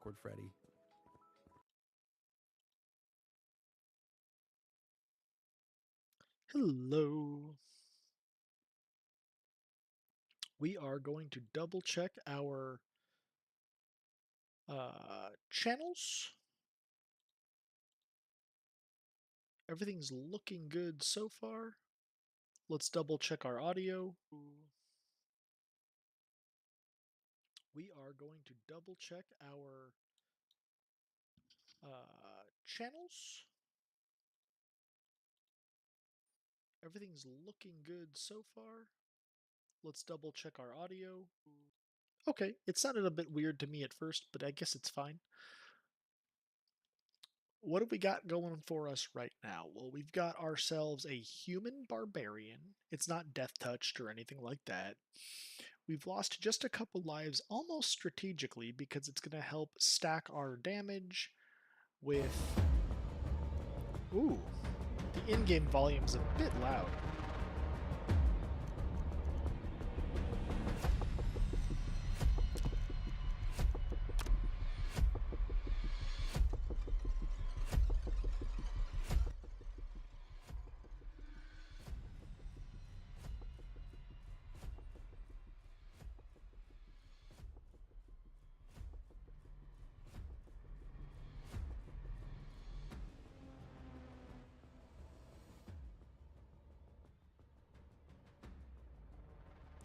Awkward Freddy. Hello. We are going to double check our channels. Everything's looking good so far. Let's double check our audio. We are going to double check our channels. Everything's looking good so far. Let's double check our audio. Okay, it sounded a bit weird to me at first, but I guess it's fine. What have we got going for us right now? Well, we've got ourselves a human barbarian. It's not death touched or anything like that. We've lost just a couple lives almost strategically because it's going to help stack our damage with... Ooh, the in-game volume's a bit loud.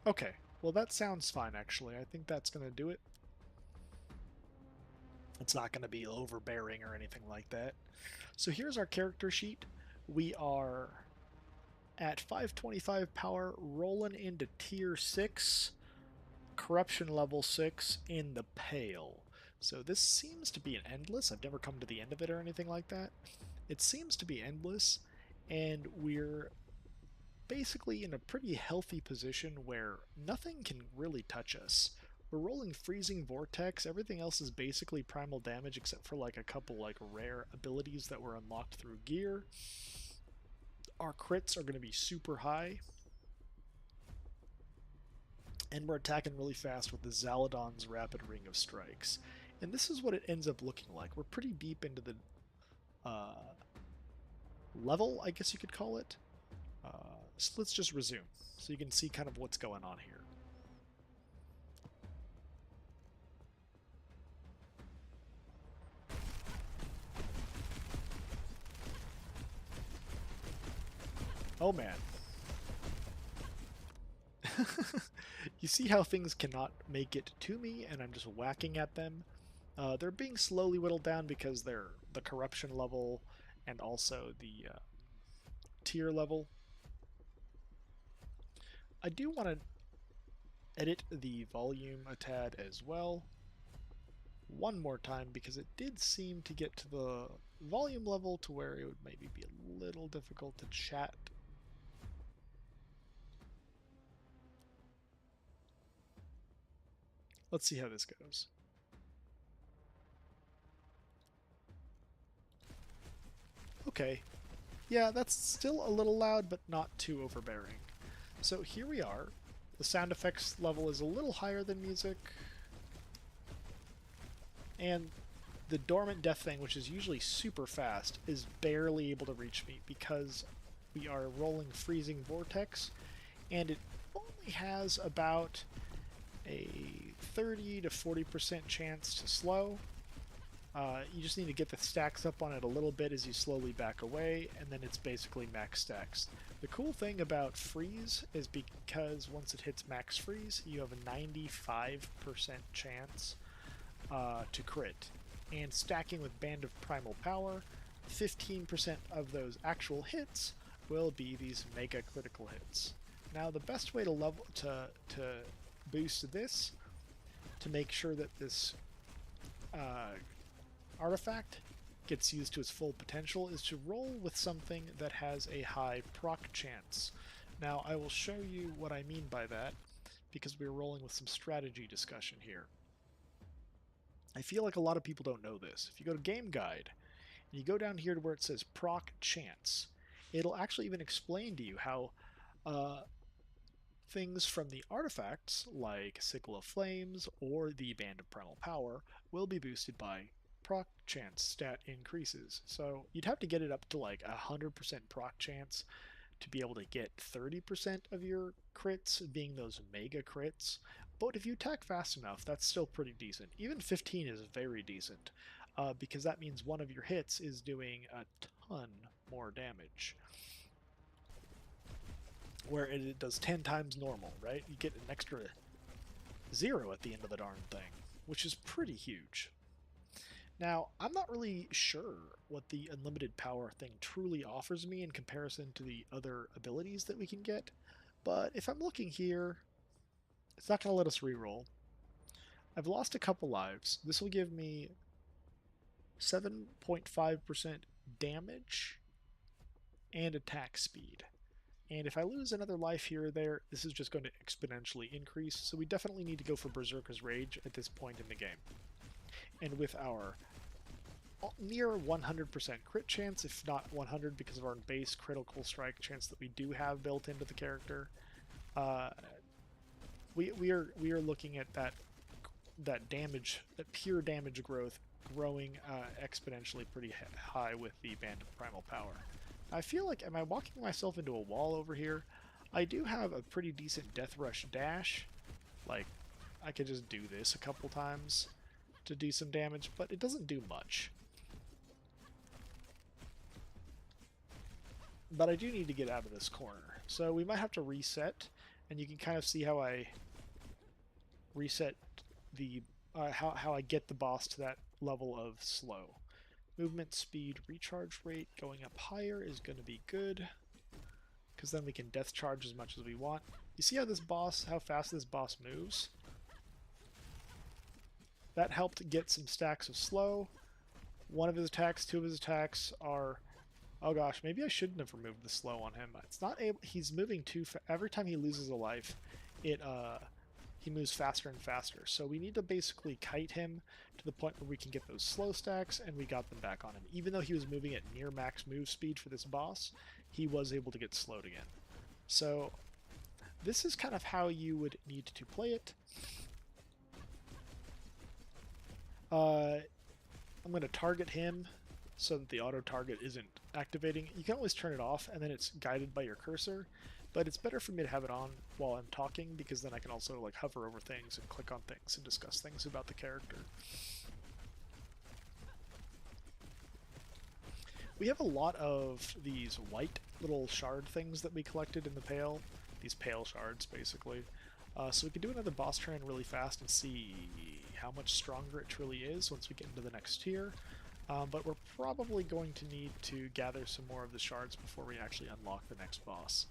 Okay, well that sounds fine actually. I think that's going to do it. It's not going to be overbearing or anything like that. So here's our character sheet. We are at 525 power, rolling into tier 6, corruption level 6 in the Pale. So this seems to be an endless. I've never come to the end of it or anything like that. It seems to be endless, and we're basically in a pretty healthy position where nothing can really touch us. We're rolling Freezing Vortex, everything else is basically primal damage except for like a couple like rare abilities that were unlocked through gear. Our crits are going to be super high. And we're attacking really fast with the Zaladon's Rapid Ring of Strikes. And this is what it ends up looking like. We're pretty deep into the level, I guess you could call it. So let's just resume so you can see kind of what's going on here. Oh man. You see how things cannot make it to me and I'm just whacking at them? They're being slowly whittled down because they're the corruption level and also the tier level. I do want to edit the volume a tad as well. One more time because it did seem to get to the volume level to where it would maybe be a little difficult to chat. Let's see how this goes. Okay. Yeah, that's still a little loud, but not too overbearing. So here we are. The sound effects level is a little higher than music. And the Dormant Death thing, which is usually super fast, is barely able to reach me because we are rolling Freezing Vortex, and it only has about a 30 to 40% chance to slow. You just need to get the stacks up on it a little bit as you slowly back away, and then it's basically max stacks. The cool thing about freeze is because once it hits max freeze, you have a 95% chance to crit. And stacking with Band of Primal Power, 15% of those actual hits will be these mega critical hits. Now, the best way to level to boost this, to make sure that this artifact gets used to its full potential, is to roll with something that has a high proc chance. Now, I will show you what I mean by that, because we're rolling with some strategy discussion here. I feel like a lot of people don't know this. If you go to Game Guide, and you go down here to where it says proc chance, it'll actually even explain to you how Things from the artifacts, like Sickle of Flames or the Band of Primal Power, will be boosted by proc chance stat increases. So you'd have to get it up to like 100% proc chance to be able to get 30% of your crits being those mega crits. But if you attack fast enough, that's still pretty decent. Even 15 is very decent, because that means one of your hits is doing a ton more damage. Where it does 10 times normal, right? You get an extra 0 at the end of the darn thing, which is pretty huge. Now, I'm not really sure what the unlimited power thing truly offers me in comparison to the other abilities that we can get, but if I'm looking here, it's not going to let us reroll. I've lost a couple lives. This will give me 7.5% damage and attack speed. And if I lose another life here or there, this is just going to exponentially increase, so we definitely need to go for Berserker's Rage at this point in the game. And with our near 100% crit chance, if not 100 because of our base critical strike chance that we do have built into the character, we are looking at that damage, that pure damage growth, growing exponentially pretty high with the Band of Primal Power. I feel like, am I walking myself into a wall over here? I do have a pretty decent Death Rush dash. Like, I could just do this a couple times to do some damage, but it doesn't do much. But I do need to get out of this corner. So we might have to reset, and you can kind of see how I reset the how I get the boss to that level of slow. Movement speed, recharge rate going up higher is going to be good, because then we can death charge as much as we want. You see how how fast this boss moves? That helped get some stacks of slow. One of his attacks, two of his attacks are... Oh gosh, maybe I shouldn't have removed the slow on him. It's not able... He's moving too fast. Every time he loses a life, he moves faster and faster. So we need to basically kite him to the point where we can get those slow stacks, and we got them back on him. Even though he was moving at near max move speed for this boss, he was able to get slowed again. So this is kind of how you would need to play it. I'm going to target him so that the auto target isn't activating. You can always turn it off, and then it's guided by your cursor. But it's better for me to have it on while I'm talking, because then I can also like hover over things and click on things and discuss things about the character. We have a lot of these white little shard things that we collected in the Pale. These Pale shards, basically. So we can do another boss turn really fast and see how much stronger it truly is once we get into the next tier. But we're probably going to need to gather some more of the shards before we actually unlock the next boss.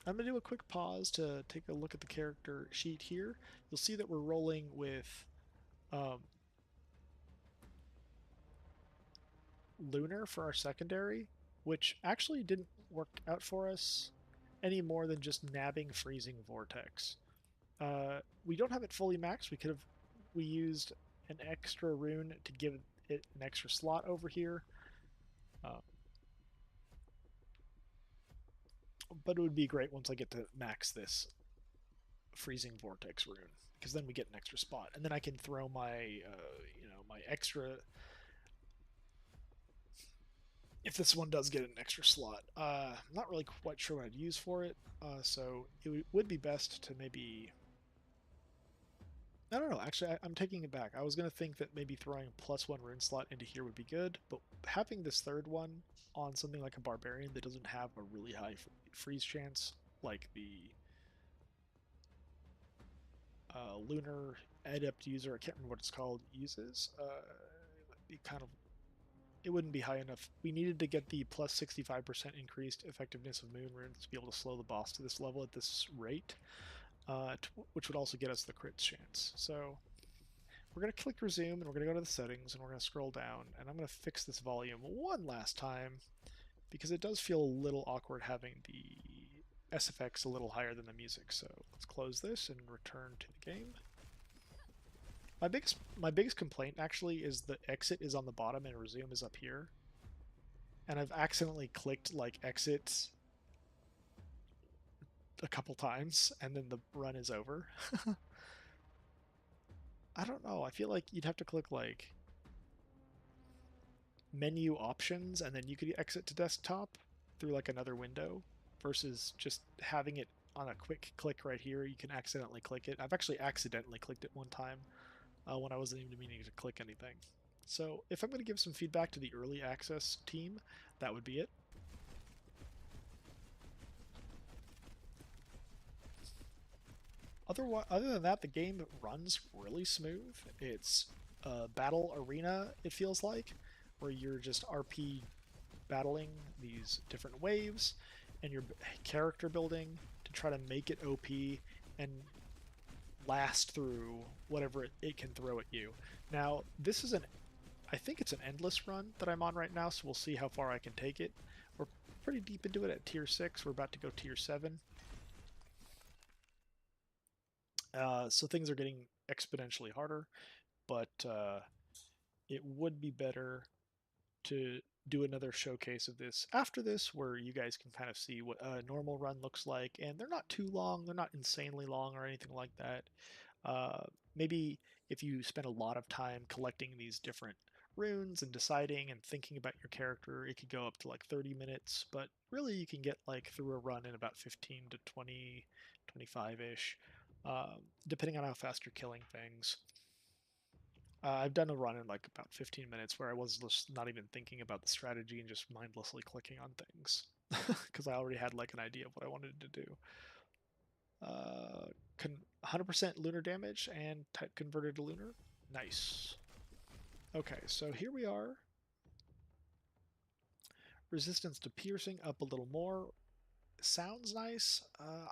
I'm going to do a quick pause to take a look at the character sheet here. You'll see that we're rolling with Lunar for our secondary, which actually didn't work out for us any more than just nabbing Freezing Vortex. We don't have it fully maxed. We used an extra rune to give it an extra slot over here. But it would be great once I get to max this Freezing Vortex rune, because then we get an extra spot, and then I can throw my my extra, if this one does get an extra slot. I'm not really quite sure what I'd use for it, so it would be best to maybe... I don't know, actually I'm taking it back. I was going to think that maybe throwing a +1 rune slot into here would be good, but having this third one on something like a Barbarian that doesn't have a really high freeze chance, like the Lunar Adept user, I can't remember what it's called, uses, it wouldn't be high enough. We needed to get the plus 65% increased effectiveness of Moon Runes to be able to slow the boss to this level at this rate, which would also get us the crit chance. So we're going to click resume, and we're going to go to the settings, and we're going to scroll down, and I'm going to fix this volume one last time, because it does feel a little awkward having the SFX a little higher than the music. So let's close this and return to the game. My biggest complaint actually is the exit is on the bottom and resume is up here. And I've accidentally clicked like exit a couple times, and then the run is over. I don't know. I feel like you'd have to click like menu options, and then you could exit to desktop through like another window, versus just having it on a quick click right here. You can accidentally click it. I've actually accidentally clicked it one time when I wasn't even meaning to click anything. So if I'm going to give some feedback to the early access team, that would be it. Other than that, the game runs really smooth. It's a battle arena, it feels like, where you're just RP battling these different waves, and you're character building to try to make it OP and last through whatever it can throw at you. Now, this is I think it's an endless run that I'm on right now, so we'll see how far I can take it. We're pretty deep into it at tier 6. We're about to go tier 7. So things are getting exponentially harder, but it would be better to do another showcase of this after this, where you guys can kind of see what a normal run looks like. And they're not too long, they're not insanely long or anything like that. Uh, Maybe if you spend a lot of time collecting these different runes and deciding and thinking about your character, it could go up to like 30 minutes, but really you can get like through a run in about 15 to 20, 25-ish, depending on how fast you're killing things. I've done a run in like about 15 minutes where I was just not even thinking about the strategy and just mindlessly clicking on things because I already had like an idea of what I wanted to do. 100% lunar damage and type converted to lunar. Nice. Okay, so here we are. Resistance to piercing up a little more. Sounds nice.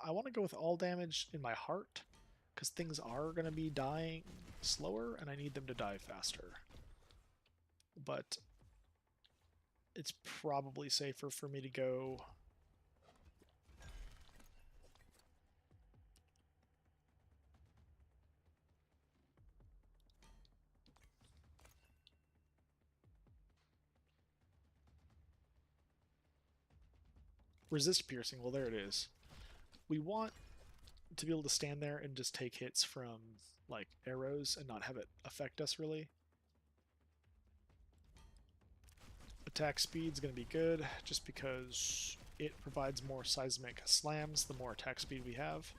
I want to go with all damage in my heart because things are going to be dying slower and I need them to die faster. But it's probably safer for me to go resist piercing. Well, there it is. We want to be able to stand there and just take hits from like arrows and not have it affect us really. Attack speed's going to be good just because it provides more seismic slams the more attack speed we have.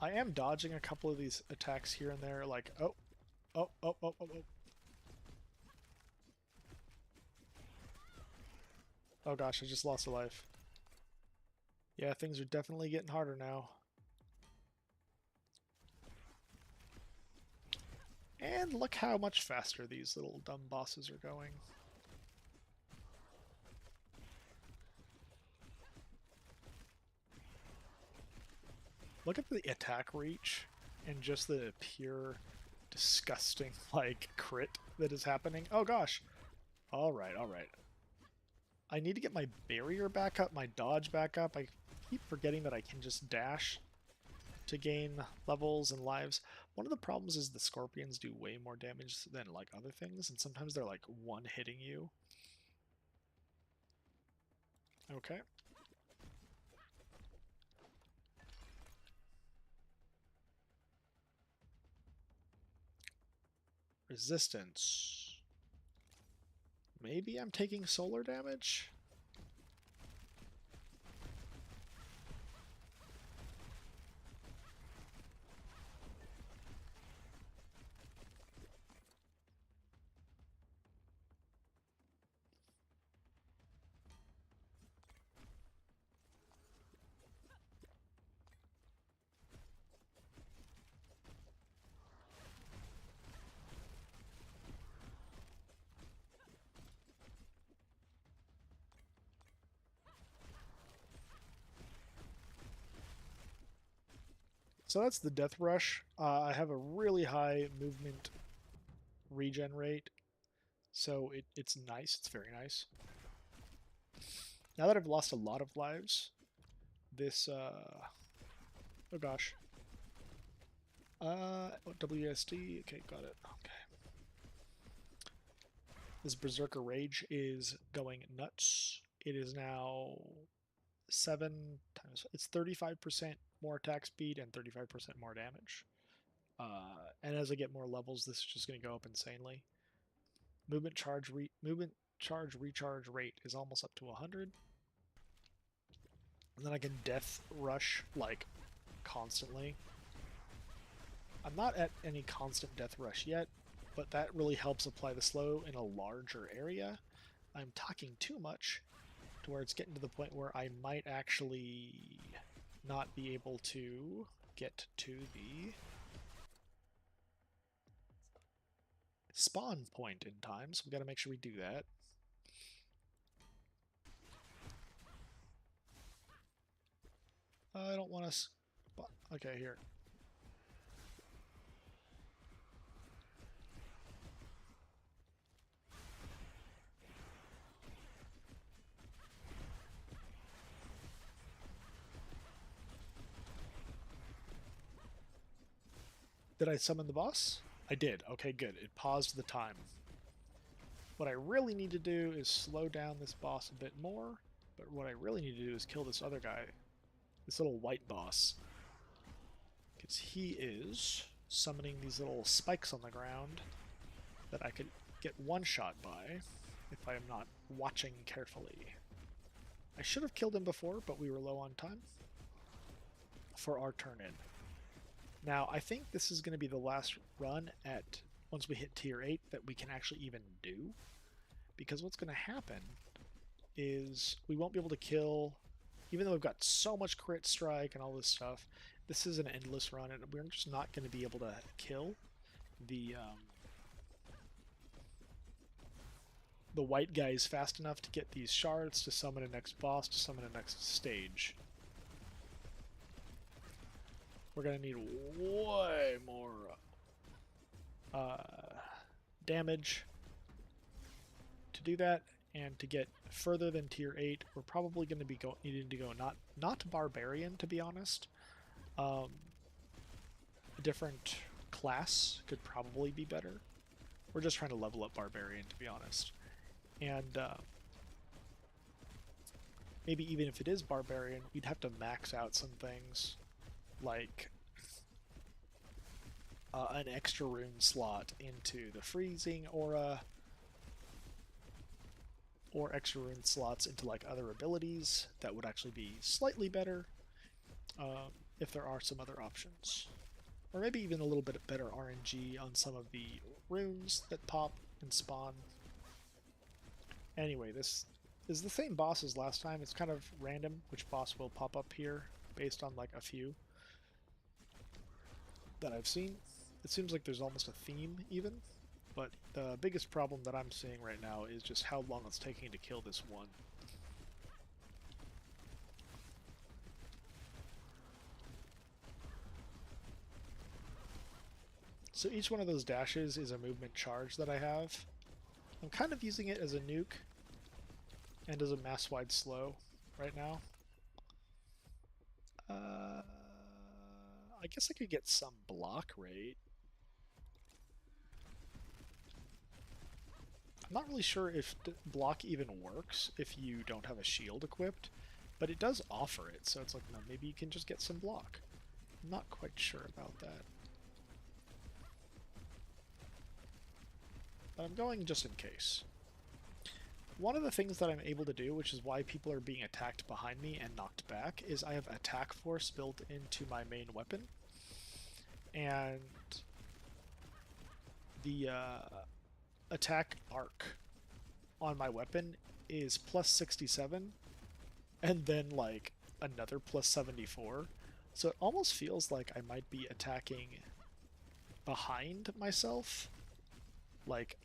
I am dodging a couple of these attacks here and there, like, oh, oh, oh, oh, oh, oh. Oh gosh, I just lost a life. Yeah, things are definitely getting harder now. And look how much faster these little dumb bosses are going. Look at the attack reach and just the pure disgusting, like, crit that is happening. Oh gosh. Alright, alright. I need to get my barrier back up, my dodge back up. I keep forgetting that I can just dash to gain levels and lives. One of the problems is the scorpions do way more damage than like other things, and sometimes they're like one-hitting you. Okay. Resistance. Maybe I'm taking solar damage? So that's the Death Rush. I have a really high movement regen rate, so it's nice. It's very nice. Now that I've lost a lot of lives, this, oh gosh. WSD, okay, got it, okay. This Berserker Rage is going nuts. It is now 7 times. It's 35% more attack speed and 35% more damage. And as I get more levels, this is just going to go up insanely. Movement charge recharge rate is almost up to 100. And then I can death rush like constantly. I'm not at any constant death rush yet, but that really helps apply the slow in a larger area. I'm talking too much to where it's getting to the point where I might actually not be able to get to the spawn point in time, so we got to make sure we do that. I don't want to... Okay, here. Did I summon the boss? I did. Okay, good. It paused the time. What I really need to do is slow down this boss a bit more, but what I really need to do is kill this other guy. This little white boss. Because he is summoning these little spikes on the ground that I could get one shot by if I am not watching carefully. I should have killed him before, but we were low on time for our turn in. Now, I think this is going to be the last run at once we hit tier 8 that we can actually even do. Because what's going to happen is we won't be able to kill, even though we've got so much crit strike and all this stuff, this is an endless run, and we're just not going to be able to kill the white guys fast enough to get these shards to summon a next boss, to summon a next stage. We're going to need way more damage to do that, and to get further than tier 8, we're probably going to be needing to go not Barbarian, to be honest. A different class could probably be better. We're just trying to level up Barbarian, to be honest. And maybe even if it is Barbarian, we'd have to max out some things, like an extra rune slot into the freezing aura, or extra rune slots into like other abilities that would actually be slightly better, if there are some other options. Or maybe even a little bit better RNG on some of the runes that pop and spawn. Anyway, this is the same boss as last time. It's kind of random which boss will pop up here based on like a few that I've seen. It seems like there's almost a theme even, but the biggest problem that I'm seeing right now is just how long it's taking to kill this one. So each one of those dashes is a movement charge that I have. I'm kind of using it as a nuke and as a mass-wide slow right now. I guess I could get some block rate. I'm not really sure if block even works if you don't have a shield equipped, but it does offer it, so it's like, no, maybe you can just get some block. I'm not quite sure about that. But I'm going just in case. One of the things that I'm able to do, which is why people are being attacked behind me and knocked back, is I have attack force built into my main weapon. And the attack arc on my weapon is plus 67, and then like another plus 74. So it almost feels like I might be attacking behind myself, like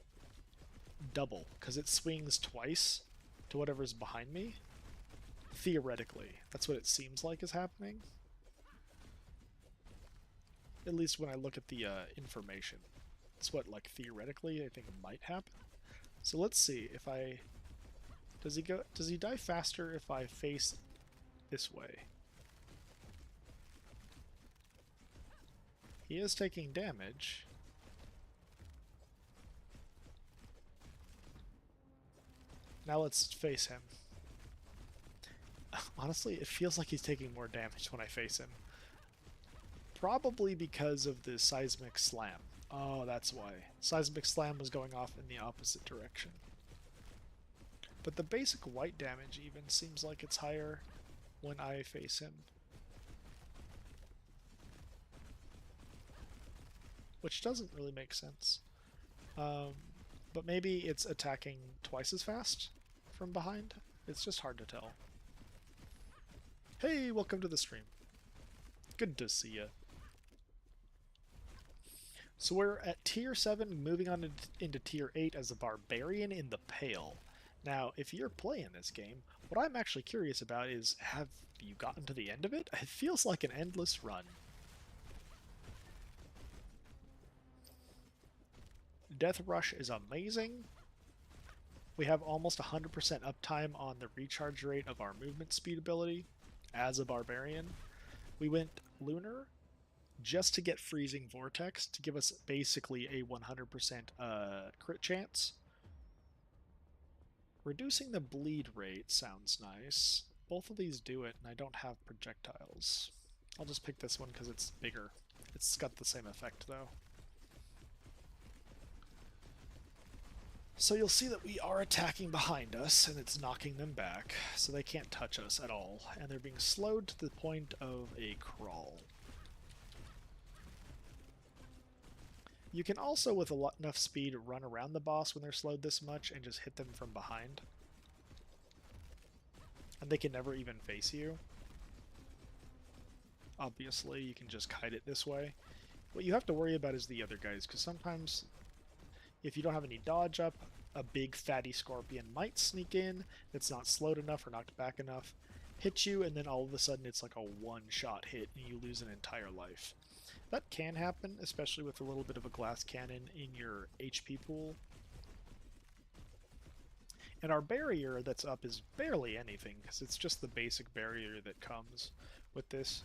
double, because it swings twice to whatever's behind me. Theoretically, that's what it seems like is happening. At least when I look at the information. It's what, like, theoretically I think might happen. So let's see if I... Does he die faster if I face this way? He is taking damage. Now let's face him. Honestly, it feels like he's taking more damage when I face him. Probably because of the seismic slam. Oh, that's why. Seismic slam was going off in the opposite direction. But the basic white damage even seems like it's higher when I face him. Which doesn't really make sense. But maybe it's attacking twice as fast from behind? It's just hard to tell. Hey, welcome to the stream. Good to see you. So we're at tier 7, moving on into tier 8 as a barbarian in the Pale. Now, if you're playing this game, what I'm actually curious about is, have you gotten to the end of it? It feels like an endless run. Death Rush is amazing. We have almost 100% uptime on the recharge rate of our movement speed ability as a barbarian. We went lunar just to get Freezing Vortex to give us basically a 100% crit chance. Reducing the bleed rate sounds nice. Both of these do it, and I don't have projectiles. I'll just pick this one because it's bigger. It's got the same effect, though. So you'll see that we are attacking behind us, and it's knocking them back, so they can't touch us at all, and they're being slowed to the point of a crawl. You can also, with enough speed, run around the boss when they're slowed this much and just hit them from behind. And they can never even face you. Obviously, you can just kite it this way. What you have to worry about is the other guys, because sometimes if you don't have any dodge up, a big fatty scorpion might sneak in that's not slowed enough or knocked back enough, hit you, and then all of a sudden it's like a one-shot hit and you lose an entire life. That can happen, especially with a little bit of a glass cannon in your HP pool. And our barrier that's up is barely anything, because it's just the basic barrier that comes with this.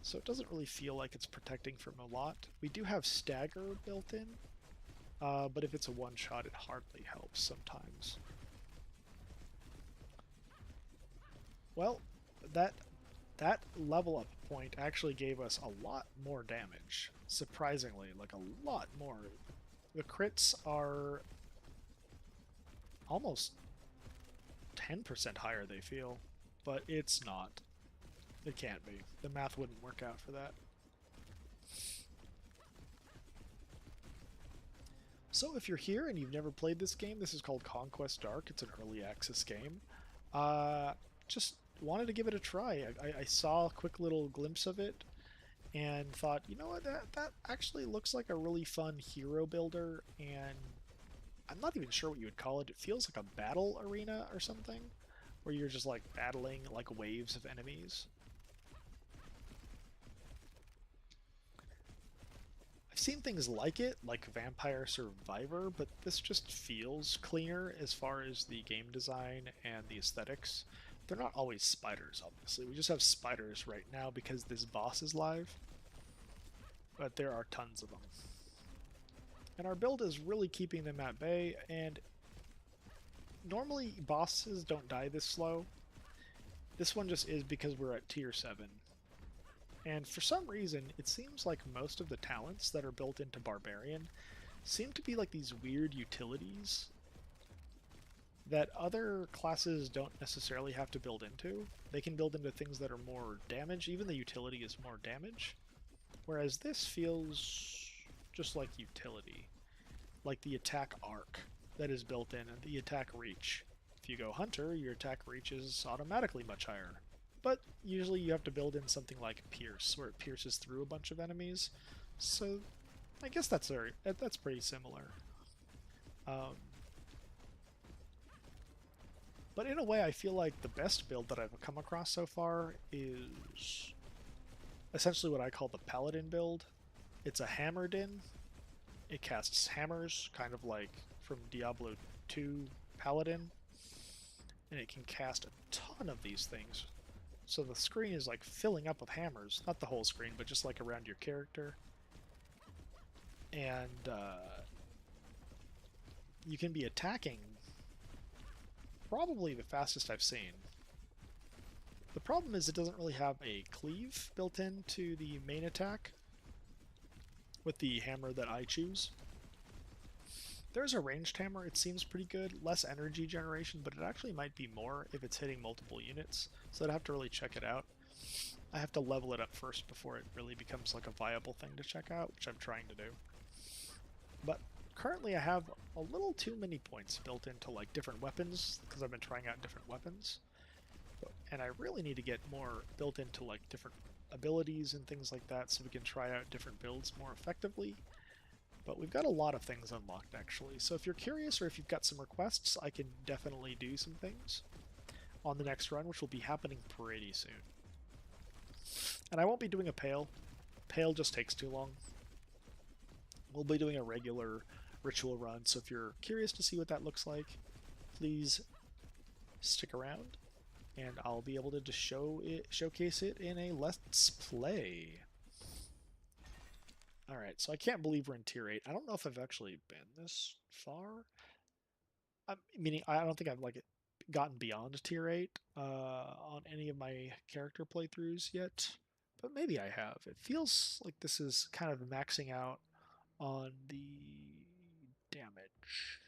So it doesn't really feel like it's protecting from a lot. We do have stagger built in, but if it's a one-shot, it hardly helps sometimes. Well, that level up point actually gave us a lot more damage. Surprisingly, like a lot more. The crits are almost 10% higher, they feel, but it's not. It can't be. The math wouldn't work out for that. So if you're here and you've never played this game, this is called Conquest Dark. It's an early access game. Just wanted to give it a try. I saw a quick little glimpse of it and thought, you know what, that actually looks like a really fun hero builder, and I'm not even sure what you would call it. It feels like a battle arena or something, where you're just like battling like waves of enemies. I've seen things like it, like Vampire Survivor, but this just feels cleaner as far as the game design and the aesthetics. They're not always spiders, obviously. We just have spiders right now because this boss is live, but there are tons of them. And our build is really keeping them at bay, and normally bosses don't die this slow. This one just is because we're at tier 7. And for some reason, it seems like most of the talents that are built into Barbarian seem to be like these weird utilities that other classes don't necessarily have to build into. They can build into things that are more damage. Even the utility is more damage. Whereas this feels just like utility. Like the attack arc that is built in, and the attack reach. If you go Hunter, your attack reach is automatically much higher. But usually you have to build in something like Pierce, where it pierces through a bunch of enemies. So I guess that's pretty similar. But in a way, I feel like the best build that I've come across so far is essentially what I call the Paladin build. It's a Hammerdin. It casts hammers, kind of like from Diablo 2 Paladin. And it can cast a ton of these things. So the screen is like filling up with hammers. Not the whole screen, but just like around your character. And you can be attacking probably the fastest I've seen. The problem is it doesn't really have a cleave built into the main attack with the hammer that I choose. There's a ranged hammer, it seems pretty good, less energy generation, but it actually might be more if it's hitting multiple units, so I'd have to really check it out. I have to level it up first before it really becomes like a viable thing to check out, which I'm trying to do. But currently I have a little too many points built into like different weapons, because I've been trying out different weapons. And I really need to get more built into like different abilities and things like that so we can try out different builds more effectively. But we've got a lot of things unlocked actually, so if you're curious or if you've got some requests, I can definitely do some things on the next run, which will be happening pretty soon. And I won't be doing a Pale. Pale just takes too long. We'll be doing a regular ritual run, so if you're curious to see what that looks like, please stick around, and I'll be able to just showcase it in a Let's Play. Alright, so I can't believe we're in Tier 8. I don't know if I've actually been this far. Meaning, I don't think I've like gotten beyond Tier 8 on any of my character playthroughs yet. But maybe I have. It feels like this is kind of maxing out on the damage.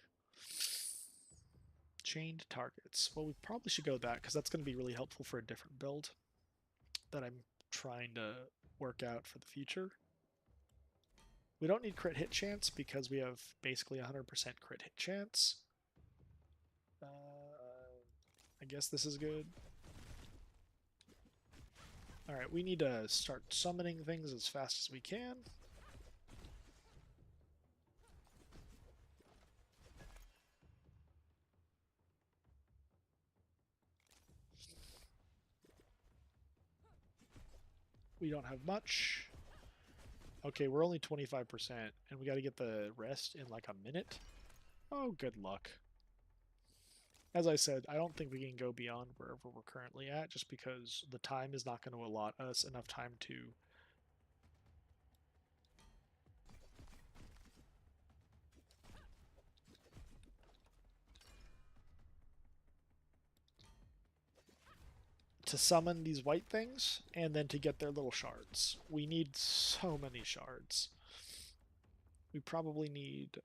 Chained targets. Well, we probably should go with that, because that's going to be really helpful for a different build that I'm trying to work out for the future. We don't need crit hit chance because we have basically 100% crit hit chance. I guess this is good. Alright, we need to start summoning things as fast as we can. We don't have much. Okay, we're only 25%, and we got to get the rest in like a minute. Oh, good luck. As I said, I don't think we can go beyond wherever we're currently at, just because the time is not going to allot us enough time to summon these white things, and then to get their little shards. We need so many shards. We probably need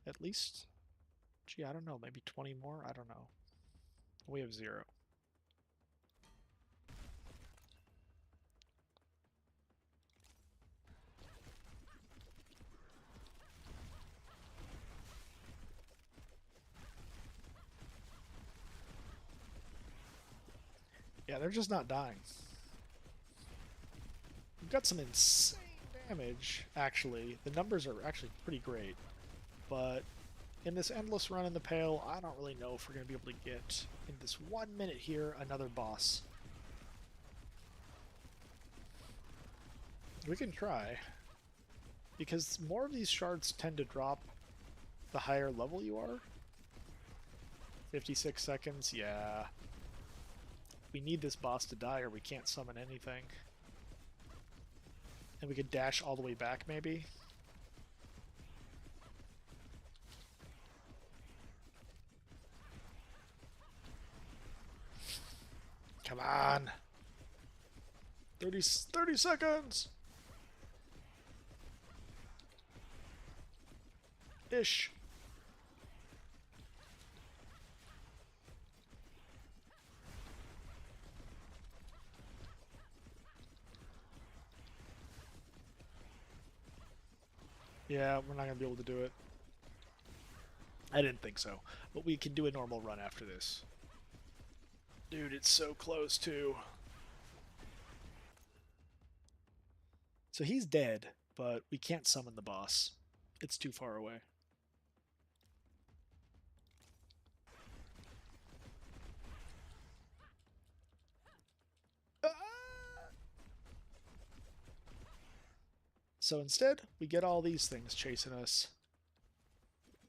at least, gee, I don't know, maybe 20 more? I don't know. We have 0. Yeah, they're just not dying. We've got some insane damage, actually. The numbers are actually pretty great. But in this endless run in the Pale, I don't really know if we're going to be able to get, in this 1 minute here, another boss. We can try. Because more of these shards tend to drop the higher level you are. 56 seconds, yeah. We need this boss to die or we can't summon anything. And we could dash all the way back, maybe. Come on! 30 seconds! Ish. Yeah, we're not going to be able to do it. I didn't think so. But we can do a normal run after this. Dude, it's so close, too. So he's dead, but we can't summon the boss. It's too far away. So instead, we get all these things chasing us.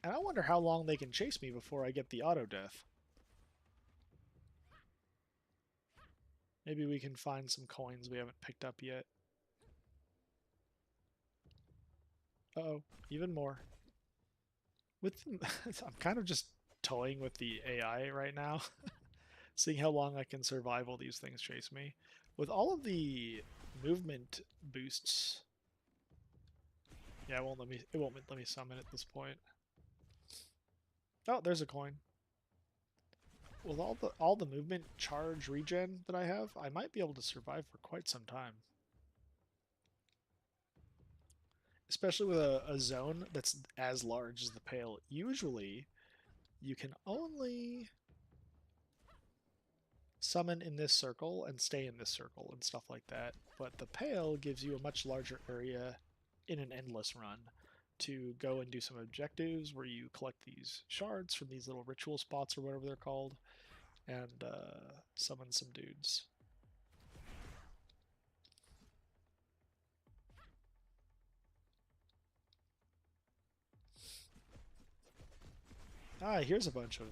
And I wonder how long they can chase me before I get the auto-death. Maybe we can find some coins we haven't picked up yet. Uh-oh, even more. I'm kind of just toying with the AI right now, seeing how long I can survive while these things chase me. With all of the movement boosts, yeah, it won't let me summon at this point. Oh, there's a coin. With all the movement charge regen that I have, I might be able to survive for quite some time. Especially with a zone that's as large as the Pale. Usually, you can only summon in this circle and stay in this circle and stuff like that. But the Pale gives you a much larger area in an endless run to go and do some objectives where you collect these shards from these little ritual spots or whatever they're called and summon some dudes. Ah, here's a bunch of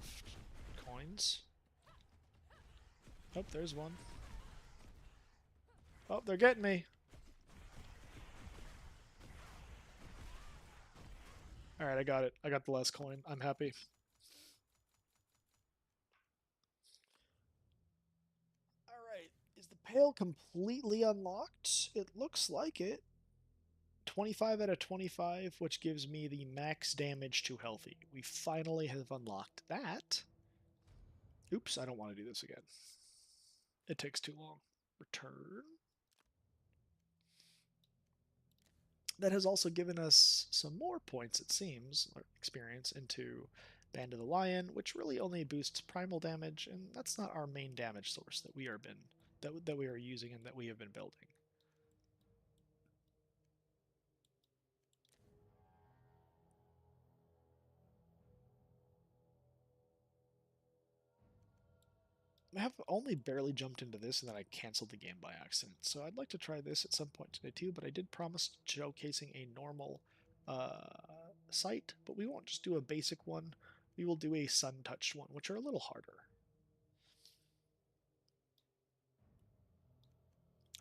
coins. Oh, there's one. Oh, they're getting me. Alright, I got it. I got the last coin. I'm happy. Alright, is the Pale completely unlocked? It looks like it. 25 out of 25, which gives me the max damage to healthy. We finally have unlocked that. Oops, I don't want to do this again. It takes too long. Return. That has also given us some more points, it seems, or experience into Band of the Lion, which really only boosts primal damage, and that's not our main damage source that we are using and that we have been building. I have only barely jumped into this and then I canceled the game by accident. So I'd like to try this at some point today too, but I did promise showcasing a normal site, but we won't just do a basic one. We will do a sun-touched one, which are a little harder.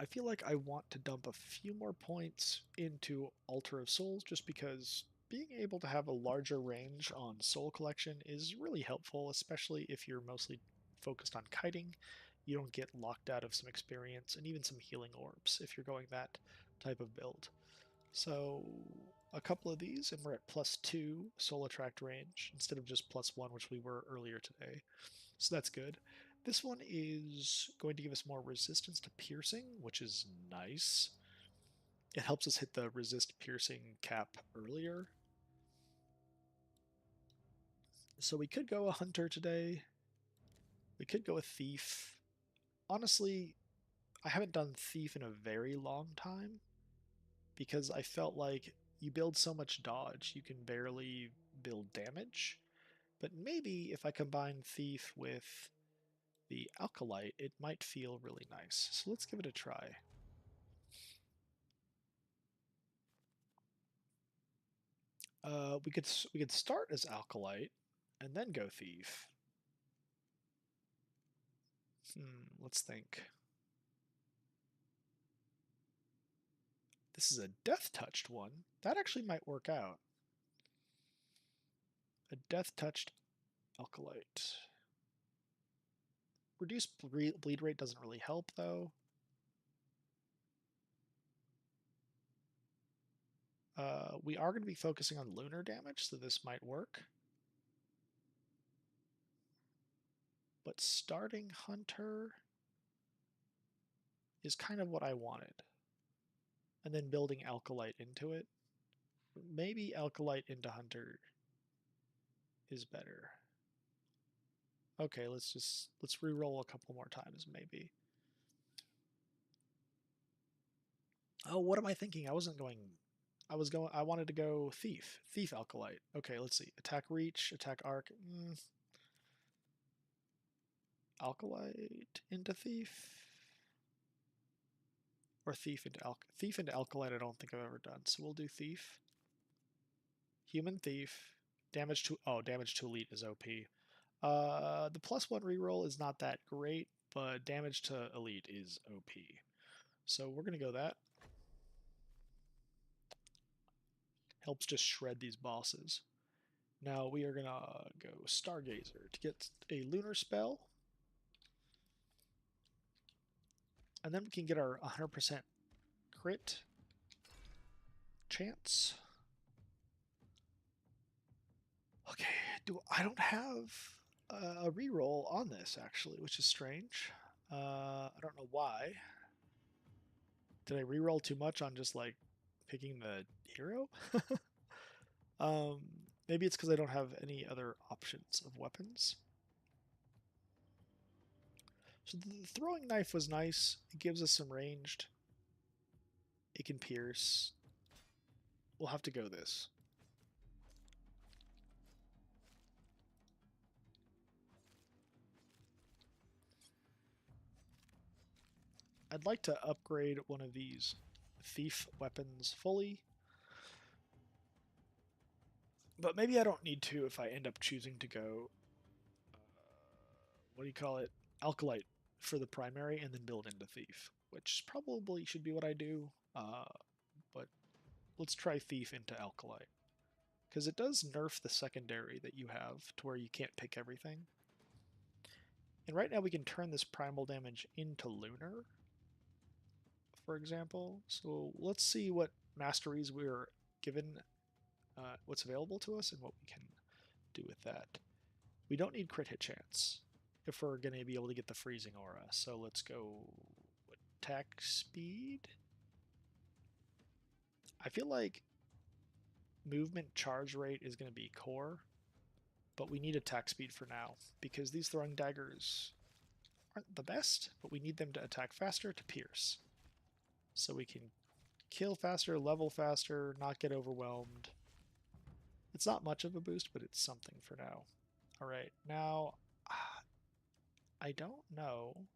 I feel like I want to dump a few more points into Altar of Souls just because being able to have a larger range on soul collection is really helpful, especially if you're mostly focused on kiting. You don't get locked out of some experience and even some healing orbs if you're going that type of build. So a couple of these and we're at +2 soul attract range instead of just +1, which we were earlier today. So that's good. This one is going to give us more resistance to piercing, which is nice. It helps us hit the resist piercing cap earlier. So we could go a hunter today. We could go a thief. Honestly, I haven't done thief in a very long time because I felt like you build so much dodge, you can barely build damage. But maybe if I combine thief with the alkalite, it might feel really nice. So let's give it a try. We could start as alkalite and then go thief. Let's think. This is a death touched one. That actually might work out. A death touched alkalite. Reduced bleed rate doesn't really help though. We are going to be focusing on lunar damage, so this might work. But starting Hunter is kind of what I wanted. And then building Alkalite into it. Maybe Alkalite into Hunter is better. Okay, let's re-roll a couple more times, maybe. Oh, what am I thinking? I wanted to go Thief. Thief Alkalite. Okay, let's see. Attack Reach, Attack Arc. Alkalite into Thief. Or Thief into Alkalite I don't think I've ever done. So we'll do Thief. Human Thief. Damage to Elite is OP. The +1 reroll is not that great, but damage to Elite is OP. So we're gonna go that. Helps just shred these bosses. Now we are going to go Stargazer to get a lunar spell. And then we can get our 100% crit chance. Okay, I don't have a reroll on this actually, which is strange. I don't know why. Did I reroll too much on just like picking the hero? Maybe it's because I don't have any other options of weapons. So the throwing knife was nice. It gives us some ranged. It can pierce. We'll have to go this. I'd like to upgrade one of these thief weapons fully. But maybe I don't need to if I end up choosing to go, what do you call it, Alkalite for the primary and then build into Thief, which probably should be what I do. But let's try Thief into Alkalite, because it does nerf the secondary that you have to where you can't pick everything. And right now we can turn this primal damage into Lunar, for example. So let's see what masteries we're given, what's available to us, and what we can do with that. We don't need crit hit chance if we're going to be able to get the freezing aura. So let's go attack speed. I feel like movement charge rate is going to be core, but we need attack speed for now because these throwing daggers aren't the best, but we need them to attack faster to pierce. So we can kill faster, level faster, not get overwhelmed. It's not much of a boost, but it's something for now. All right, now I don't know.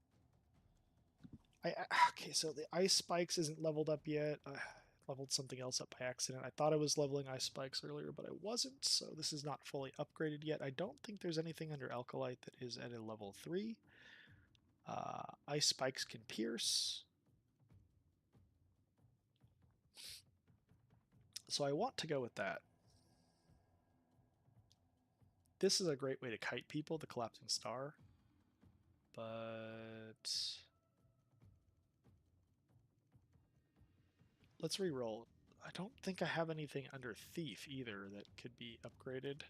Okay, so the ice spikes isn't leveled up yet. I leveled something else up by accident. I thought I was leveling ice spikes earlier, but I wasn't, so this is not fully upgraded yet. I don't think there's anything under Alkalite that is at a level 3. Ice spikes can pierce. So I want to go with that. This is a great way to kite people, the collapsing star. But let's re-roll. I don't think I have anything under Thief either that could be upgraded.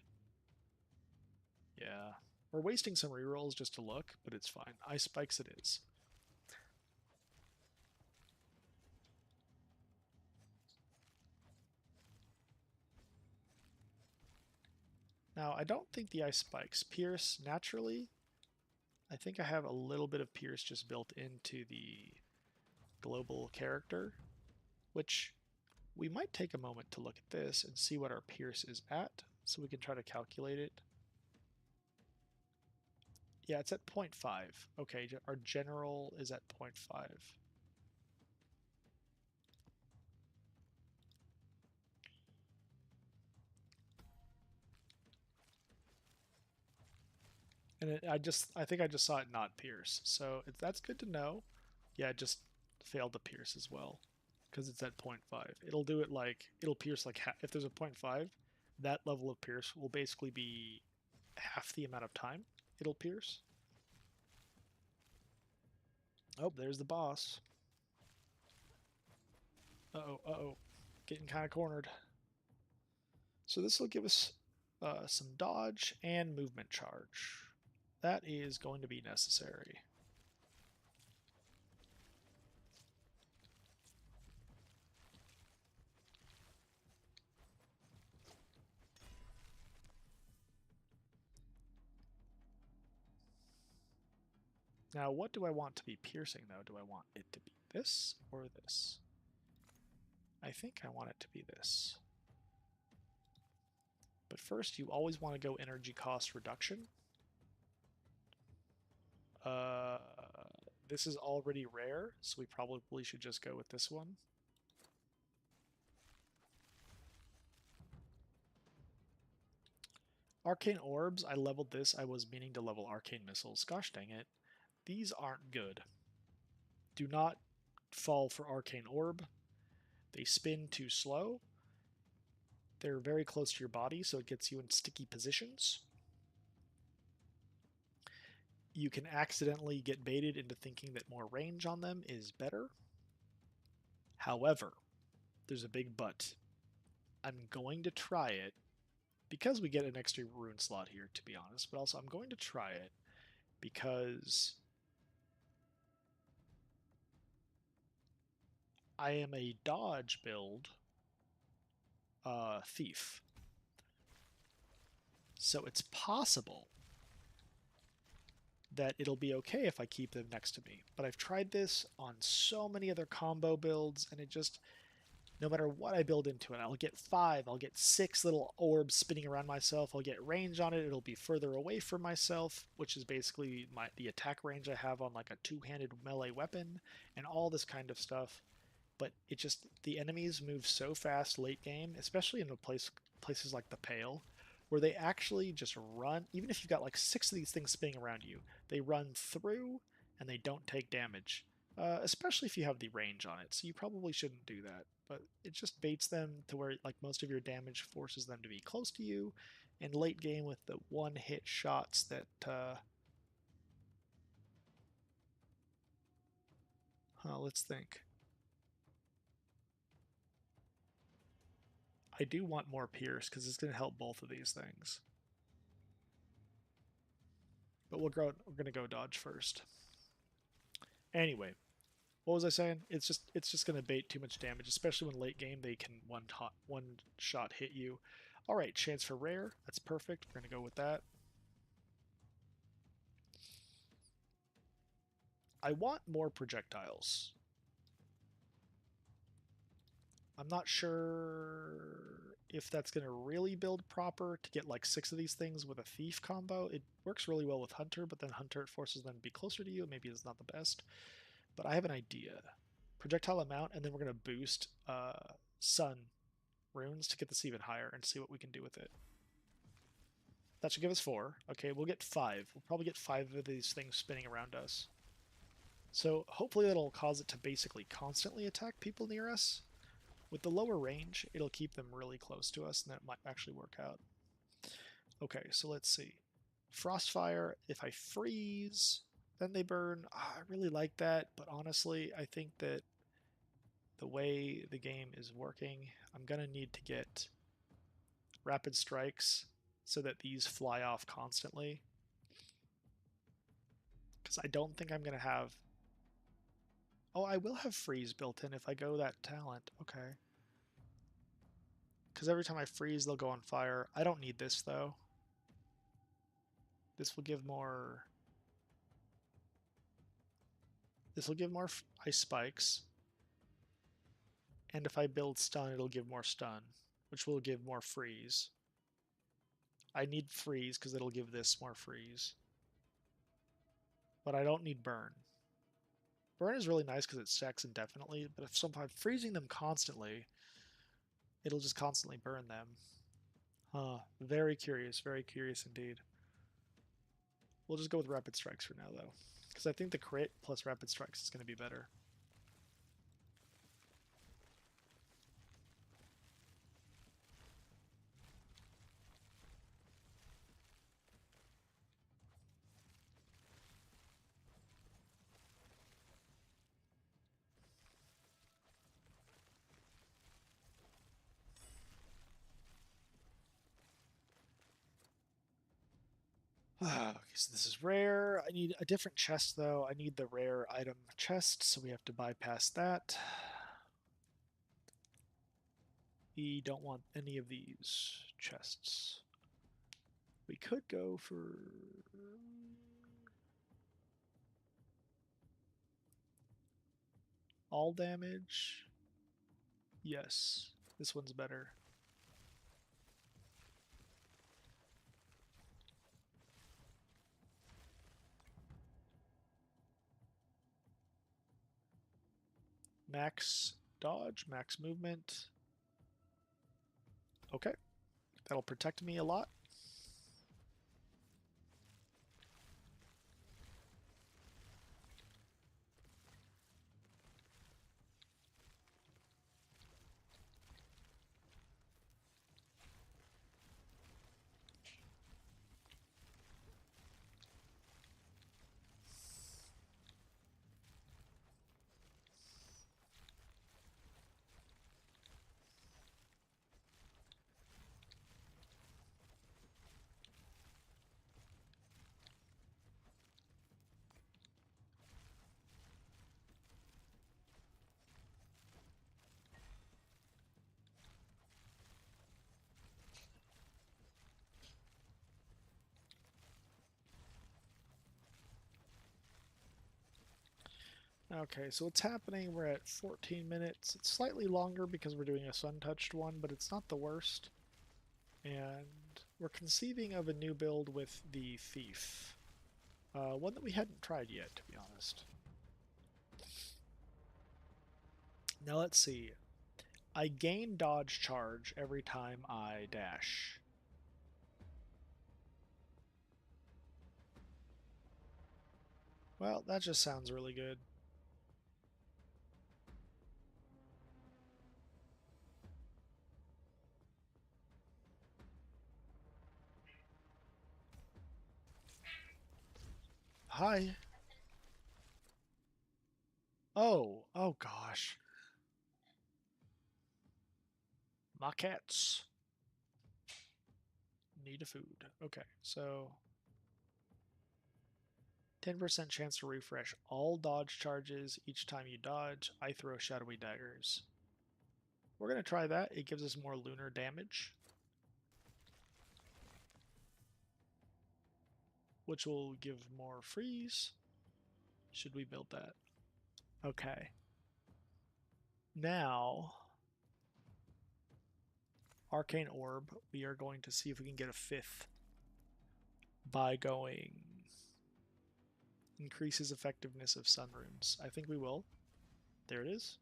Yeah. We're wasting some rerolls just to look, but it's fine. Ice spikes it is. Now, I don't think the ice spikes pierce naturally. I think I have a little bit of pierce just built into the global character, which we might take a moment to look at this and see what our pierce is at, so we can try to calculate it. Yeah, it's at 0.5. Okay, our general is at 0.5. And I think I just saw it not pierce, so that's good to know. Yeah, it just failed to pierce as well, because it's at 0.5. It'll do it like, it'll pierce like, if there's a 0.5, that level of pierce will basically be half the amount of time it'll pierce. Oh, there's the boss. Uh-oh, uh-oh. Getting kind of cornered. So this will give us some dodge and movement charge. That is going to be necessary. Now, what do I want to be piercing, though? Do I want it to be this or this? I think I want it to be this. But first, you always want to go energy cost reduction. This is already rare, so we probably should just go with this one. Arcane Orbs, I leveled this. I was meaning to level Arcane Missiles. Gosh dang it. These aren't good. Do not fall for Arcane Orb. They spin too slow. They're very close to your body, so it gets you in sticky positions. You can accidentally get baited into thinking that more range on them is better. However, there's a big but. I'm going to try it because we get an extra rune slot here, to be honest, but also I'm going to try it because I am a dodge build thief. So it's possible that it'll be okay if I keep them next to me. But I've tried this on so many other combo builds, and it just, no matter what I build into it, I'll get 5, I'll get 6 little orbs spinning around myself, I'll get range on it, it'll be further away from myself, which is basically the attack range I have on like a two-handed melee weapon, and all this kind of stuff. But it just, the enemies move so fast late game, especially in places like the Pale, where they actually just run. Even if you've got like 6 of these things spinning around you, they run through and they don't take damage, especially if you have the range on it. So you probably shouldn't do that, but it just baits them to where like most of your damage forces them to be close to you, and late game with the one-hit shots that let's think. I do want more Pierce because it's going to help both of these things. But we're going to go dodge first. Anyway, what was I saying? It's just going to bait too much damage, especially when late game they can one shot hit you. All right, chance for rare. That's perfect. We're going to go with that. I want more projectiles. I'm not sure if that's going to really build proper to get like 6 of these things with a thief combo. It works really well with Hunter, but then Hunter forces them to be closer to you. Maybe it's not the best. But I have an idea. Projectile amount, and then we're going to boost Sun runes to get this even higher and see what we can do with it. That should give us 4. Okay, we'll get 5. We'll probably get 5 of these things spinning around us. So hopefully that'll cause it to basically constantly attack people near us. With the lower range, it'll keep them really close to us, and that might actually work out. Okay, so let's see. Frostfire, if I freeze, then they burn. I really like that, but honestly, I think that the way the game is working, I'm going to need to get rapid strikes so that these fly off constantly. Because I don't think I'm going to have... Oh, I will have freeze built in if I go that talent. Okay. Because every time I freeze, they'll go on fire. I don't need this, though. This will give more... This will give more ice spikes. And if I build stun, it'll give more stun, which will give more freeze. I need freeze because it'll give this more freeze. But I don't need burn. Burn is really nice because it stacks indefinitely, but if I'm freezing them constantly, it'll just constantly burn them. Huh. Very curious indeed. We'll just go with rapid strikes for now, though, because I think the crit plus rapid strikes is going to be better. Okay, so this is rare. I need a different chest, though. I need the rare item chest, so we have to bypass that. We don't want any of these chests. We could go for... all damage. Yes, this one's better. Max dodge, max movement. Okay, that'll protect me a lot. Okay, so what's happening? We're at 14 minutes. It's slightly longer because we're doing a sun-touched one, but it's not the worst. And we're conceiving of a new build with the Thief. One that we hadn't tried yet, to be honest. Now let's see. I gain dodge charge every time I dash. Well, that just sounds really good. Hi. Oh gosh. My cats need a food. Okay, so 10% chance to refresh all dodge charges each time you dodge. I throw shadowy daggers. We're going to try that. It gives us more lunar damage, which will give more freeze. Should we build that? Okay. Now, Arcane Orb, we are going to see if we can get a 5th by going increases effectiveness of sun runes. I think we will. There it is.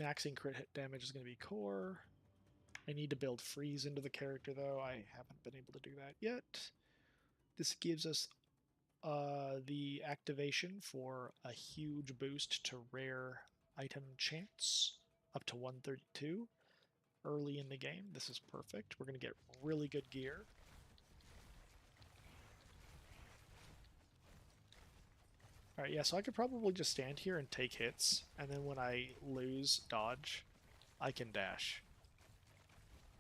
Maxing crit hit damage is going to be core. I need to build freeze into the character though. I haven't been able to do that yet. This gives us the activation for a huge boost to rare item chance up to 132 early in the game. This is perfect. We're going to get really good gear. Alright, yeah, so I could probably just stand here and take hits, and then when I lose dodge, I can dash.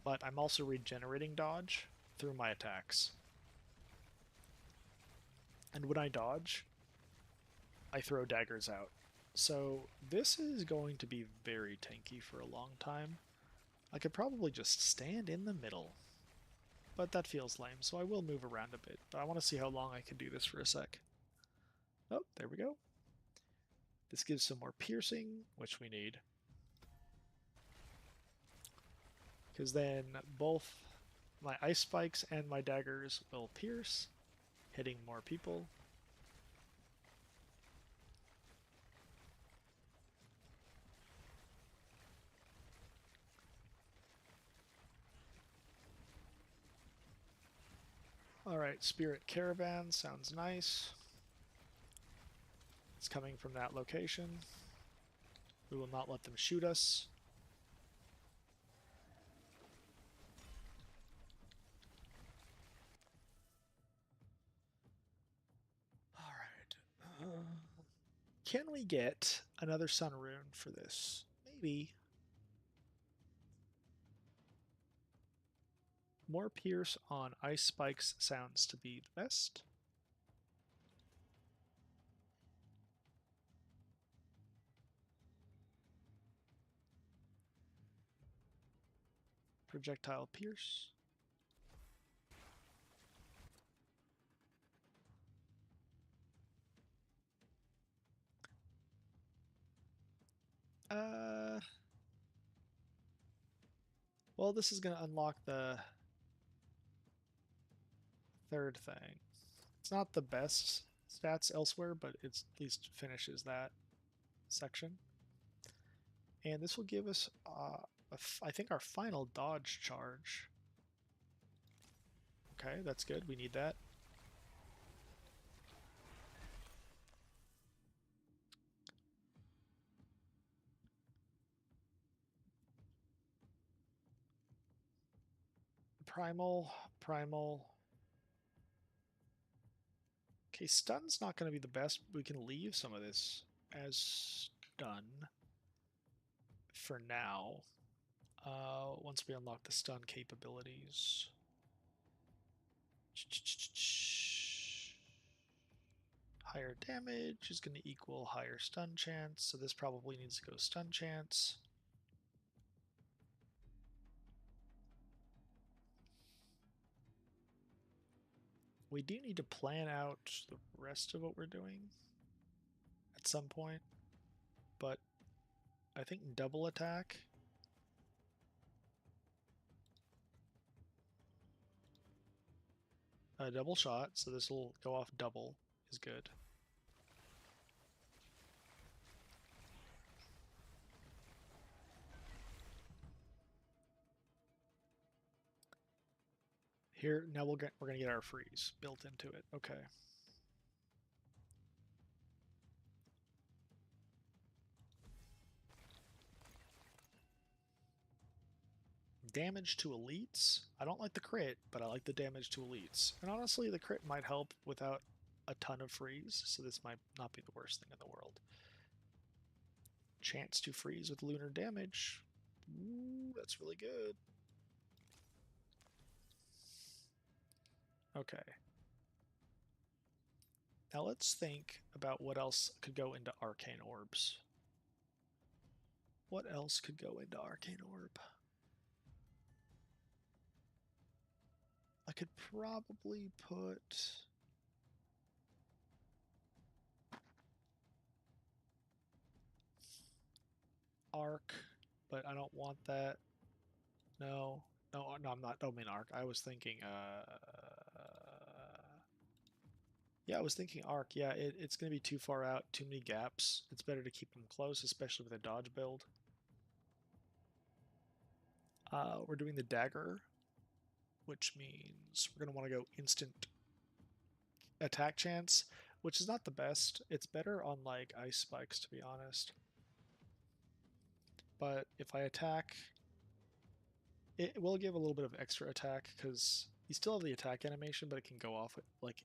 But I'm also regenerating dodge through my attacks. And when I dodge, I throw daggers out. So this is going to be very tanky for a long time. I could probably just stand in the middle. But that feels lame, so I will move around a bit. But I want to see how long I can do this for a sec. Oh, there we go. This gives some more piercing, which we need. Because then both my ice spikes and my daggers will pierce, hitting more people. Alright, Spirit Caravan sounds nice. It's coming from that location. We will not let them shoot us. Alright. Can we get another sun rune for this? Maybe. More pierce on ice spikes sounds to be the best. Projectile pierce. Well, this is going to unlock the third thing. It's not the best stats elsewhere, but it at least finishes that section. And this will give us, I think, our final dodge charge. Okay, that's good. We need that. Primal. Okay, stun's not going to be the best. We can leave some of this as stun for now. Once we unlock the stun capabilities. Higher damage is going to equal higher stun chance, so this probably needs to go stun chance. We do need to plan out the rest of what we're doing at some point, but I think double attack. A double shot, so this will go off double, is good. Here, now we're gonna get our freeze built into it. Okay. Damage to elites. I don't like the crit, but I like the damage to elites. And honestly, the crit might help without a ton of freeze, so this might not be the worst thing in the world. Chance to freeze with lunar damage. Ooh, that's really good. Okay. Now let's think about what else could go into arcane orbs. What else could go into arcane orb? I could probably put arc, but I don't want that. No, no, I'm not. Don't mean arc. I was thinking. Yeah, I was thinking arc. Yeah, it's going to be too far out, too many gaps. It's better to keep them close, especially with a dodge build. We're doing the dagger, which means we're going to want to go instant attack chance, which is not the best. It's better on like ice spikes, to be honest. But if I attack, it will give a little bit of extra attack because you still have the attack animation, but it can go off like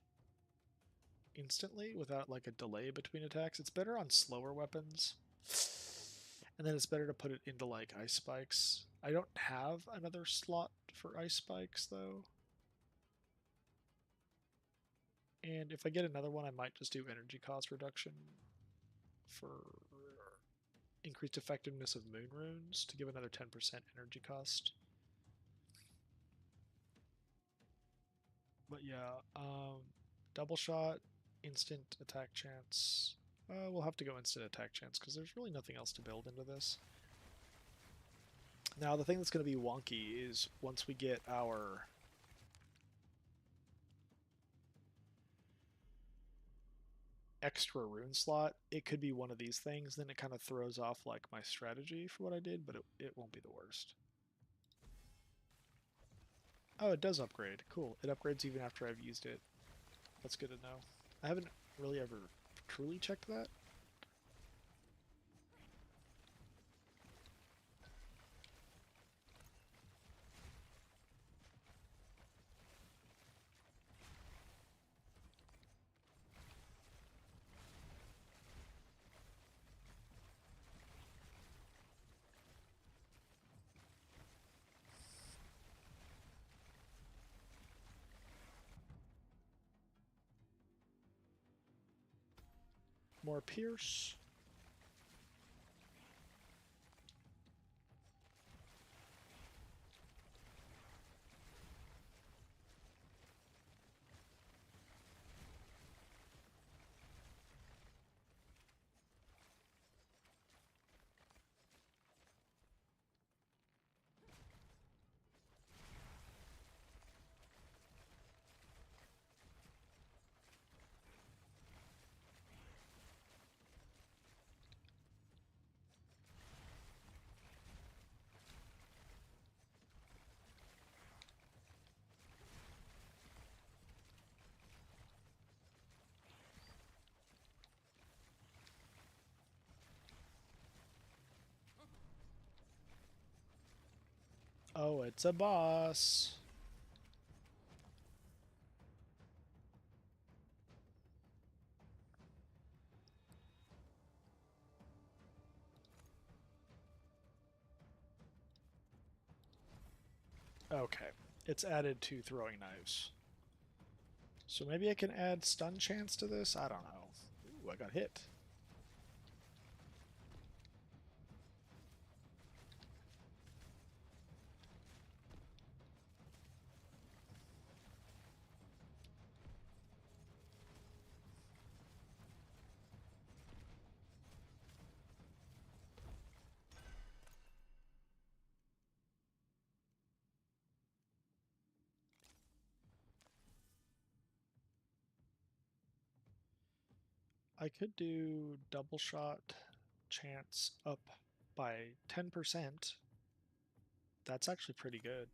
instantly without like a delay between attacks. It's better on slower weapons. And then it's better to put it into like ice spikes. I don't have another slot for ice spikes though. And if I get another one, I might just do energy cost reduction for increased effectiveness of moon runes to give another 10% energy cost. But yeah, double shot, instant attack chance. We'll have to go instant attack chance because there's really nothing else to build into this. Now the thing that's going to be wonky is once we get our extra rune slot, it could be one of these things. Then it kind of throws off like my strategy for what I did, but it won't be the worst. Oh, it does upgrade. Cool. It upgrades even after I've used it. That's good to know. I haven't really ever truly checked that. More Pierce. Oh, it's a boss. Okay. It's added to throwing knives. So maybe I can add stun chance to this? I don't know. Ooh, I got hit. I could do double shot chance up by 10%. That's actually pretty good.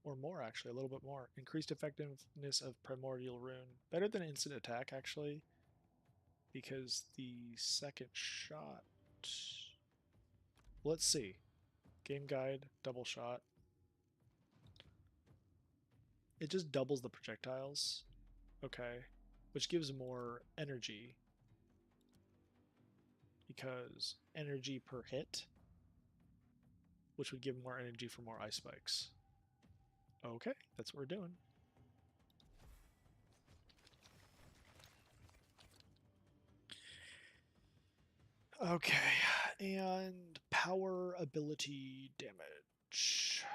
Or more, actually, a little bit more. Increased effectiveness of Primordial Rune. Better than instant attack, actually, because the second shot... Let's see. Game guide, double shot. It just doubles the projectiles. Okay. Which gives more energy. Because energy per hit, which would give more energy for more ice spikes. Okay, that's what we're doing. Okay, and power ability damage.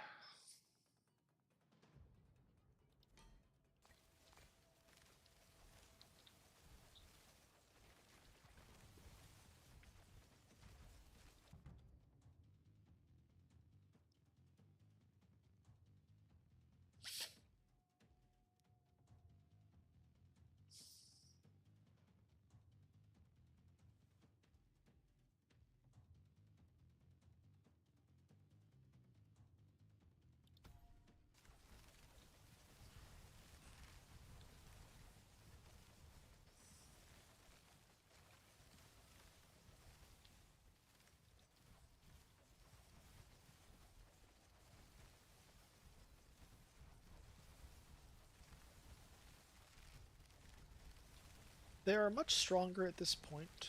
They are much stronger at this point.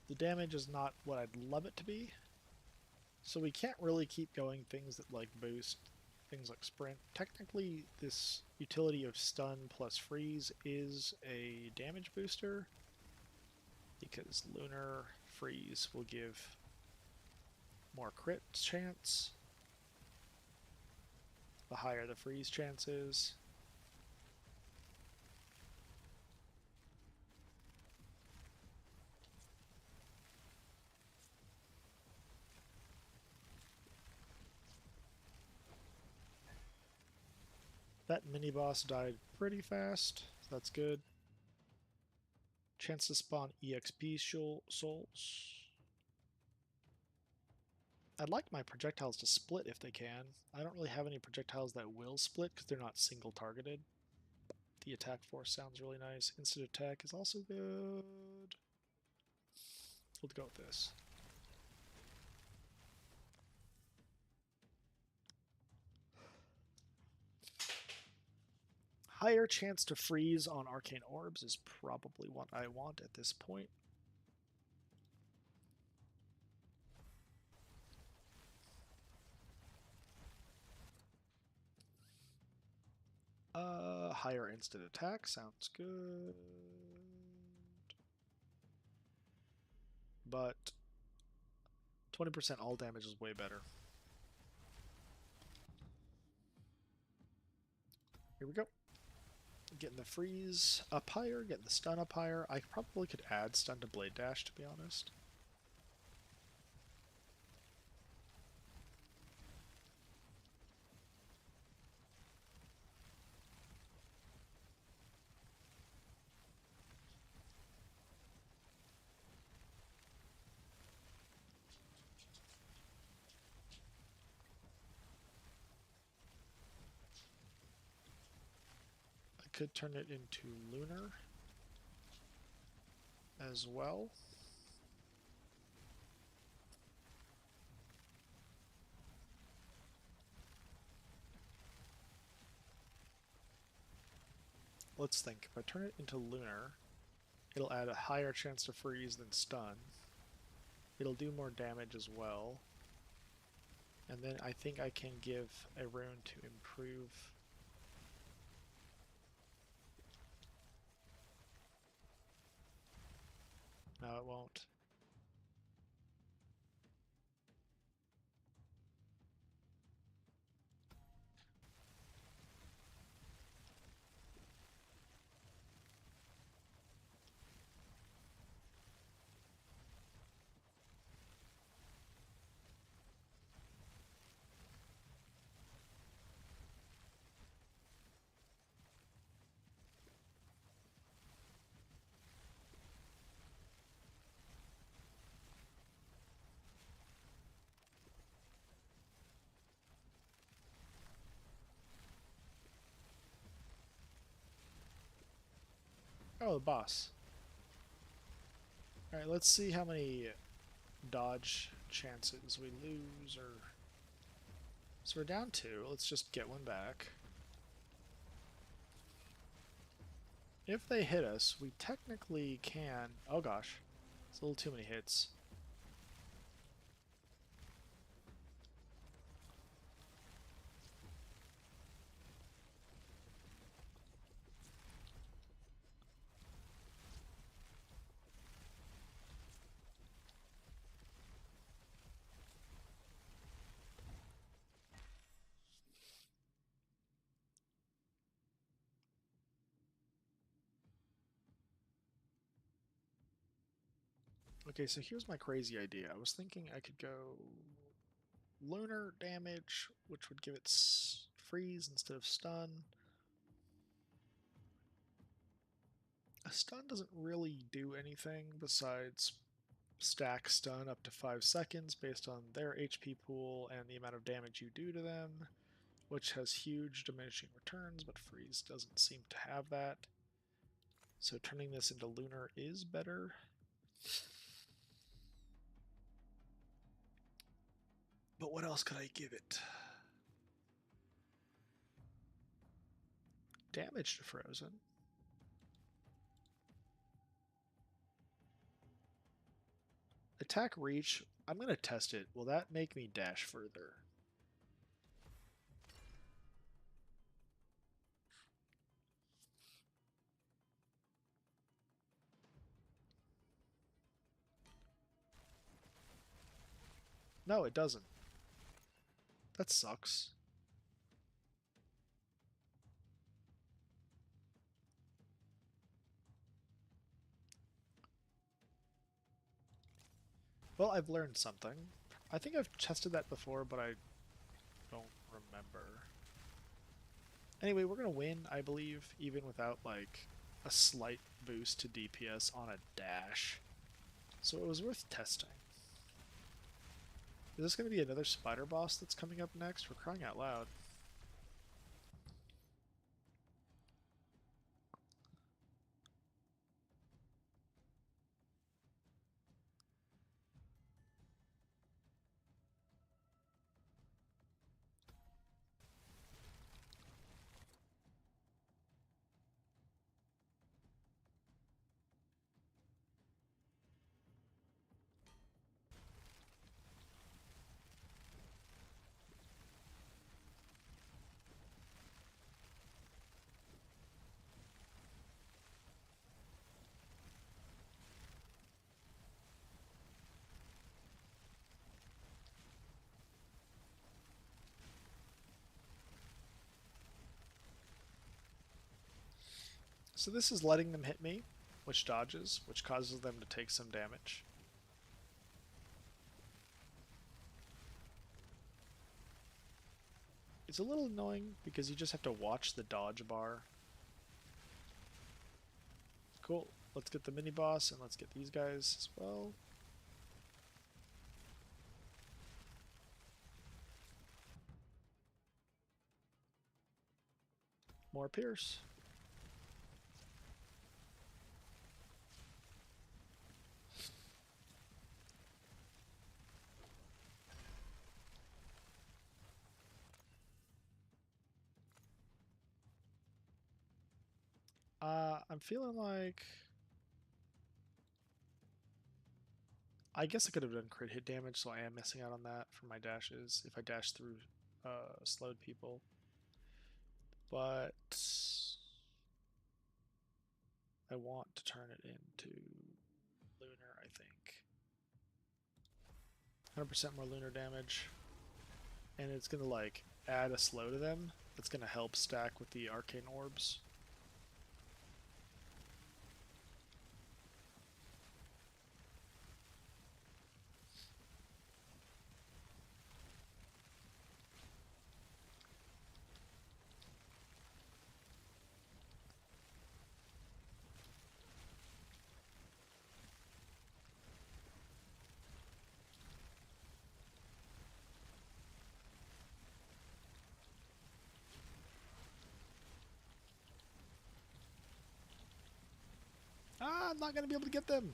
The damage is not what I'd love it to be. So we can't really keep going things that like boost, things like sprint. Technically, this utility of stun plus freeze is a damage booster, because lunar freeze will give more crit chance. The higher the freeze chance is. That mini-boss died pretty fast, so that's good. Chance to spawn EXP souls. I'd like my projectiles to split if they can. I don't really have any projectiles that will split because they're not single targeted. The attack force sounds really nice. Instant attack is also good. We'll go with this. Higher chance to freeze on arcane orbs is probably what I want at this point. Higher instant attack sounds good. But 20% all damage is way better. Here we go. Getting the freeze up higher, getting the stun up higher. I probably could add stun to Blade Dash, to be honest. I could turn it into lunar as well. Let's think. If I turn it into lunar, it'll add a higher chance to freeze than stun. It'll do more damage as well. And then I think I can give a rune to improve. No, it won't. Oh, the boss. Alright, let's see how many dodge chances we lose, or... So we're down 2. Let's just get one back. If they hit us, we technically can... Oh gosh. It's a little too many hits. Okay, so here's my crazy idea. I was thinking I could go lunar damage, which would give it freeze instead of stun. A stun doesn't really do anything besides stack stun up to 5 seconds based on their HP pool and the amount of damage you do to them, which has huge diminishing returns, but freeze doesn't seem to have that. So turning this into lunar is better. But what else could I give it? Damage to frozen. Attack reach. I'm going to test it. Will that make me dash further? No, it doesn't. That sucks. Well, I've learned something. I think I've tested that before, but I don't remember. Anyway, we're going to win, I believe, even without, like, a slight boost to DPS on a dash. So it was worth testing. Is this going to be another spider boss that's coming up next? We're crying out loud. So this is letting them hit me, which dodges, which causes them to take some damage. It's a little annoying because you just have to watch the dodge bar. Cool. Let's get the mini boss and let's get these guys as well. More Pierce. I'm feeling like... I guess I could have done crit hit damage, so I am missing out on that for my dashes if I dash through slowed people. But I want to turn it into lunar, I think. 100% more lunar damage. And it's going to like add a slow to them. That's going to help stack with the arcane orbs. I'm not going to be able to get them.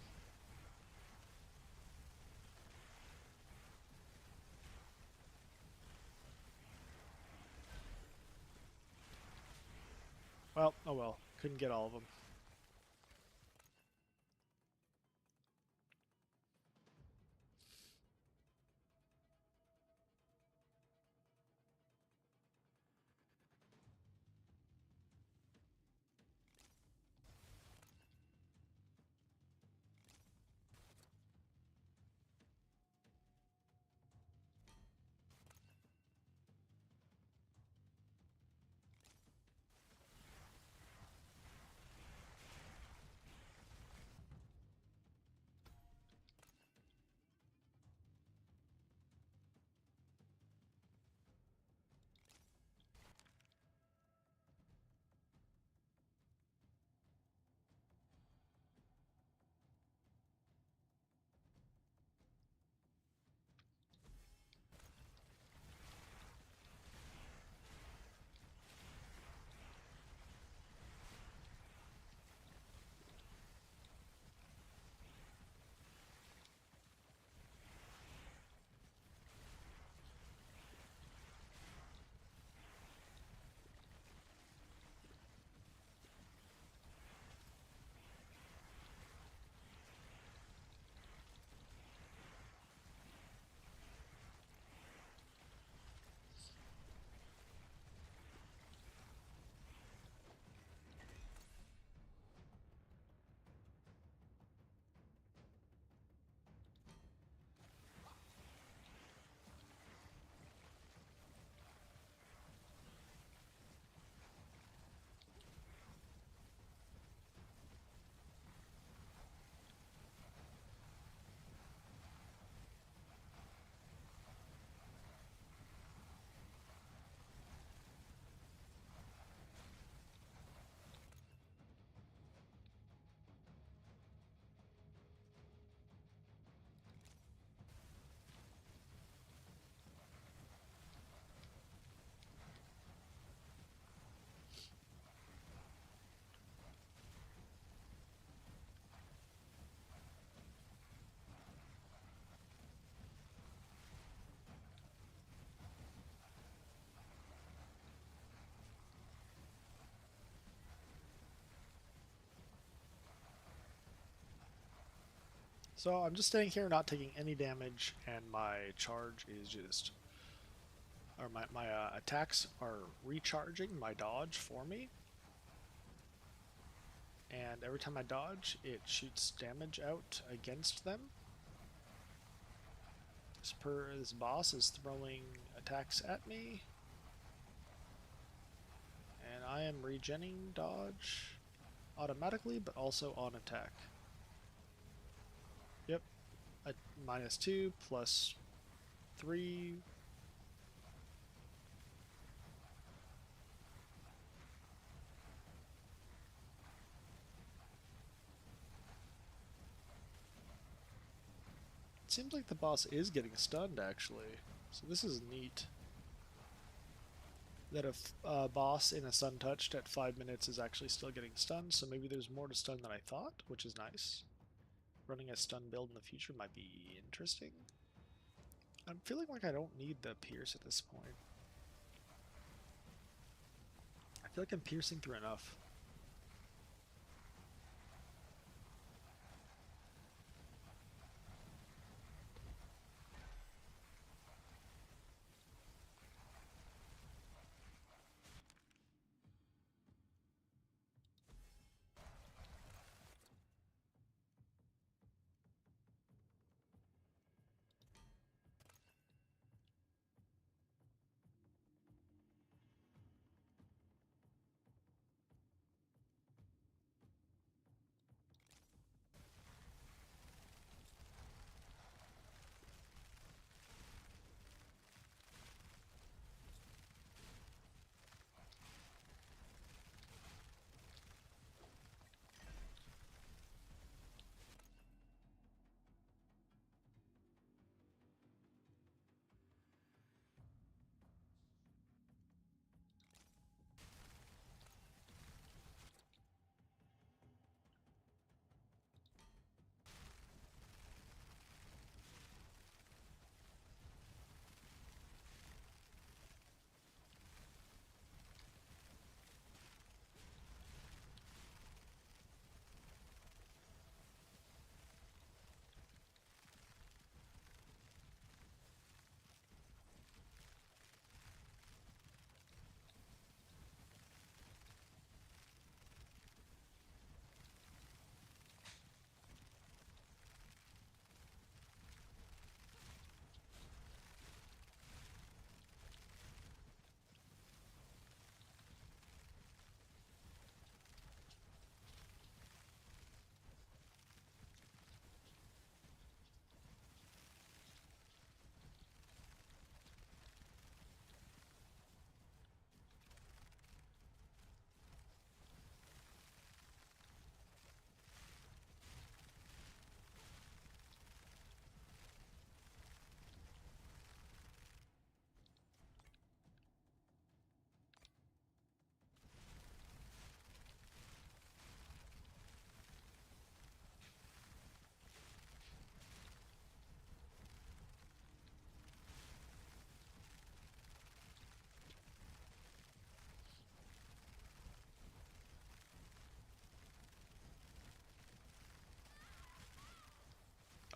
Well, oh well. Couldn't get all of them. So I'm just staying here, not taking any damage, and my charge is just, or my attacks are recharging my dodge for me. And every time I dodge, it shoots damage out against them. This boss is throwing attacks at me, and I am regenning dodge automatically, but also on attack. Yep, a -2 +3. It seems like the boss is getting stunned, actually. So this is neat. That a boss in a stun touched at 5 minutes is actually still getting stunned, so maybe there's more to stun than I thought, which is nice. Running a stun build in the future might be interesting. I'm feeling like I don't need the pierce at this point. I feel like I'm piercing through enough.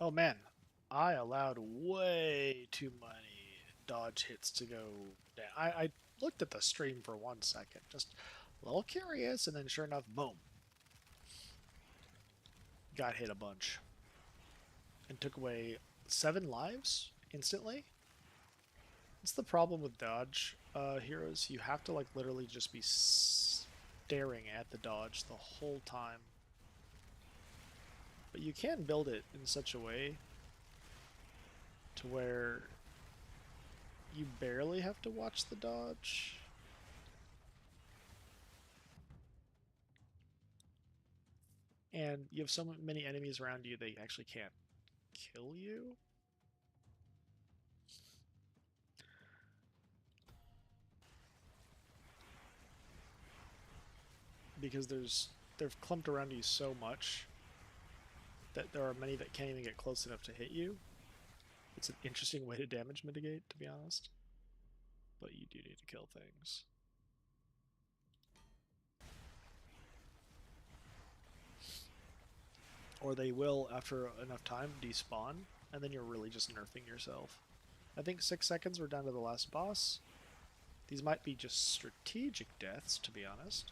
Oh man, I allowed way too many dodge hits to go down. I looked at the stream for 1 second, just a little curious, and then sure enough, boom. Got hit a bunch. And took away 7 lives instantly. That's the problem with dodge heroes. You have to like literally just be staring at the dodge the whole time. But you can build it in such a way to where you barely have to watch the dodge. And you have so many enemies around you, they actually can't kill you. Because they're clumped around you so much that there are many that can't even get close enough to hit you. It's an interesting way to damage mitigate, to be honest. But you do need to kill things. Or they will, after enough time, despawn, and then you're really just nerfing yourself. I think 6 seconds we're down to the last boss. These might be just strategic deaths, to be honest.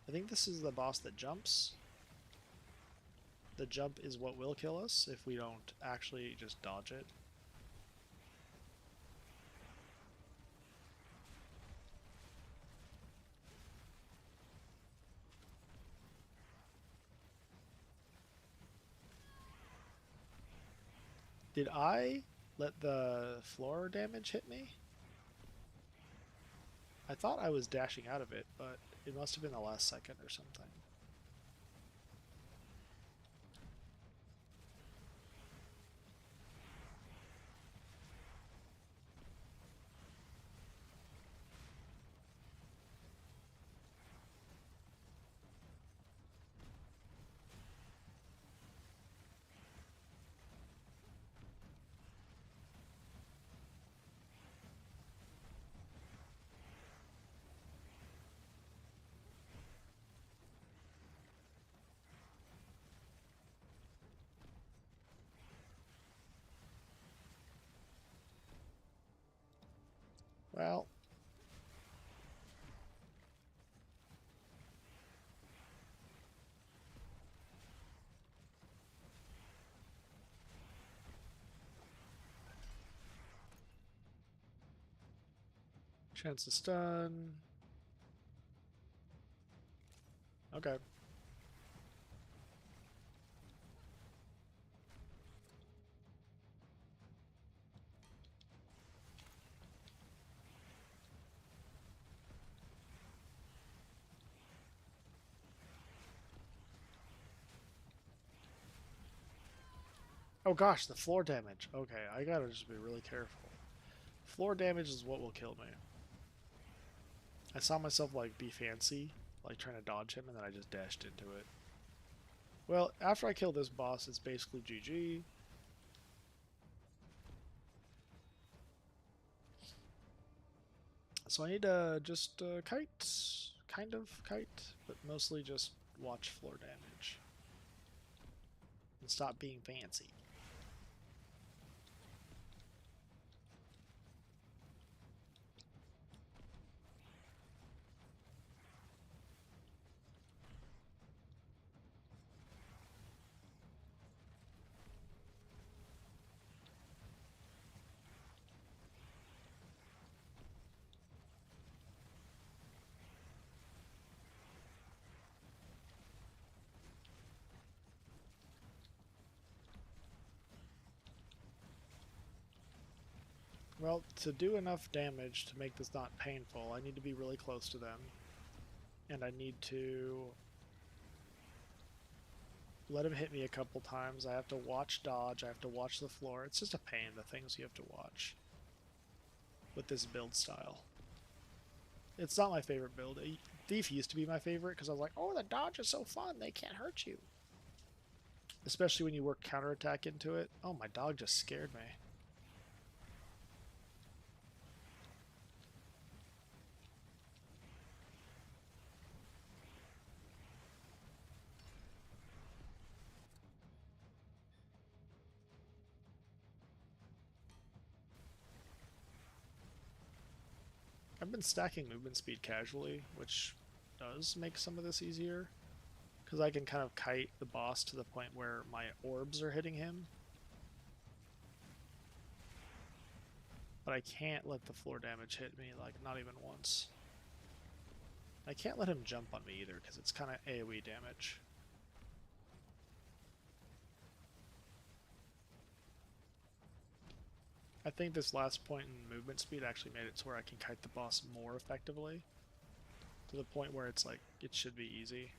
I think this is the boss that jumps. The jump is what will kill us if we don't actually just dodge it. Did I let the floor damage hit me? I thought I was dashing out of it, but it must have been the last second or something. Well, chance to stun. Okay. Oh gosh, the floor damage. Okay, I gotta just be really careful. Floor damage is what will kill me. I saw myself like be fancy, like trying to dodge him, and then I just dashed into it. Well, after I kill this boss, it's basically GG. So I need to just kite, kind of kite, but mostly just watch floor damage. And stop being fancy. Well, to do enough damage to make this not painful, I need to be really close to them. And I need to let him hit me a couple times. I have to watch dodge. I have to watch the floor. It's just a pain, the things you have to watch with this build style. It's not my favorite build. Thief used to be my favorite because I was like, oh, the dodge is so fun. They can't hurt you. Especially when you work counterattack into it. Oh, my dog just scared me. I've been stacking movement speed casually, which does make some of this easier, because I can kind of kite the boss to the point where my orbs are hitting him. But I can't let the floor damage hit me, like, not even once. I can't let him jump on me either, because it's kind of AoE damage. I think this last point in movement speed actually made it to where I can kite the boss more effectively, to the point where it's like, it should be easy.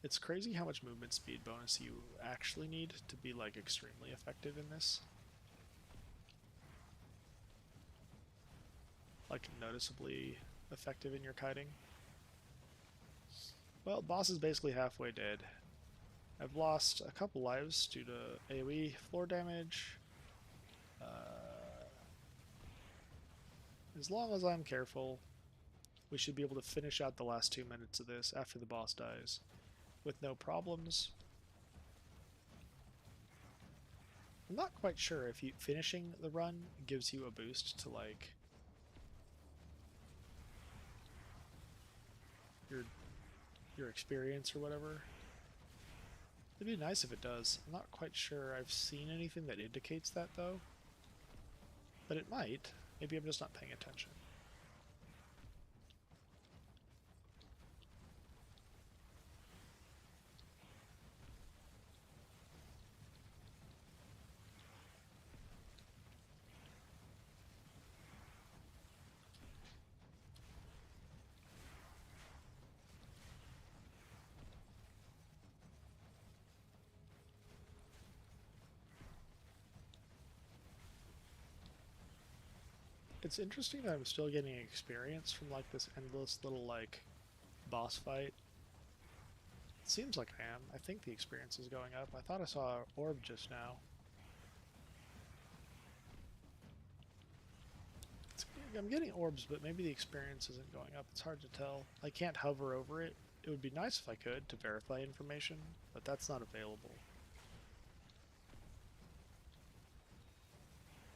It's crazy how much movement speed bonus you actually need to be like extremely effective in this. Like noticeably effective in your kiting. Well, boss is basically halfway dead. I've lost a couple lives due to AoE floor damage. As long as I'm careful, we should be able to finish out the last 2 minutes of this after the boss dies with no problems. I'm not quite sure if finishing the run gives you a boost to like your experience or whatever. It'd be nice if it does. I'm not quite sure I've seen anything that indicates that though. But it might. Maybe I'm just not paying attention. It's interesting that I'm still getting experience from like this endless little like boss fight. It seems like I am. I think the experience is going up. I thought I saw an orb just now. I'm getting orbs, but maybe the experience isn't going up. It's hard to tell. I can't hover over it. It would be nice if I could to verify information, but that's not available.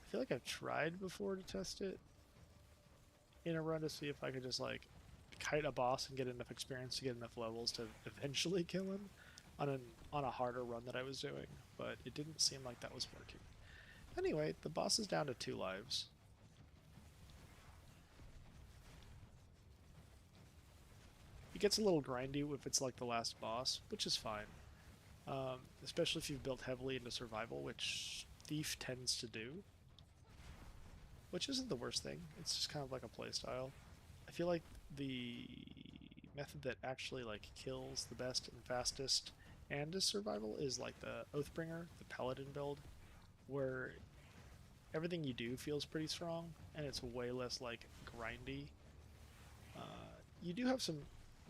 I feel like I've tried before to test it in a run to see if I could just like kite a boss and get enough experience to get enough levels to eventually kill him on a harder run that I was doing, but it didn't seem like that was working. Anyway, the boss is down to 2 lives. It gets a little grindy if it's like the last boss, which is fine. Especially if you've built heavily into survival, which Thief tends to do. Which isn't the worst thing, it's just kind of like a playstyle. I feel like the method that actually like kills the best and fastest and is survival is like the Oathbringer, the Paladin build, where everything you do feels pretty strong and it's way less like grindy. You do have some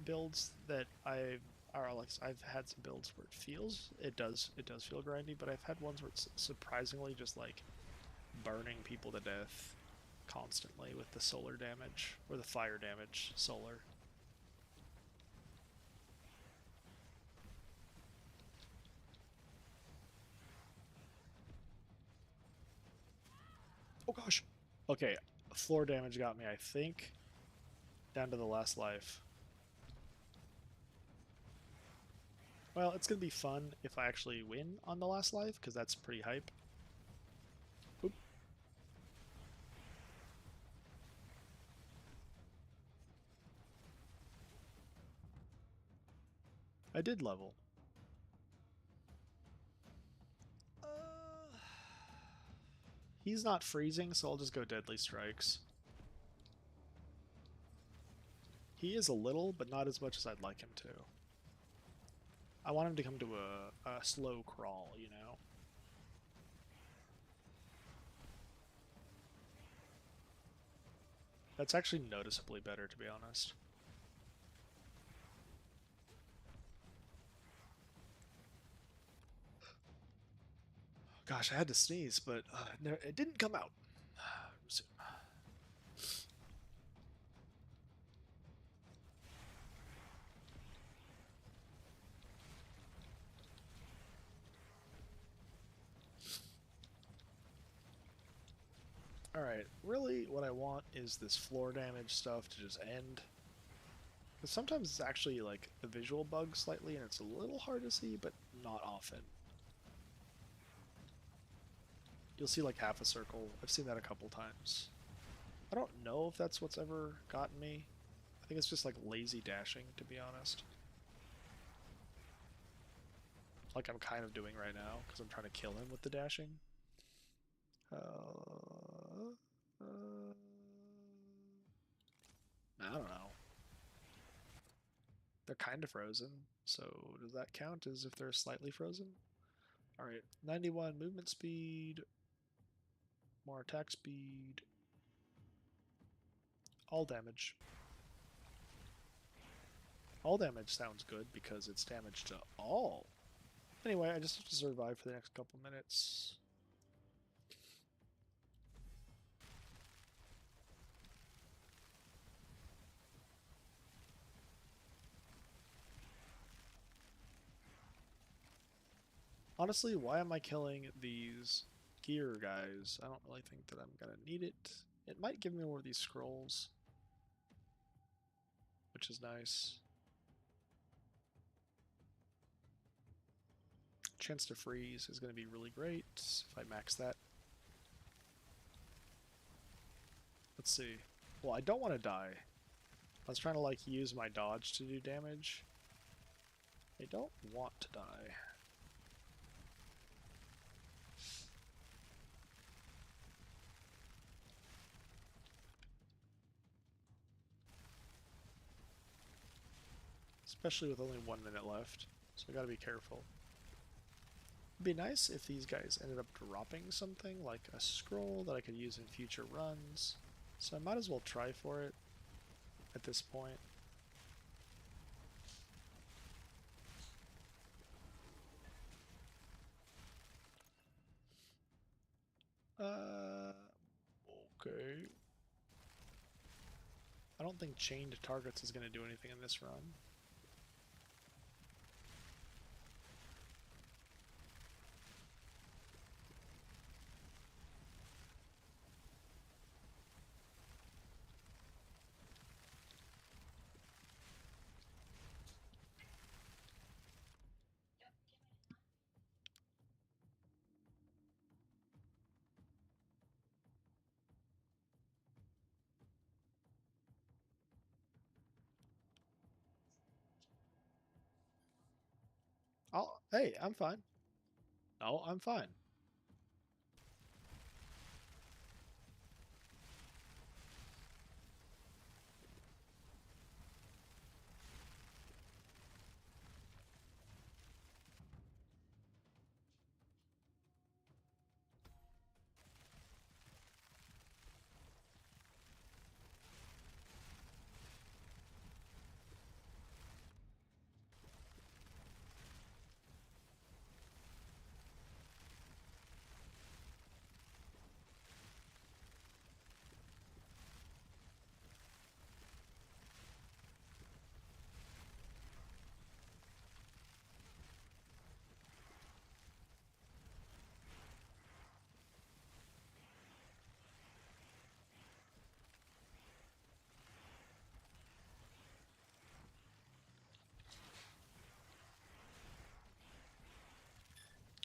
builds that I've had some builds where it does feel grindy, but I've had ones where it's surprisingly just like burning people to death constantly with the solar damage or the fire damage solar. Oh gosh. Okay, floor damage got me, I think, down to the last life. Well, it's going to be fun if I actually win on the last life, because that's pretty hype. Oop. I did level. He's not freezing, so I'll just go Deadly Strikes. He is a little, but not as much as I'd like him to. I want him to come to a slow crawl, you know? That's actually noticeably better, to be honest. Gosh, I had to sneeze, but no, it didn't come out. Alright, really what I want is this floor damage stuff to just end. Because sometimes it's actually like the visual bug slightly and it's a little hard to see, but not often. You'll see like half a circle. I've seen that a couple times. I don't know if that's what's ever gotten me. I think it's just like lazy dashing, to be honest. Like I'm kind of doing right now, because I'm trying to kill him with the dashing. Uh, I don't know. They're kind of frozen, so does that count as if they're slightly frozen? Alright, 91 movement speed, more attack speed, all damage. All damage sounds good because it's damage to all. Anyway, I just have to survive for the next couple minutes. Honestly, why am I killing these gear guys? I don't really think that I'm gonna need it. It might give me more of these scrolls, which is nice. Chance to freeze is going to be really great if I max that. Let's see. Well, I don't want to die. I was trying to like use my dodge to do damage. I don't want to die. Especially with only 1 minute left. So I gotta be careful. It'd be nice if these guys ended up dropping something, like a scroll that I could use in future runs. So I might as well try for it at this point. Uh, okay. I don't think chained targets is going to do anything in this run. Hey, I'm fine. No, I'm fine.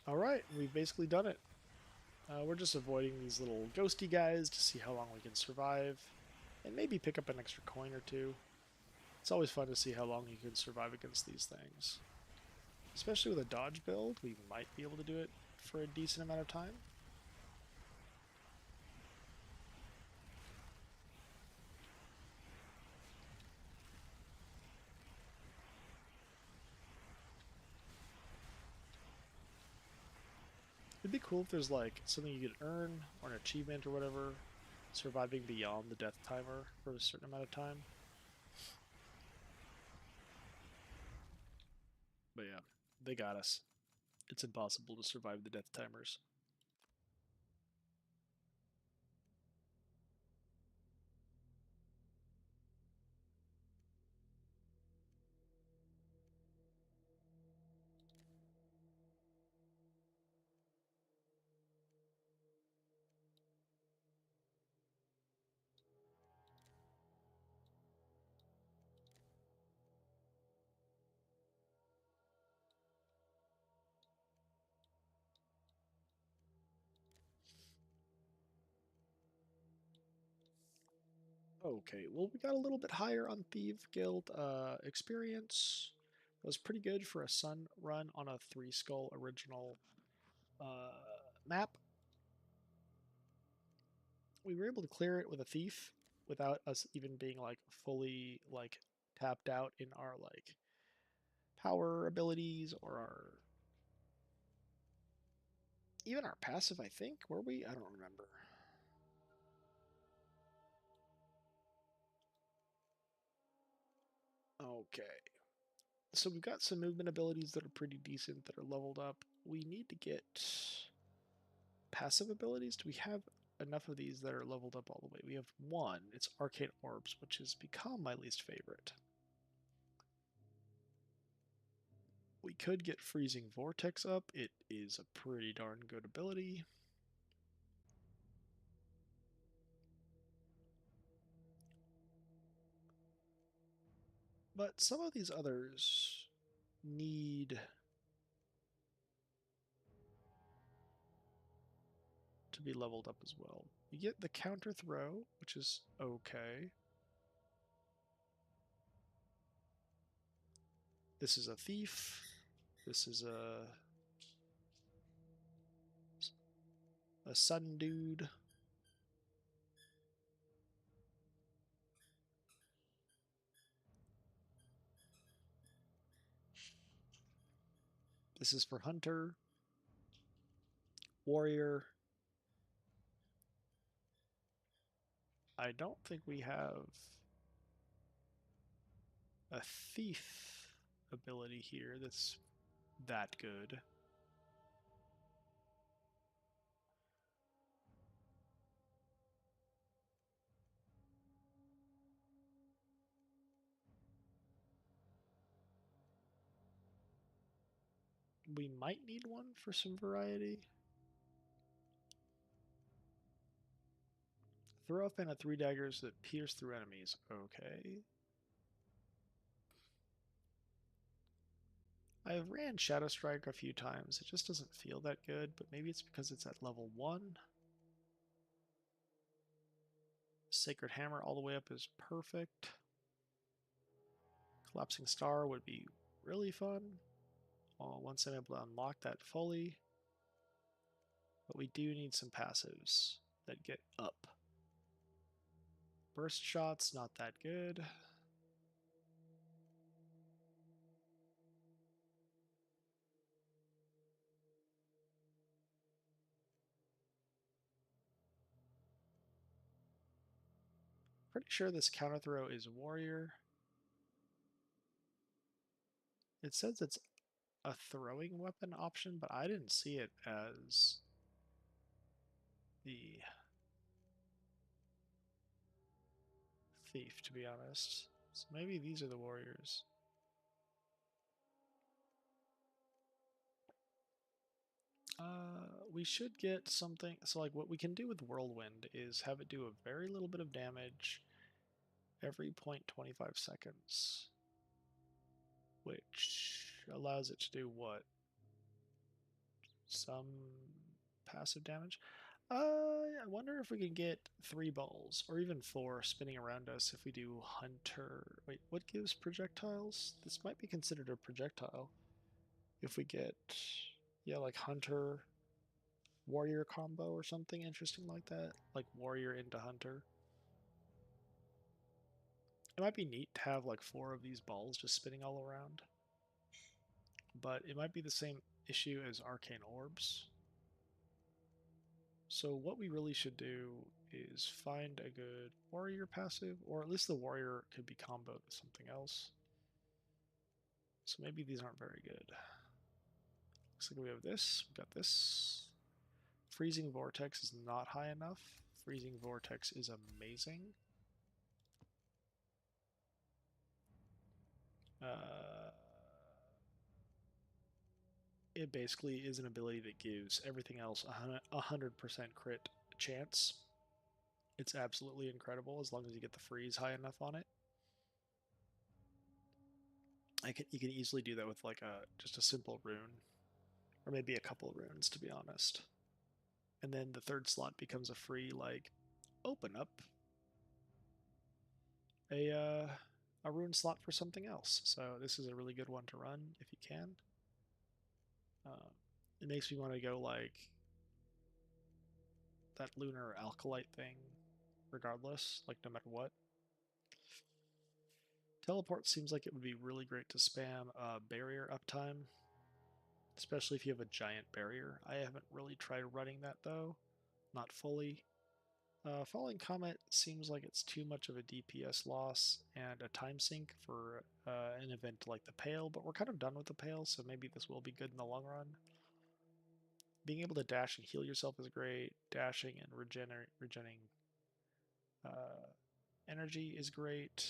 Alright, we've basically done it. We're just avoiding these little ghosty guys to see how long we can survive, and maybe pick up an extra coin or two. It's always fun to see how long you can survive against these things. Especially with a dodge build, we might be able to do it for a decent amount of time. It'd be cool if there's like something you could earn, or an achievement or whatever, surviving beyond the death timer for a certain amount of time. But yeah, they got us. It's impossible to survive the death timers. Okay, well, we got a little bit higher on Thief Guild experience. It was pretty good for a Sun run on a 3 Skull original uh, map. We were able to clear it with a Thief without us even being like fully like tapped out in our like power abilities or our even our passive, I think. Were we? I don't remember. Okay. So we've got some movement abilities that are pretty decent that are leveled up. We need to get passive abilities. Do we have enough of these that are leveled up all the way? We have one. It's Arcane Orbs, which has become my least favorite. We could get Freezing Vortex up. It is a pretty darn good ability. But some of these others need to be leveled up as well. You get the counter throw, which is okay. This is a thief. This is a sun dude. This is for hunter, warrior. I don't think we have a thief ability here that's that good. We might need one for some variety. Throw up in a 3 daggers that pierce through enemies. Okay. I've ran Shadow Strike a few times. It just doesn't feel that good, but maybe it's because it's at level 1. Sacred Hammer all the way up is perfect. Collapsing Star would be really fun. Once I'm able to unlock that fully. But we do need some passives that get up. Burst Shot's not that good. Pretty sure this counter throw is warrior. It says it's a throwing weapon option, but I didn't see it as the thief, to be honest. So maybe these are the warriors. We should get something. So, like, what we can do with Whirlwind is have it do a very little bit of damage every 0.25 seconds, which allows it to do what? Some passive damage. I wonder if we can get 3 balls, or even 4, spinning around us if we do Hunter. Wait, what gives projectiles? This might be considered a projectile. If we get, yeah, like Hunter, Warrior combo or something interesting like that. Like Warrior into Hunter. It might be neat to have like 4 of these balls just spinning all around. But it might be the same issue as Arcane Orbs. So what we really should do is find a good warrior passive, or at least the warrior could be comboed with something else. So maybe these aren't very good. Looks like we have this. We've got this. Freezing Vortex is not high enough. Freezing Vortex is amazing. It basically is an ability that gives everything else a 100% crit chance. It's absolutely incredible as long as you get the freeze high enough on it. You can easily do that with like just a simple rune, or maybe a couple of runes, to be honest. And then the third slot becomes a free like open up. a rune slot for something else. So this is a really good one to run if you can. It makes me want to go like that lunar alkalite thing, regardless, like no matter what. Teleport seems like it would be really great to spam barrier uptime, especially if you have a giant barrier. I haven't really tried running that though, not fully. Falling Comet seems like it's too much of a DPS loss and a time sink for an event like the Pale, but we're kind of done with the Pale, so maybe this will be good in the long run. Being able to dash and heal yourself is great. Dashing and regenerating uh, energy is great.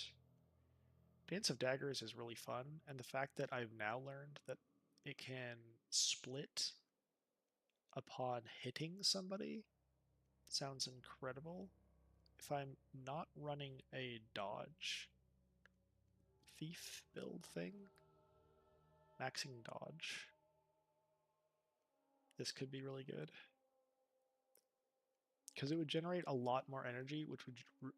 Dance of Daggers is really fun, and the fact that I've now learned that it can split upon hitting somebody sounds incredible. If I'm not running a dodge thief build thing, maxing dodge, this could be really good. Because it would generate a lot more energy, which would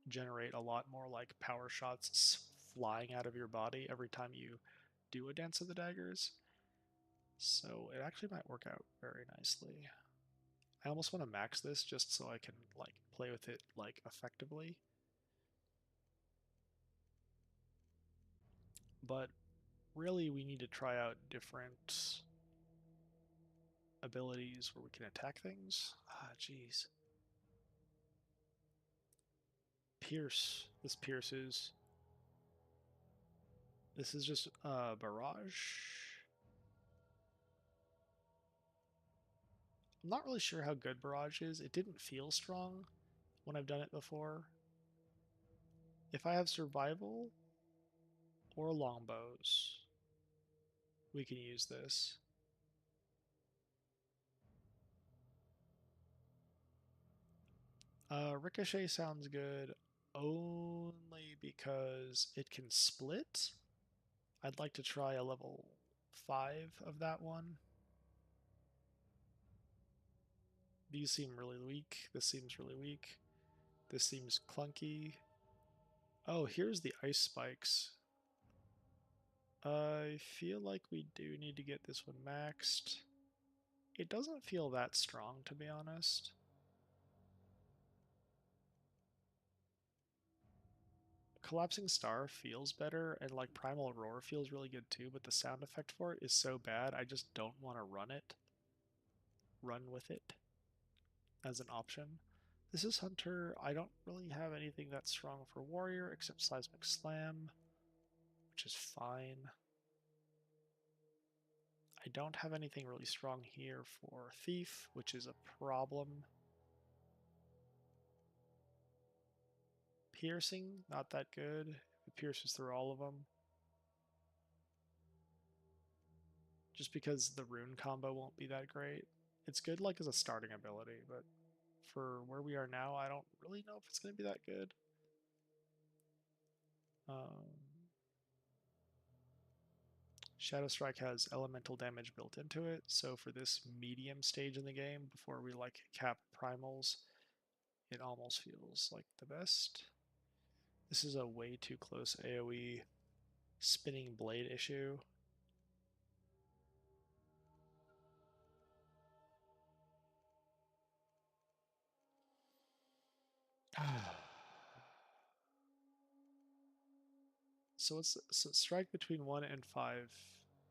generate a lot more like power shots flying out of your body every time you do a Dance of the Daggers. So it actually might work out very nicely. I almost want to max this just so I can like play with it like effectively. But really we need to try out different abilities where we can attack things. Ah, jeez. Pierce. This pierces. This is just barrage. I'm not really sure how good barrage is. It didn't feel strong when I've done it before. If I have survival or longbows, we can use this. Ricochet sounds good only because it can split. I'd like to try a level 5 of that one. These seem really weak. This seems really weak. This seems clunky. Oh, here's the ice spikes. I feel like we do need to get this one maxed. It doesn't feel that strong, to be honest. Collapsing Star feels better, and like Primal Roar feels really good too, but the sound effect for it is so bad, I just don't want to run with it as an option. This is Hunter. I don't really have anything that's strong for Warrior except Seismic Slam, which is fine. I don't have anything really strong here for Thief, which is a problem. Piercing, not that good. It pierces through all of them. Just because the rune combo won't be that great. It's good like as a starting ability, but for where we are now, I don't really know if it's going to be that good. Shadow Strike has elemental damage built into it, so for this medium stage in the game, before we like cap primals, it almost feels like the best. This is a way too close AoE spinning blade issue. So it's strike between 1 and 5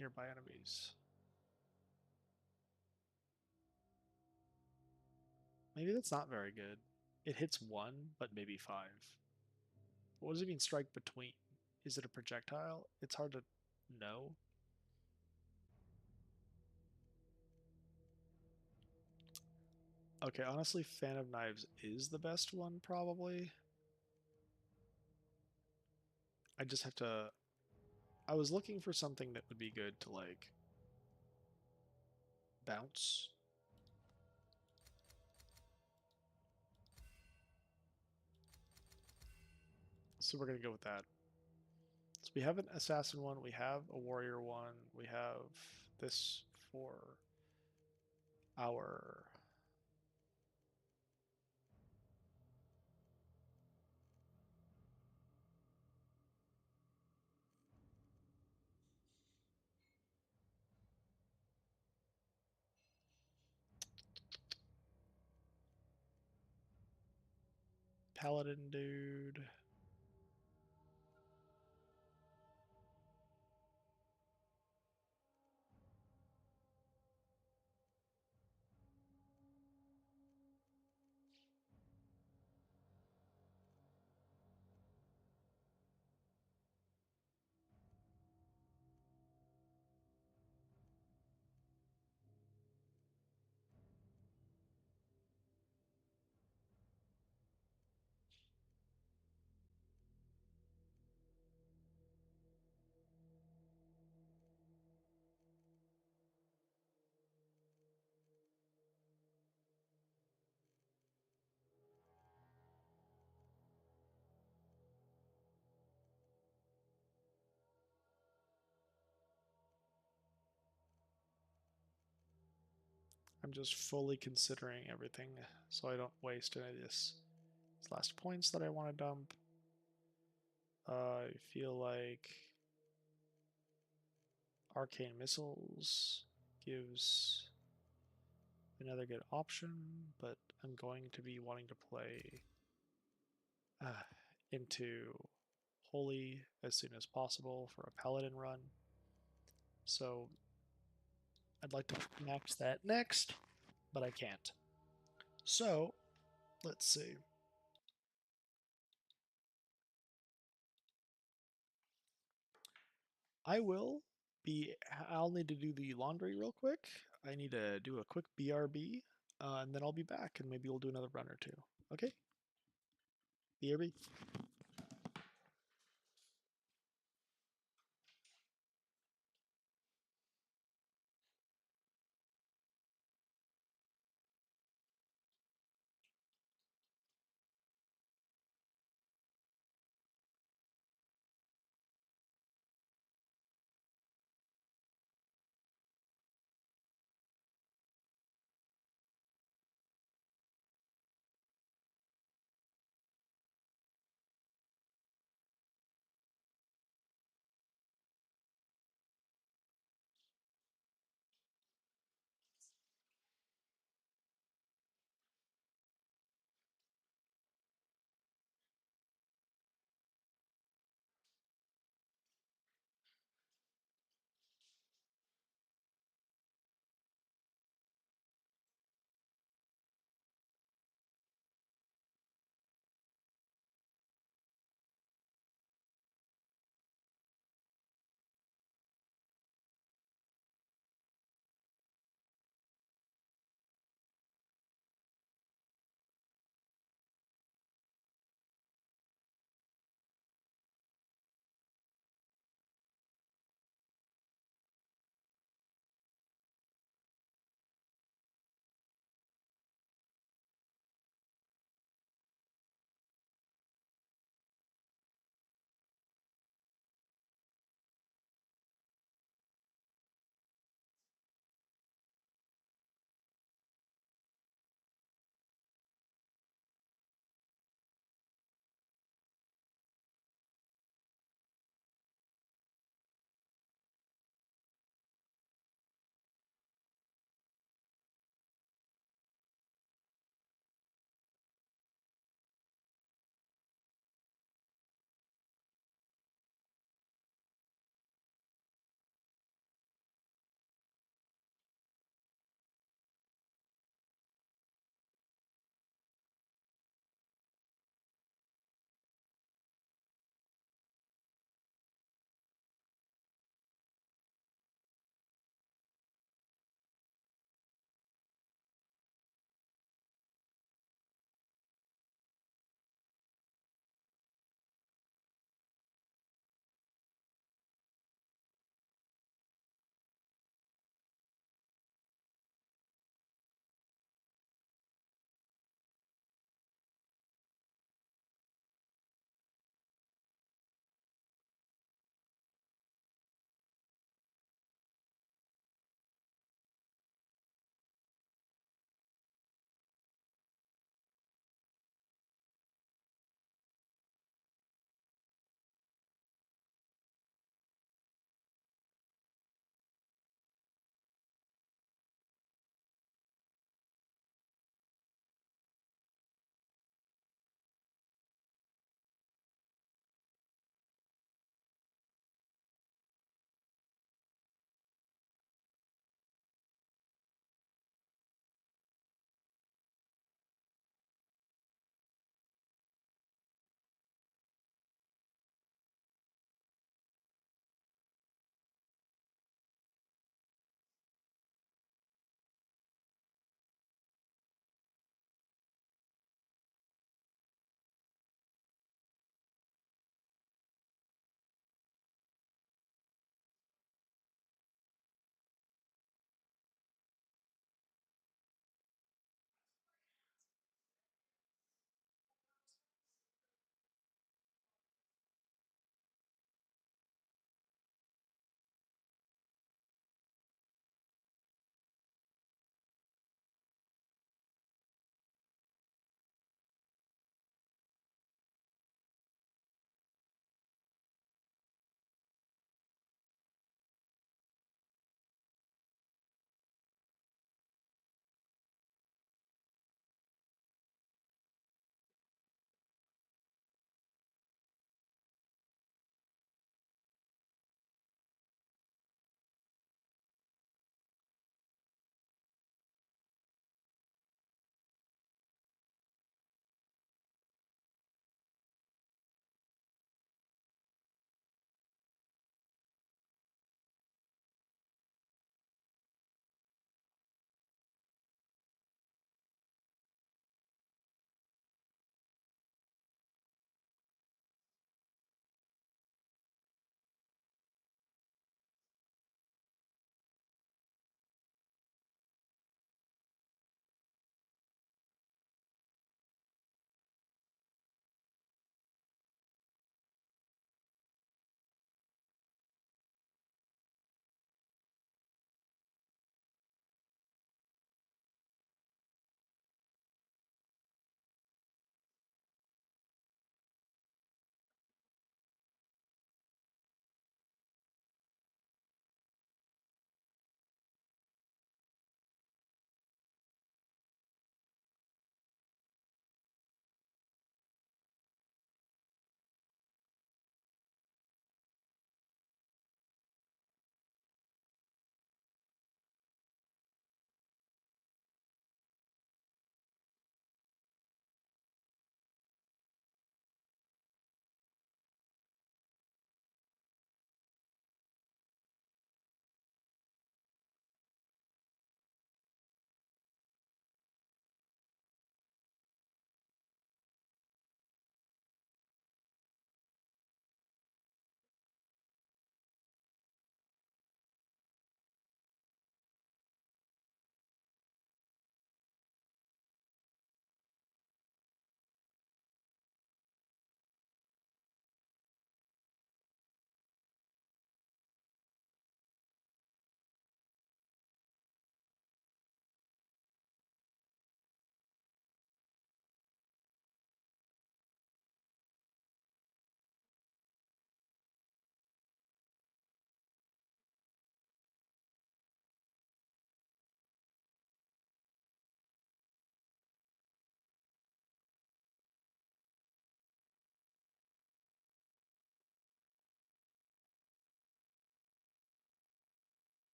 nearby enemies. Maybe that's not very good. It hits 1, but maybe 5. What does it mean strike between? Is it a projectile? It's hard to know. Okay, honestly, Fan of Knives is the best one, probably. I just have to... I was looking for something that would be good to, like, bounce. So we're going to go with that. So we have an assassin one, we have a warrior one, we have this for our... paladin dude. I'm just fully considering everything so I don't waste any of these last points that I want to dump. I feel like arcane missiles gives another good option, but I'm going to be wanting to play uh, into holy as soon as possible for a paladin run. So I'd like to max that next, but I can't. So let's see. I'll need to do the laundry real quick. I need to do a quick BRB, and then I'll be back, and maybe we'll do another run or two. Okay? BRB.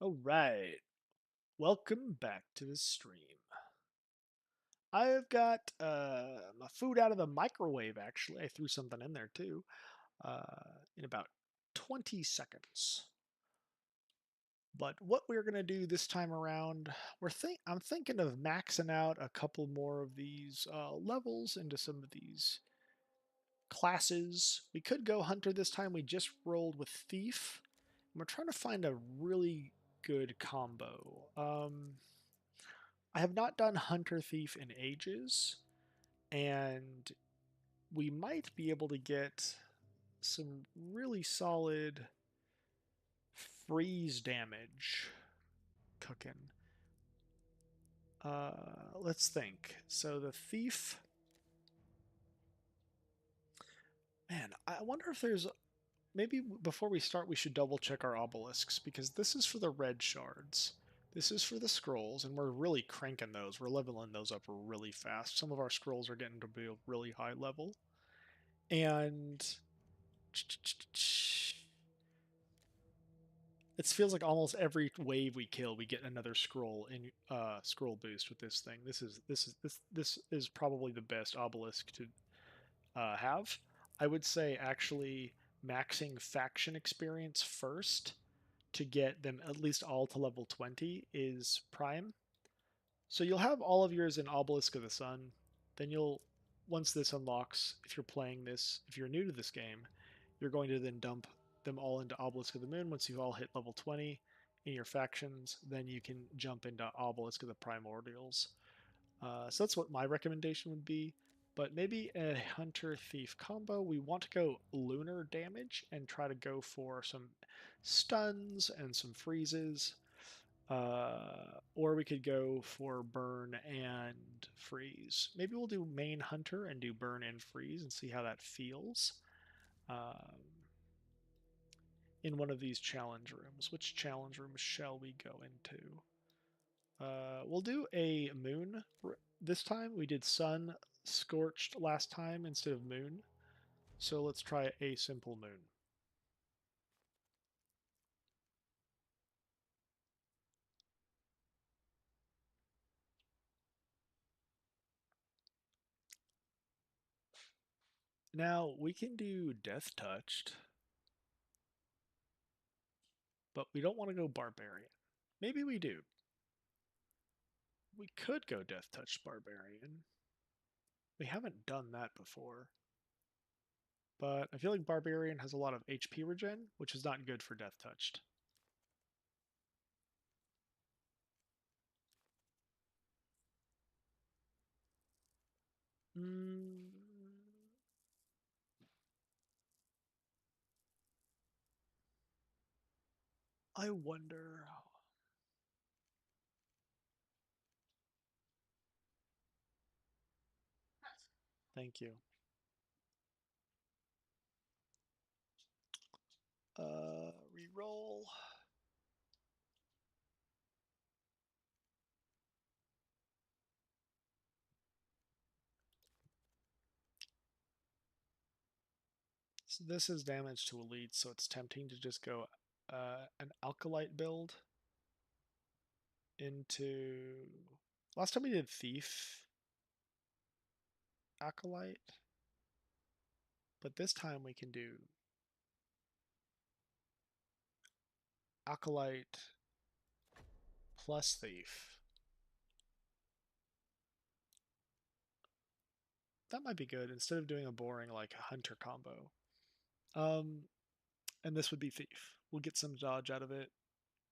Alright, welcome back to the stream. I've got my food out of the microwave, actually. I threw something in there too, in about 20 seconds. But what we're going to do this time around, I'm thinking of maxing out a couple more of these levels into some of these classes. We could go Hunter this time. We just rolled with Thief. And we're trying to find a really good combo. I have not done Hunter Thief in ages, and we might be able to get some really solid freeze damage cooking. Let's think. So the Thief. Man, I wonder if there's. Maybe before we start, we should double check our obelisks, because this is for the red shards. This is for the scrolls, and we're really cranking those. We're leveling those up really fast. Some of our scrolls are getting to be a really high level. And it feels like almost every wave we kill, we get another scroll boost with this thing. This is probably the best obelisk to have. I would say actually maxing faction experience first to get them at least all to level 20 is prime. So you'll have all of yours in Obelisk of the Sun. Then once this unlocks, if you're playing this, if you're new to this game, you're going to then dump them all into Obelisk of the Moon. Once you've all hit level 20 in your factions, then you can jump into Obelisk of the Primordials. So that's what my recommendation would be. But maybe a Hunter Thief combo. We want to go lunar damage and try to go for some stuns and some freezes. Or we could go for burn and freeze. Maybe we'll do main hunter and do burn and freeze and see how that feels. In one of these challenge rooms. Which challenge room shall we go into? We'll do a moon this time. We did sun scorched last time instead of moon. So let's try a simple moon. Now, we can do Death Touched, but we don't want to go Barbarian. Maybe we do. We could go Death Touched Barbarian. We haven't done that before. But I feel like Barbarian has a lot of HP regen, which is not good for Death Touched. I wonder. Thank you. Reroll. So this is damage to elite, so it's tempting to just go an Alkalite build into... Last time we did Thief Acolyte, but this time we can do Acolyte plus Thief. That might be good instead of doing a boring like Hunter combo. And this would be Thief. We'll get some dodge out of it,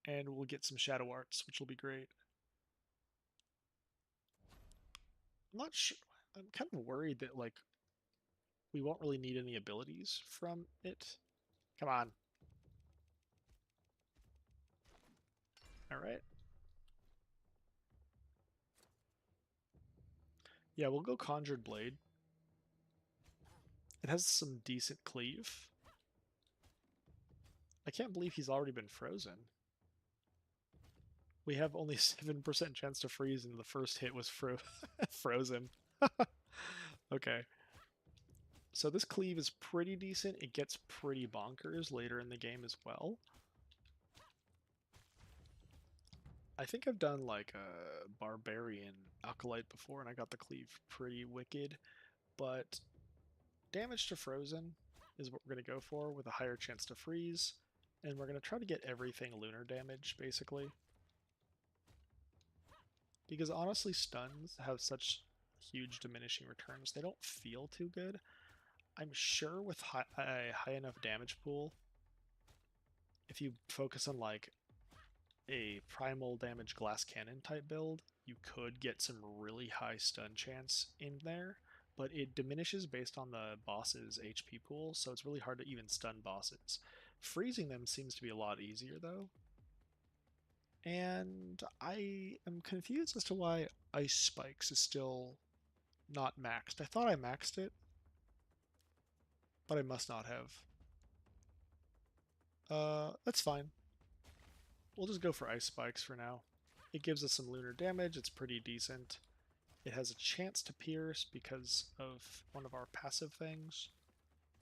and we'll get some Shadow Arts, which will be great. I'm not sure. I'm kind of worried that like we won't really need any abilities from it. Come on. All right. Yeah, we'll go Conjured Blade. It has some decent cleave. I can't believe he's already been frozen. We have only 7% chance to freeze, and the first hit was frozen. Okay. So this cleave is pretty decent. It gets pretty bonkers later in the game as well. I think I've done like a barbarian alkalite before, and I got the cleave pretty wicked. But damage to frozen is what we're going to go for with a higher chance to freeze, and we're going to try to get everything lunar damage basically. Because honestly, stuns have such huge diminishing returns. They don't feel too good. I'm sure with a high enough damage pool, if you focus on like a primal damage glass cannon type build, you could get some really high stun chance in there, but it diminishes based on the boss's HP pool, so it's really hard to even stun bosses. Freezing them seems to be a lot easier though. And I am confused as to why Ice Spikes is still not maxed. I thought I maxed it, but I must not have. That's fine. We'll just go for Ice Spikes for now. It gives us some lunar damage, it's pretty decent. It has a chance to pierce because of one of our passive things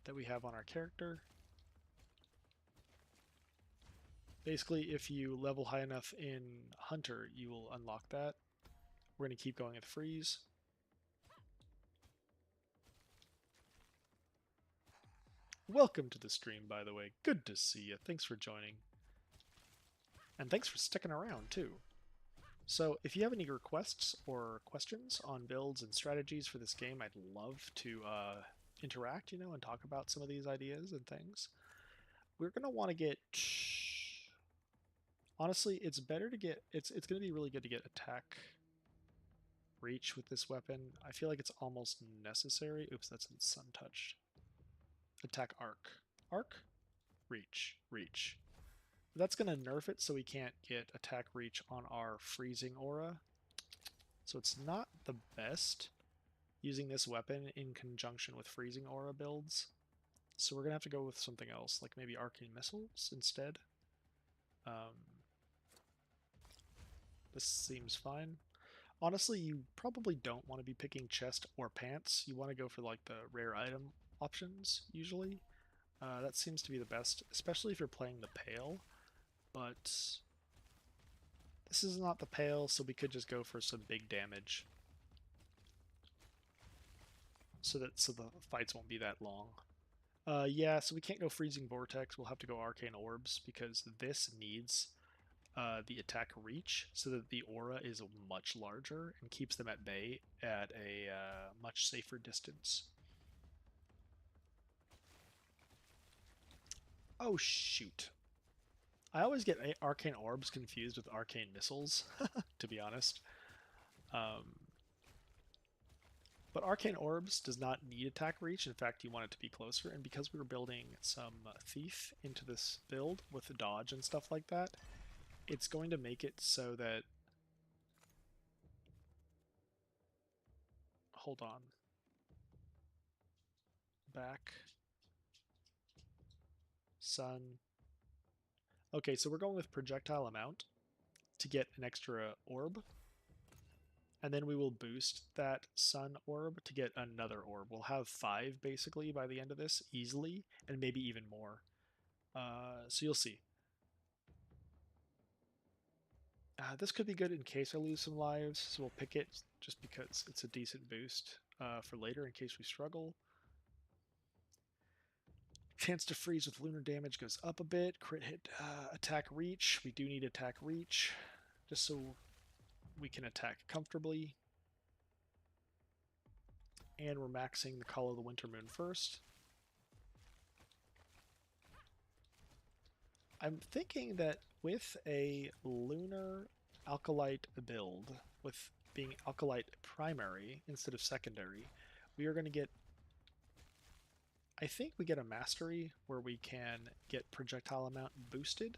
that we have on our character. Basically, if you level high enough in Hunter, you will unlock that. We're going to keep going with Freeze. Welcome to the stream, by the way. Good to see you. Thanks for joining. And thanks for sticking around, too. So if you have any requests or questions on builds and strategies for this game, I'd love to interact, and talk about some of these ideas and things. We're going to want to get... Honestly, it's better to get... It's going to be really good to get attack reach with this weapon. I feel like it's almost necessary. Oops, that's in sun touched. Attack arc. Arc? Reach. Reach. That's going to nerf it so we can't get attack reach on our freezing aura. So it's not the best using this weapon in conjunction with freezing aura builds. So we're going to have to go with something else, like maybe arcane missiles instead. This seems fine. Honestly, you probably don't want to be picking chest or pants. You want to go for like the rare item options usually. That seems to be the best, especially if you're playing the Pale. But this is not the Pale, so we could just go for some big damage. So the fights won't be that long. Yeah, so we can't go Freezing Vortex. We'll have to go Arcane Orbs because this needs the attack reach so that the aura is much larger and keeps them at bay at a much safer distance. Oh, shoot. I always get Arcane Orbs confused with Arcane Missiles, to be honest. But Arcane Orbs does not need attack reach. In fact, you want it to be closer. And because we were building some Thief into this build with dodge and stuff like that, it's going to make it so that... Hold on. Back. Sun. Okay, so we're going with projectile amount to get an extra orb. And then we will boost that sun orb to get another orb. We'll have 5 basically by the end of this easily, and maybe even more. So you'll see. This could be good in case I lose some lives, so we'll pick it just because it's a decent boost for later in case we struggle. Chance to freeze with lunar damage goes up a bit. Crit hit, attack reach. We do need attack reach, just so we can attack comfortably. And we're maxing the Call of the Winter Moon first. I'm thinking that with a lunar alkalite build, with being alkalite primary instead of secondary, we are going to get... I think we get a mastery where we can get projectile amount boosted.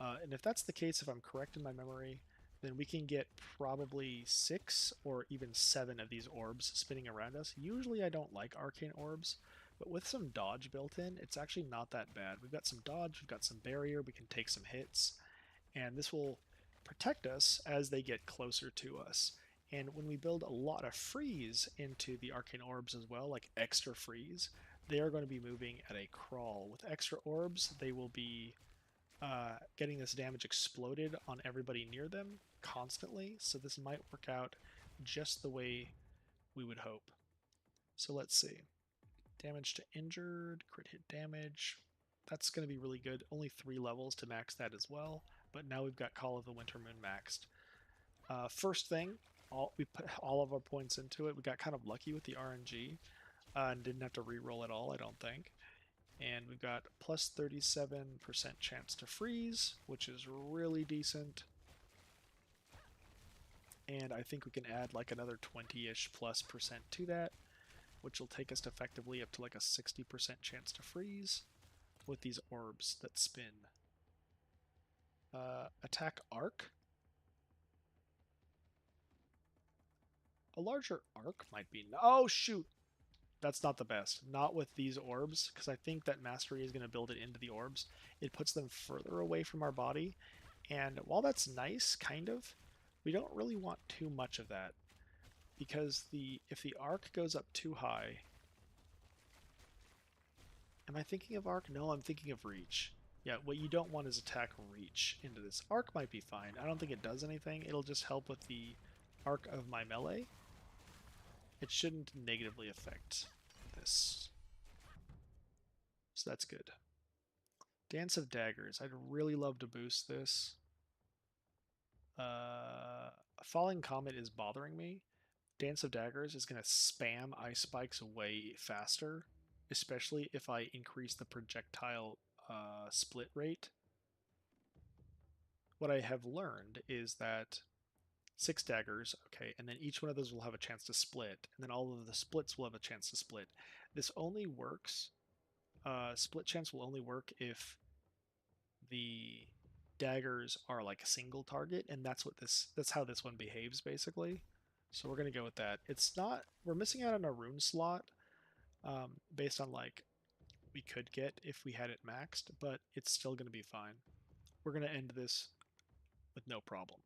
And if that's the case, if I'm correct in my memory, then we can get probably 6 or even 7 of these orbs spinning around us. Usually I don't like arcane orbs, but with some dodge built in, it's actually not that bad. We've got some dodge, we've got some barrier, we can take some hits, and this will protect us as they get closer to us. And when we build a lot of freeze into the arcane orbs as well, like extra freeze, they are going to be moving at a crawl. With extra orbs, they will be getting this damage exploded on everybody near them constantly, so this might work out just the way we would hope. So let's see. Damage to injured, crit hit damage. That's going to be really good. Only 3 levels to max that as well, but now we've got Call of the Winter Moon maxed. First thing, we put all of our points into it. We got kind of lucky with the RNG and didn't have to reroll at all, I don't think. And we've got plus 37% chance to freeze, which is really decent. And I think we can add like another 20-ish plus percent to that, which will take us effectively up to like a 60% chance to freeze with these orbs that spin. Attack arc. A larger arc might be... Oh, shoot! That's not the best. Not with these orbs, because I think that Mastery is going to build it into the orbs. It puts them further away from our body, and while that's nice, kind of, we don't really want too much of that, because if the arc goes up too high... Am I thinking of arc? No, I'm thinking of reach. Yeah, what you don't want is attack reach into this. Arc might be fine. I don't think it does anything. It'll just help with the arc of my melee. It shouldn't negatively affect this. So that's good. Dance of Daggers. I'd really love to boost this. Falling Comet is bothering me. Dance of Daggers is going to spam ice spikes way faster, especially if I increase the projectile split rate. What I have learned is that 6 daggers, okay, and then each one of those will have a chance to split, and then all of the splits will have a chance to split. This only works, split chance will only work if the daggers are like a single target, and that's how this one behaves, basically. So we're going to go with that. It's not, we're missing out on a rune slot, based on like, we could get if we had it maxed, but it's still going to be fine. We're going to end this with no problem.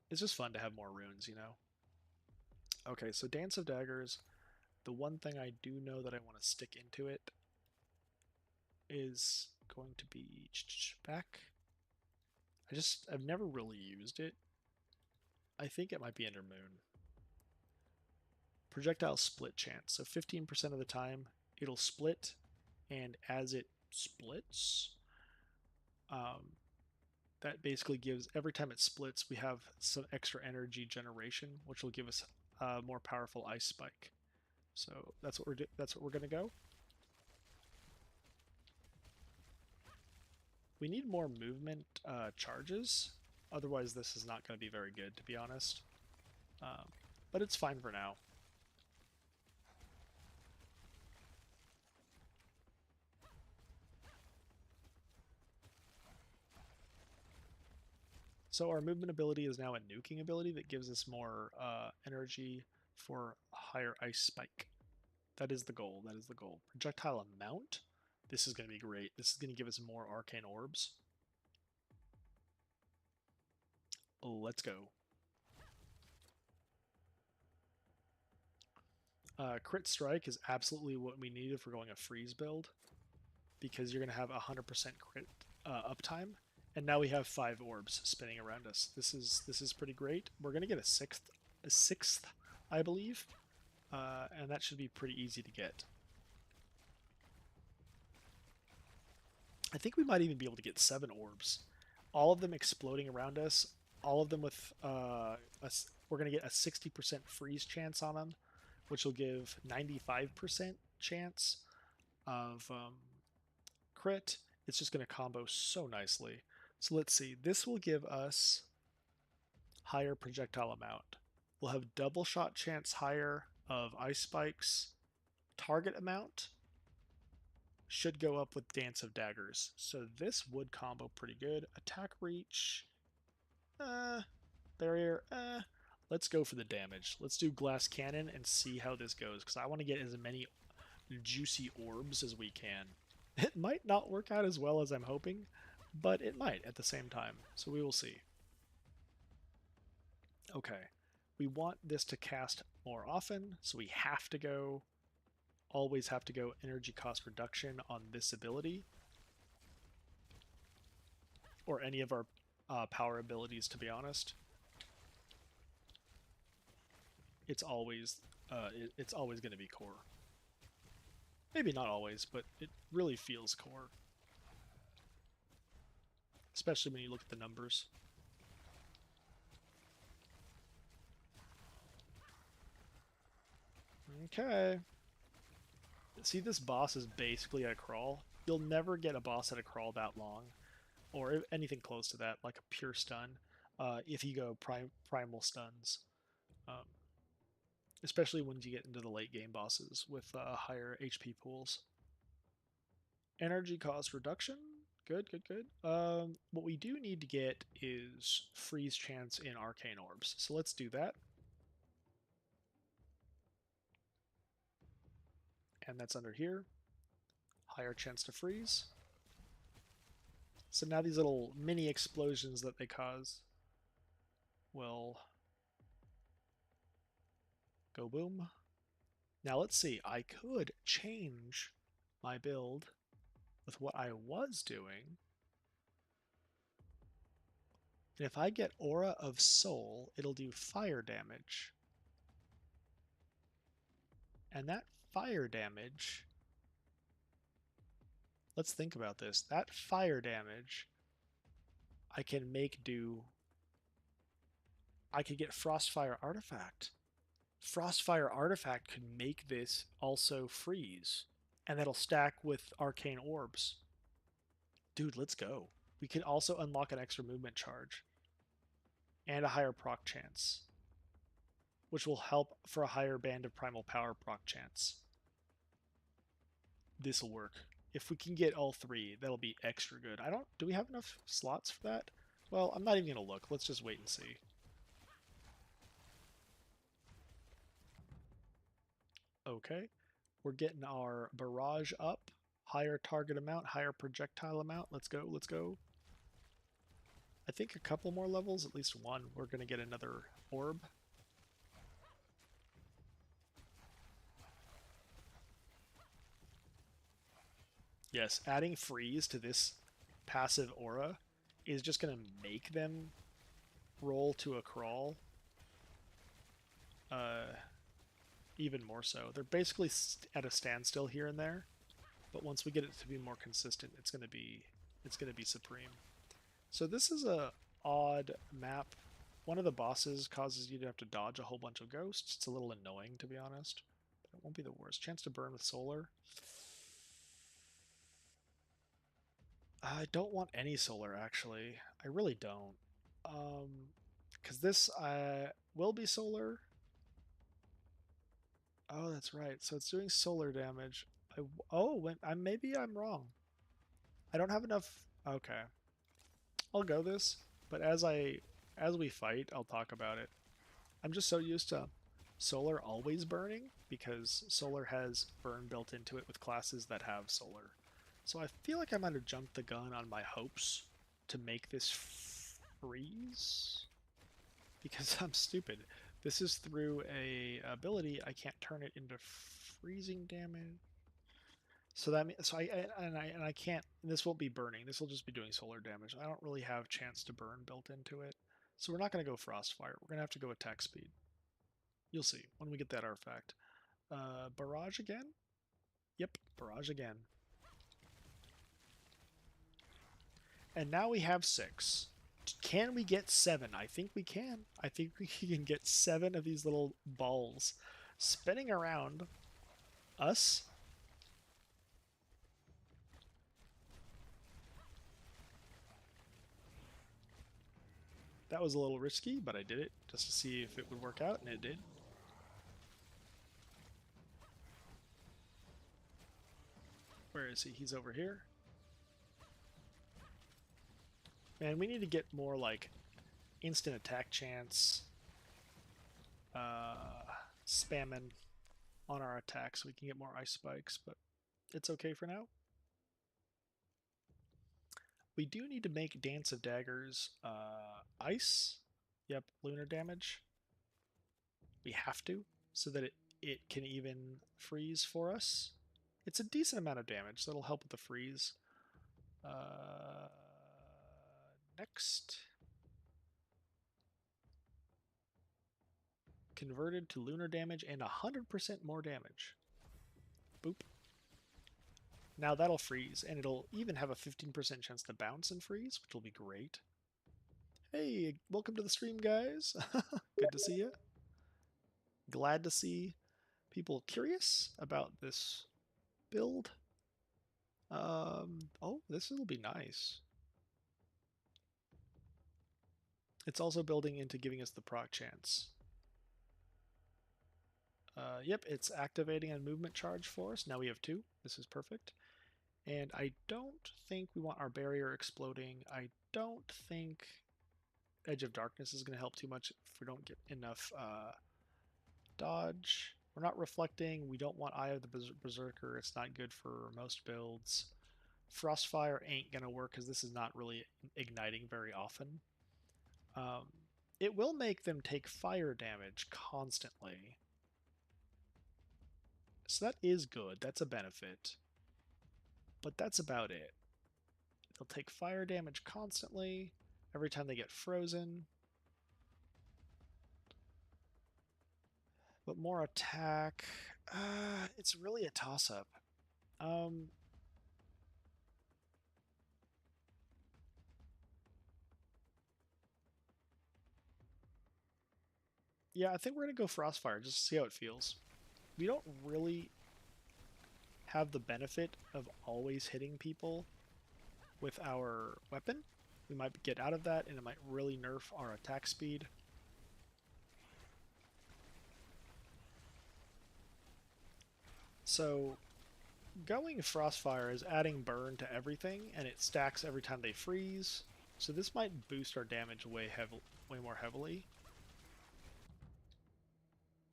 It's just fun to have more runes, you know? Okay, so Dance of Daggers, the one thing I do know that I want to stick into it is going to be back. I've never really used it. I think it might be Ender Moon. Projectile split chance. So 15% of the time it'll split, and as it splits, that basically gives, every time it splits, we have some extra energy generation, which will give us a more powerful ice spike. So that's what we're gonna go. We need more movement charges, otherwise this is not going to be very good, to be honest. But it's fine for now. So our movement ability is now a nuking ability that gives us more energy for a higher ice spike. That is the goal. That is the goal. Projectile amount. This is going to be great. This is going to give us more arcane orbs. Let's go. Crit strike is absolutely what we need if we're going a freeze build, because you're going to have 100% crit uptime. And now we have 5 orbs spinning around us. This is pretty great. We're going to get a sixth, I believe, and that should be pretty easy to get. I think we might even be able to get 7 orbs, all of them exploding around us. All of them with we're going to get a 60% freeze chance on them, which will give 95% chance of crit. It's just going to combo so nicely. So let's see. This will give us higher projectile amount. We'll have double shot chance higher of ice spikes. Target amount should go up with Dance of Daggers. So this would combo pretty good. Attack reach. Barrier. Let's go for the damage. Let's do Glass Cannon and see how this goes, because I want to get as many juicy orbs as we can. It might not work out as well as I'm hoping, but it might at the same time, so we will see. Okay, we want this to cast more often, so we have to go, always have to go energy cost reduction on this ability. or any of our power abilities, to be honest. It's always it's always going to be core. Maybe not always, but it really feels core. Especially when you look at the numbers. Okay. See, this boss is basically at a crawl. You'll never get a boss at a crawl that long, or anything close to that, like a pure stun, if you go primal stuns. Um, Especially when you get into the late game bosses with higher HP pools. Energy cost reduction. Good, good, good. What we do need to get is freeze chance in arcane orbs. So let's do that. And that's under here. Higher chance to freeze. So now these little mini explosions that they cause will go boom. Now let's see. I could change my build with what I was doing. And if I get Aura of Soul, it'll do fire damage. And that fire damage... Let's think about this. That fire damage, I can make do... I could get Frostfire Artifact. Frostfire Artifact could make this also freeze. And that'll stack with Arcane Orbs. Dude, let's go. We can also unlock an extra movement charge. And a higher proc chance. Which will help for a higher band of primal power proc chance. This'll work. If we can get all three, that'll be extra good. Do we have enough slots for that? Well, I'm not even going to look. Let's just wait and see. Okay. We're getting our barrage up. Higher target amount, higher projectile amount. Let's go, let's go. I think a couple more levels, at least one, we're going to get another orb. Yes, adding freeze to this passive aura is just going to make them roll to a crawl. Even more so. They're basically at a standstill here and there, but once we get it to be more consistent, it's going to be supreme. So this is a odd map. One of the bosses causes you to have to dodge a whole bunch of ghosts. It's a little annoying, to be honest, but it won't be the worst. Chance to burn with solar. I don't want any solar, actually. I really don't. Because this will be solar. Oh, that's right. So it's doing solar damage. Maybe I'm wrong. I don't have enough. Okay, I'll go this. But as we fight, I'll talk about it. I'm just so used to solar always burning because solar has burn built into it with classes that have solar. So I feel like I might have jumped the gun on my hopes to make this freeze because I'm stupid. This is through a ability. I can't turn it into freezing damage. So that means I can't. This won't be burning. This will just be doing solar damage. I don't really have chance to burn built into it. So we're not going to go Frostfire. We're going to have to go attack speed. You'll see when we get that artifact. Barrage again? Yep, barrage again. And now we have 6. Can we get 7? I think we can. I think we can get 7 of these little balls spinning around us. That was a little risky, but I did it just to see if it would work out, and it did. Where is he? He's over here. Man, we need to get more, like, instant attack chance. Spamming on our attacks so we can get more ice spikes, but it's okay for now. We do need to make Dance of Daggers ice. Yep, lunar damage. We have to, so that it can even freeze for us. It's a decent amount of damage, so that'll help with the freeze. Next. Converted to lunar damage and 100% more damage. Boop. Now that'll freeze, and it'll even have a 15% chance to bounce and freeze, which will be great. Hey, welcome to the stream, guys. Good to see you. Glad to see people curious about this build. Oh, this will be nice. It's also building into giving us the proc chance. Yep, it's activating a movement charge for us. Now we have 2. This is perfect. And I don't think we want our barrier exploding. I don't think Edge of Darkness is going to help too much if we don't get enough dodge. We're not reflecting. We don't want Eye of the Berserker. It's not good for most builds. Frostfire ain't going to work because this is not really igniting very often. It will make them take fire damage constantly. So that is good. That's a benefit. But that's about it. They'll take fire damage constantly every time they get frozen. But more attack. It's really a toss-up. Yeah, I think we're going to go Frostfire just to see how it feels. We don't really have the benefit of always hitting people with our weapon. We might get out of that, and it might really nerf our attack speed. So going Frostfire is adding burn to everything, and it stacks every time they freeze. So this might boost our damage way more heavily.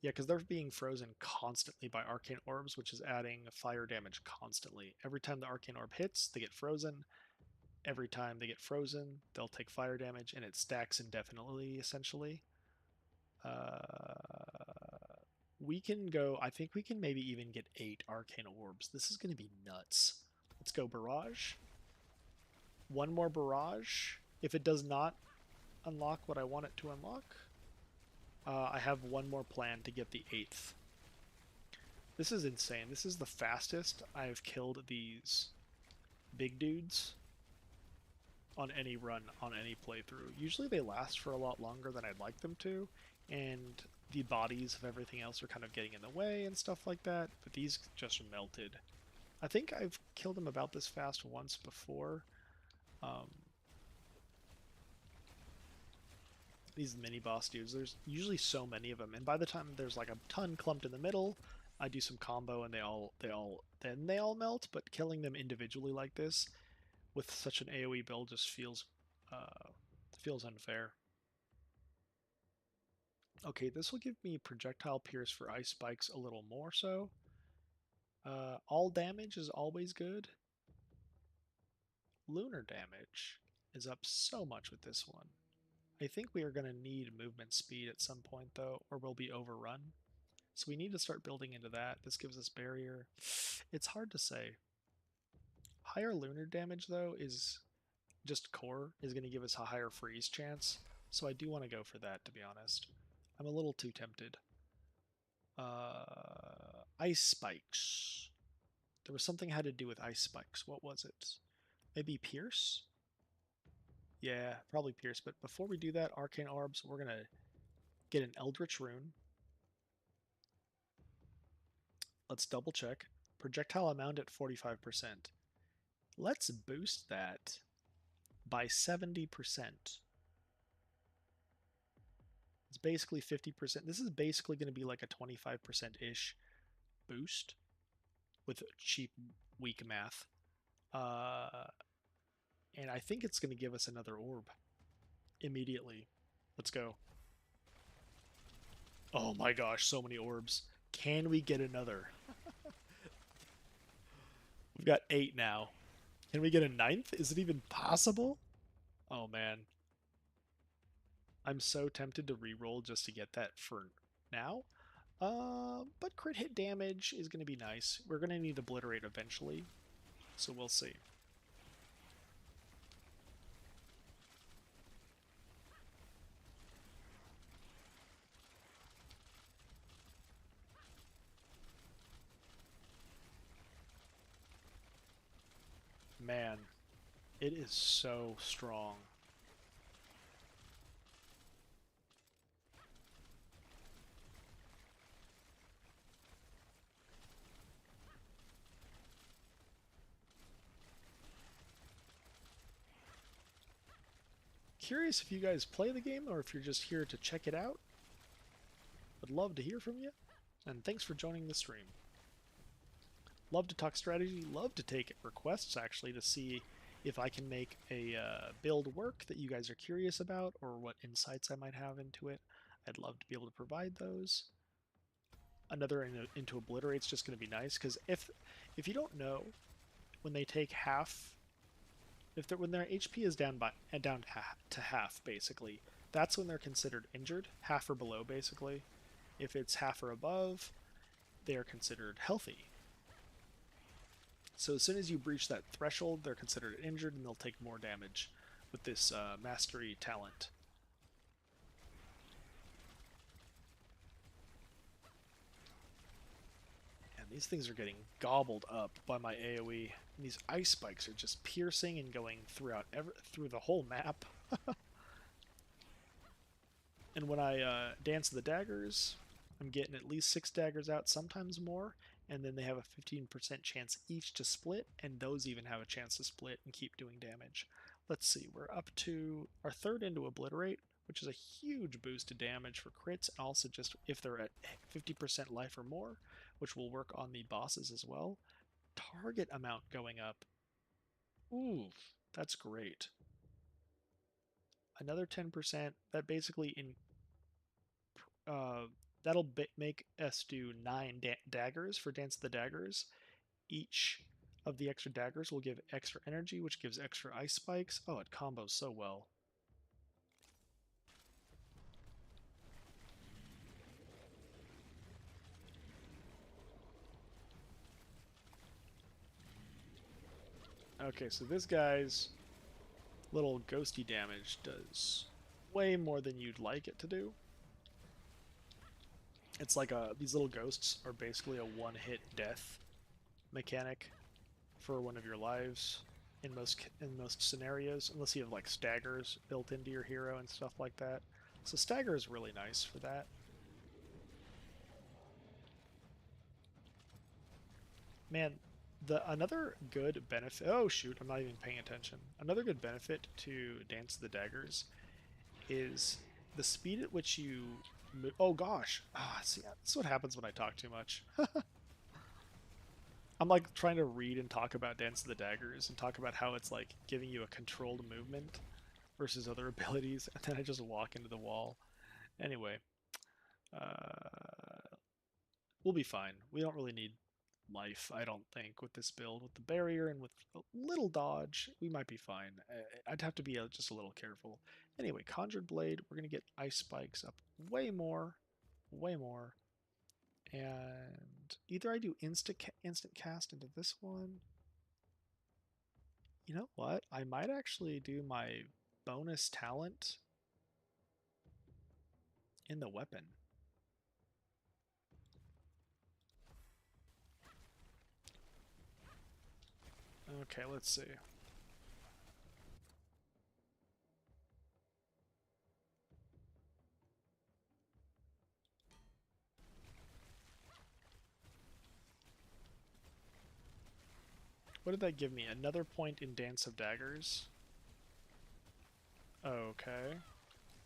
Yeah, because they're being frozen constantly by Arcane Orbs, which is adding fire damage constantly. Every time the Arcane Orb hits, they get frozen. Every time they get frozen, they'll take fire damage, and it stacks indefinitely, essentially. We can go... I think we can maybe even get 8 Arcane Orbs. This is going to be nuts. Let's go Barrage. One more Barrage. If it does not unlock what I want it to unlock, I have one more plan to get the 8th. This is insane. This is the fastest I've killed these big dudes on any run, on any playthrough. Usually they last for a lot longer than I'd like them to, and the bodies of everything else are kind of getting in the way and stuff like that, but these just melted. I think I've killed them about this fast once before. These mini boss dudes, there's usually so many of them, and by the time there's like a ton clumped in the middle, I do some combo and they all melt. But killing them individually like this with such an AoE build just feels unfair. Okay, this will give me projectile pierce for ice spikes a little more so. All damage is always good. Lunar damage is up so much with this one. I think we are going to need movement speed at some point though, or we'll be overrun. So we need to start building into that. This gives us barrier. It's hard to say. Higher lunar damage though is just core is going to give us a higher freeze chance. So I do want to go for that, to be honest. I'm a little too tempted. Ice spikes. There was something I had to do with ice spikes. What was it? Maybe Pierce? Yeah, probably Pierce. But before we do that, Arcane Orbs, we're going to get an Eldritch Rune. Let's double check. Projectile amount at 45%. Let's boost that by 70%. It's basically 50%. This is basically going to be like a 25%-ish boost with cheap, weak math. And I think it's going to give us another orb immediately. Let's go. Oh my gosh, so many orbs. Can we get another? We've got 8 now. Can we get a 9th? Is it even possible? Oh man. I'm so tempted to reroll just to get that for now. But crit hit damage is going to be nice. We're going to need Obliterate eventually, so we'll see. Man, it is so strong. Curious if you guys play the game or if you're just here to check it out. Would love to hear from you. And thanks for joining the stream. Love to talk strategy, love to take requests actually to see if I can make a build work that you guys are curious about or what insights I might have into it. I'd love to be able to provide those. Another into Obliterate's just going to be nice because if you don't know, when they take half, when their HP is down to half basically, that's when they're considered injured, half or below basically. If it's half or above, they are considered healthy. So as soon as you breach that threshold, they're considered injured and they'll take more damage with this mastery talent. And these things are getting gobbled up by my AoE. And these ice spikes are just piercing and going through the whole map. And when I dance the daggers, I'm getting at least 6 daggers out, sometimes more, and then they have a 15% chance each to split, and those even have a chance to split and keep doing damage. Let's see, we're up to our third into Obliterate, which is a huge boost to damage for crits, and also just if they're at 50% life or more, which will work on the bosses as well. Target amount going up. Ooh, that's great. Another 10%, that basically uh, that'll make us do 9 daggers for Dance of the Daggers. Each of the extra daggers will give extra energy, which gives extra ice spikes. Oh, it combos so well. Okay, so this guy's little ghosty damage does way more than you'd like it to do. It's like these little ghosts are basically a one-hit death mechanic for one of your lives in most scenarios, unless you have like staggers built into your hero and stuff like that. So stagger is really nice for that. Man, another good benefit. Oh shoot, I'm not even paying attention. Another good benefit to Dance of the Daggers is the speed at which you move. Oh gosh, see, that's what happens when I talk too much. I'm like trying to read and talk about Dance of the Daggers and talk about how it's like giving you a controlled movement versus other abilities, and then I just walk into the wall. Anyway, uh, we'll be fine. We don't really need life, I don't think, with this build. With the barrier and with a little dodge, we might be fine. I'd have to be just a little careful. Anyway, Conjured Blade, we're going to get ice spikes up way more, way more. And either I do instant cast into this one. You know what? I might actually do my bonus talent in the weapon. Okay, let's see. What did that give me? Another point in Dance of Daggers. Okay.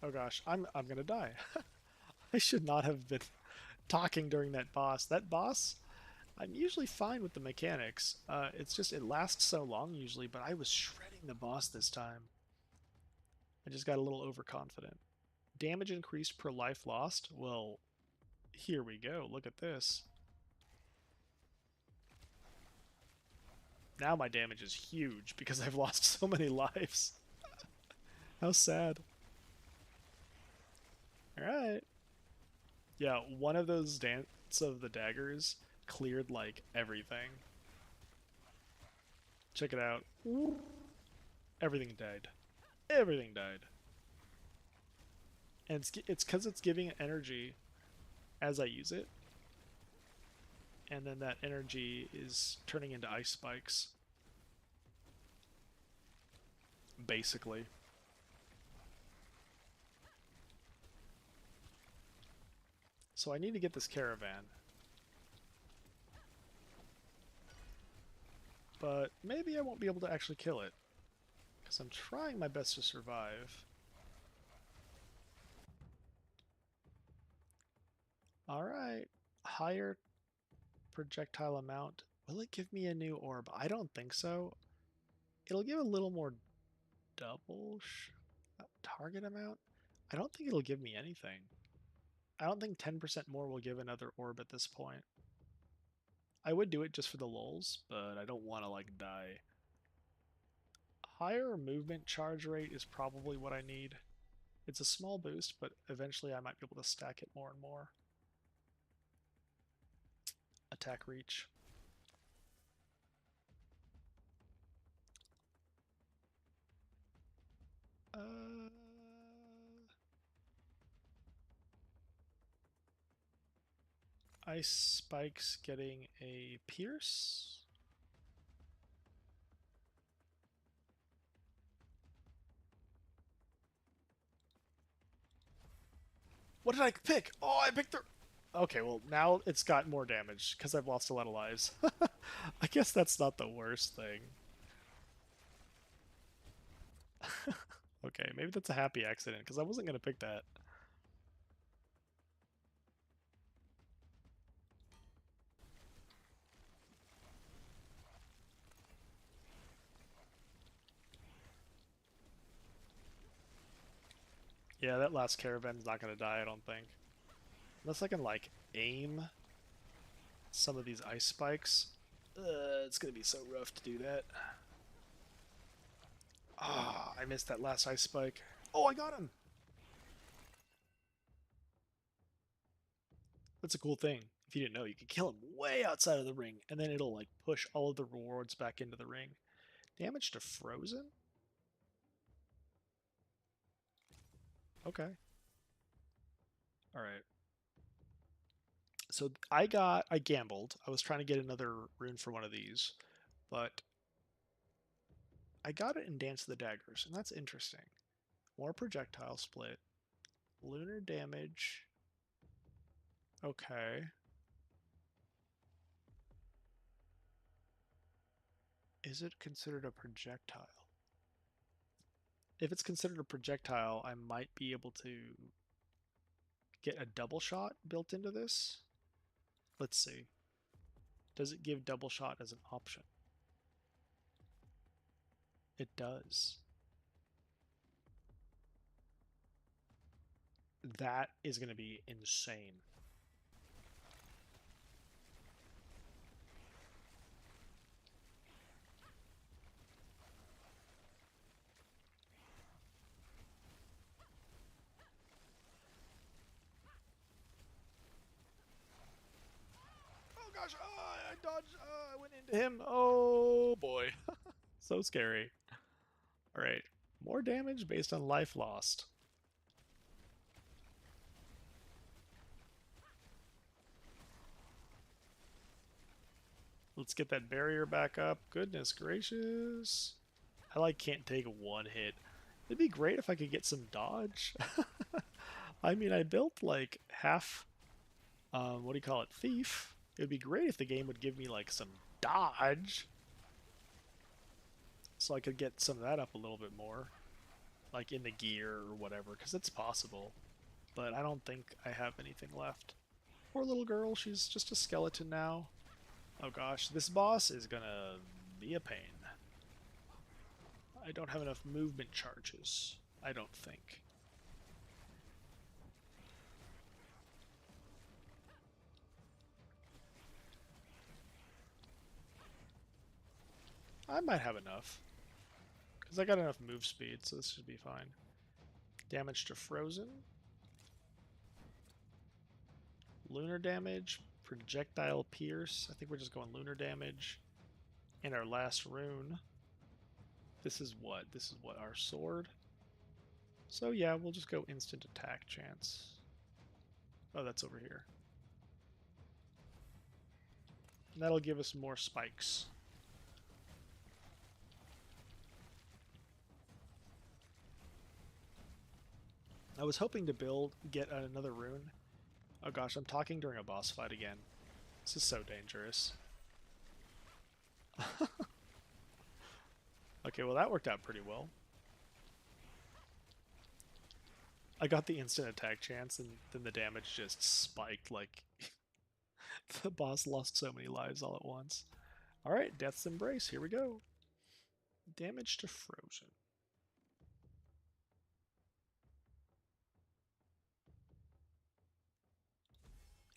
Oh gosh, I'm gonna die. I should not have been talking during that boss. That boss, I'm usually fine with the mechanics. It's just it lasts so long usually, but I was shredding the boss this time. I just got a little overconfident. Damage increased per life lost. Well, here we go. Look at this. Now my damage is huge because I've lost so many lives. How sad. Alright. Yeah, one of those Dance of the Daggers cleared like everything. Check it out. Everything died. Everything died. And it's because it's giving energy as I use it. And then that energy is turning into ice spikes. basically. So I need to get this caravan. But maybe I won't be able to actually kill it. Because I'm trying my best to survive. Alright. Higher projectile amount. Will it give me a new orb? I don't think so. It'll give a little more double target amount. I don't think it'll give me anything. I don't think 10% more will give another orb at this point. I would do it just for the lulz, but I don't want to like die. Higher movement charge rate is probably what I need. It's a small boost, but eventually I might be able to stack it more and more. Attack reach. Ice Spike's getting a pierce. What did I pick? Oh, I picked the... Okay, well, now it's got more damage because I've lost a lot of lives. I guess that's not the worst thing. Okay, maybe that's a happy accident because I wasn't going to pick that. Yeah, that last caravan's not going to die, I don't think. Unless I can, like, aim some of these ice spikes. It's going to be so rough to do that. Ah, I missed that last ice spike. Oh, I got him! That's a cool thing. If you didn't know, you can kill him way outside of the ring, and then it'll, like, push all of the rewards back into the ring. Damage to frozen? Okay. Alright. So I gambled. I was trying to get another rune for one of these, but I got it in Dance of the Daggers, and that's interesting. More projectile split. Lunar damage. Okay. Is it considered a projectile? If it's considered a projectile, I might be able to get a double shot built into this. Let's see. Does it give double shot as an option? It does. That is going to be insane. Oh gosh, I dodged, I went into him. Oh boy. So scary. Alright, more damage based on life lost. Let's get that barrier back up. Goodness gracious. I like can't take one hit. It'd be great if I could get some dodge. I mean, I built like half, what do you call it, thief. It would be great if the game would give me like some dodge. So I could get some of that up a little bit more. Like in the gear or whatever, because it's possible. But I don't think I have anything left. Poor little girl, she's just a skeleton now. Oh gosh, this boss is gonna be a pain. I don't have enough movement charges, I don't think. I might have enough. Because I got enough move speed, so this should be fine. Damage to frozen. Lunar damage. Projectile pierce. I think we're just going lunar damage. And our last rune. This is what? This is what? Our sword? So yeah, we'll just go instant attack chance. Oh, that's over here. And that'll give us more spikes. was hoping to get another rune. Oh gosh, I'm talking during a boss fight again. This is so dangerous. Okay, well that worked out pretty well. I got the instant attack chance, and then the damage just spiked like the boss lost so many lives all at once. Alright, Death's Embrace, here we go. Damage to Frozen.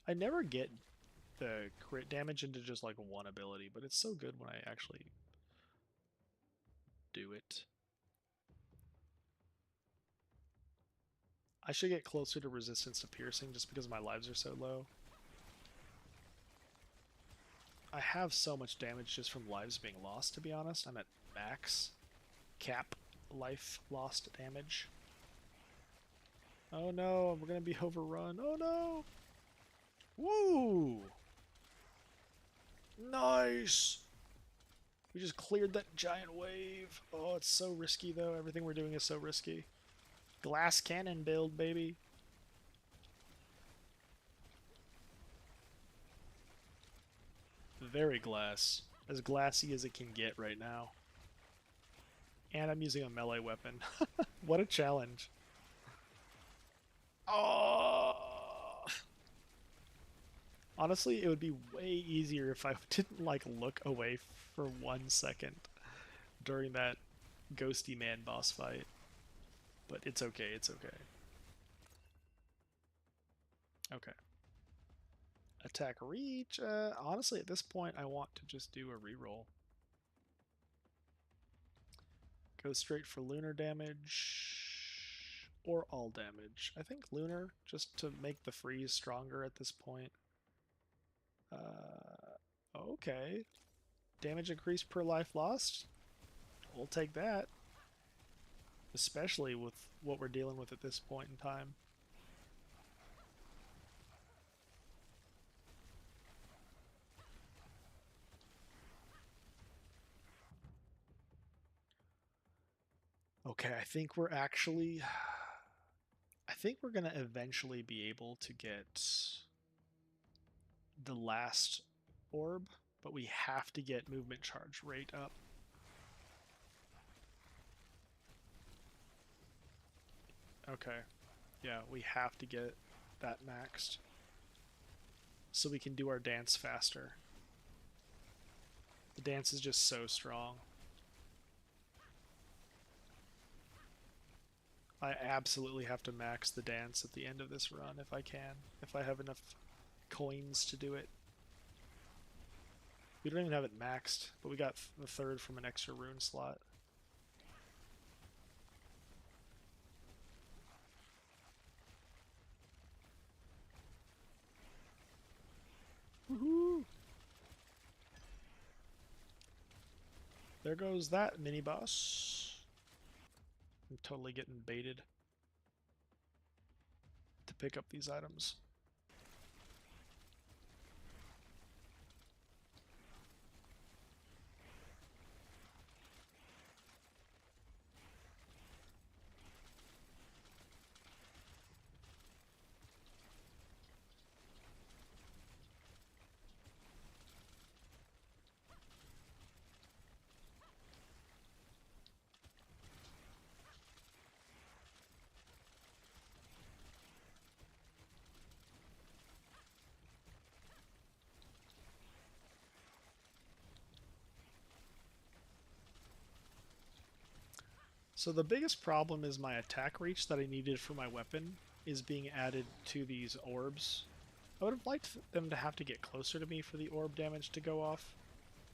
I never get the crit damage into just like one ability, but it's so good when I actually do it. I should get closer to resistance to piercing just because my lives are so low. I have so much damage just from lives being lost, to be honest. I'm at max cap life lost damage. Oh no, we're gonna be overrun. Oh no! Woo! Nice! We just cleared that giant wave. Oh, it's so risky though. Everything we're doing is so risky. Glass cannon build, baby. Very glass. As glassy as it can get right now. And I'm using a melee weapon. What a challenge. Oh! Honestly, it would be way easier if I didn't, like, look away for 1 second during that ghosty man boss fight. But it's okay, it's okay. Okay. Attack reach. Honestly, at this point, I want to just do a reroll. Go straight for lunar damage or all damage. I think lunar, just to make the freeze stronger at this point. Okay. Damage increase per life lost. We'll take that. Especially with what we're dealing with at this point in time. Okay, I think we're actually... I think we're going to eventually be able to get the last orb, but we have to get movement charge rate up. Okay. Yeah, we have to get that maxed so we can do our dance faster. The dance is just so strong. I absolutely have to max the dance at the end of this run if I can, if I have enough coins to do it. We don't even have it maxed, but we got the third from an extra rune slot. Woohoo! There goes that mini boss. I'm totally getting baited to pick up these items. So the biggest problem is my attack reach that I needed for my weapon is being added to these orbs. I would have liked them to have to get closer to me for the orb damage to go off.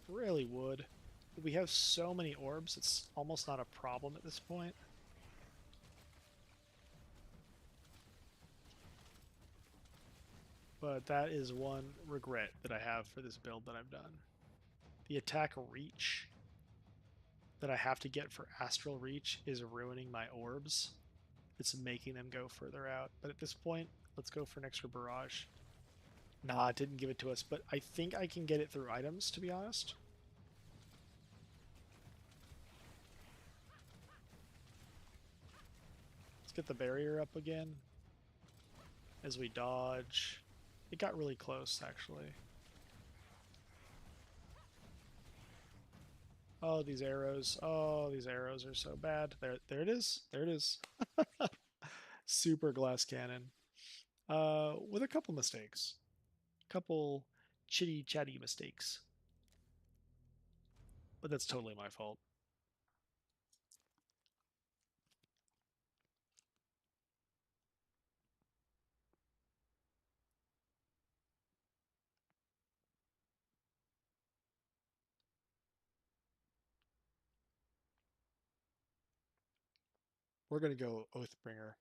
Really would. We have so many orbs, it's almost not a problem at this point. But that is one regret that I have for this build that I've done. The attack reach that I have to get for Astral Reach is ruining my orbs. It's making them go further out. But at this point, let's go for an extra barrage. Nah, it didn't give it to us, but I think I can get it through items, to be honest. Let's get the barrier up again as we dodge. It got really close, actually. Oh, these arrows. Oh, these arrows are so bad. There it is. There it is. Super glass cannon. With a couple mistakes. A couple chitty chatty mistakes. But that's totally my fault. We're gonna go Oathbringer.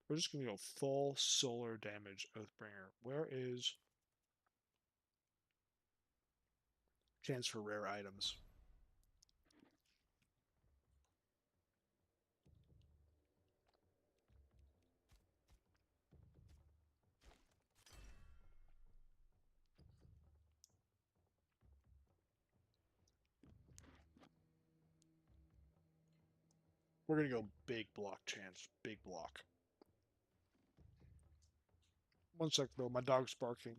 We're just gonna go full solar damage Oathbringer. Where is chance for rare items? We're gonna go big block chance. Big block. One sec though, my dog's barking.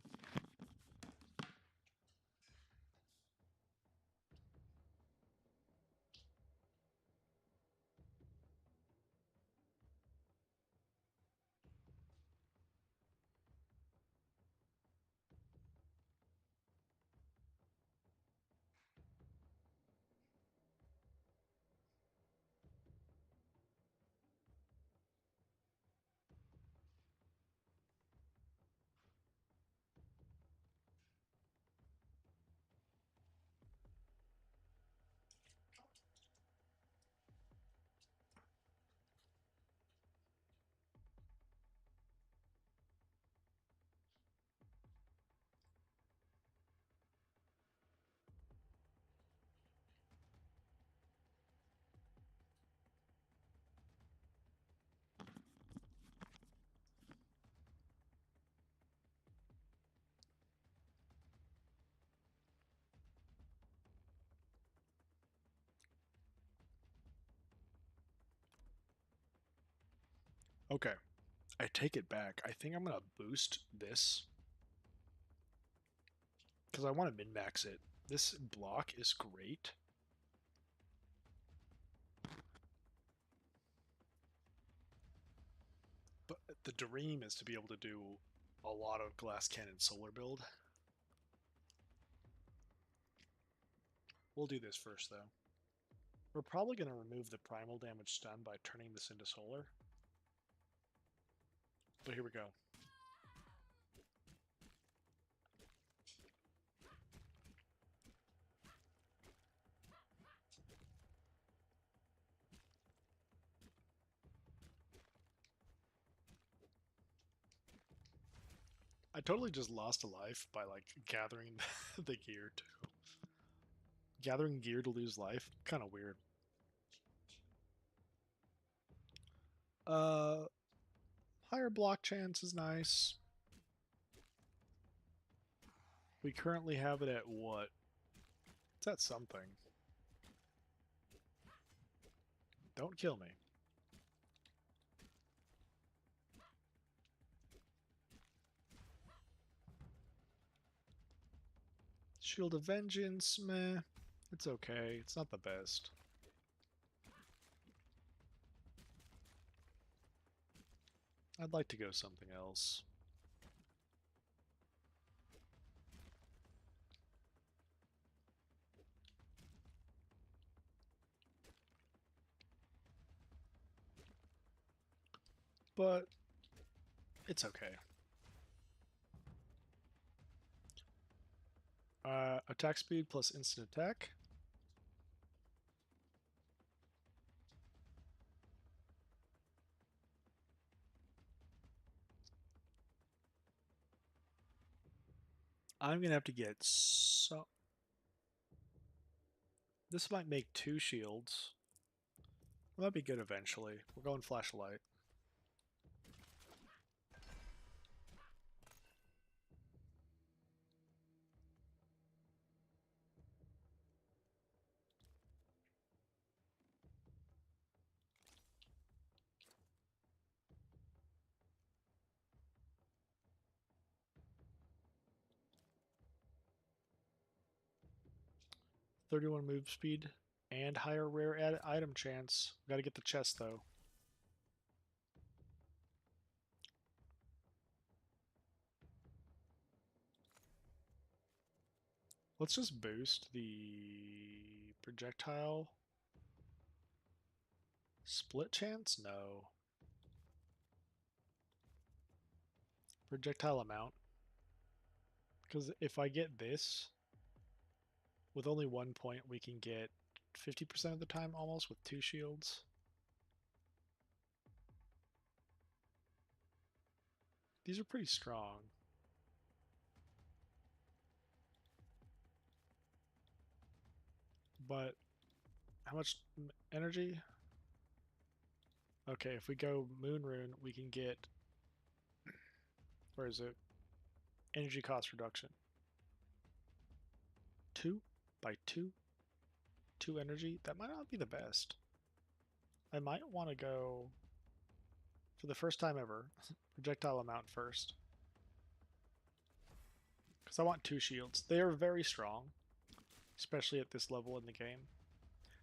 Okay. I take it back. I think I'm gonna boost this because I want to min-max it. This block is great. But the dream is to be able to do a lot of glass cannon solar build. We'll do this first though. We're probably going to remove the primal damage stun by turning this into solar. So here we go. I totally just lost a life by like gathering the gear too. Gathering gear to lose life, kind of weird. Uh, higher block chance is nice. We currently have it at what? It's at something. Don't kill me. Shield of Vengeance, meh. It's okay. It's not the best. I'd like to go something else. But it's okay. Attack speed plus instant attack. I'm gonna have to get so. This might make 2 shields. That might be good eventually. We're going flashlight. 31 move speed, and higher rare item chance. Gotta get the chest though. Let's just boost the projectile. Split chance? No. Projectile amount. Because if I get this, with only 1 point, we can get 50% of the time almost with 2 shields. These are pretty strong. But how much energy? Okay, if we go Moon Rune, we can get... Where is it? Energy cost reduction. 2 by 2? 2 energy? That might not be the best. I might want to go, for the first time ever, projectile amount first. Because I want 2 shields. They are very strong, especially at this level in the game.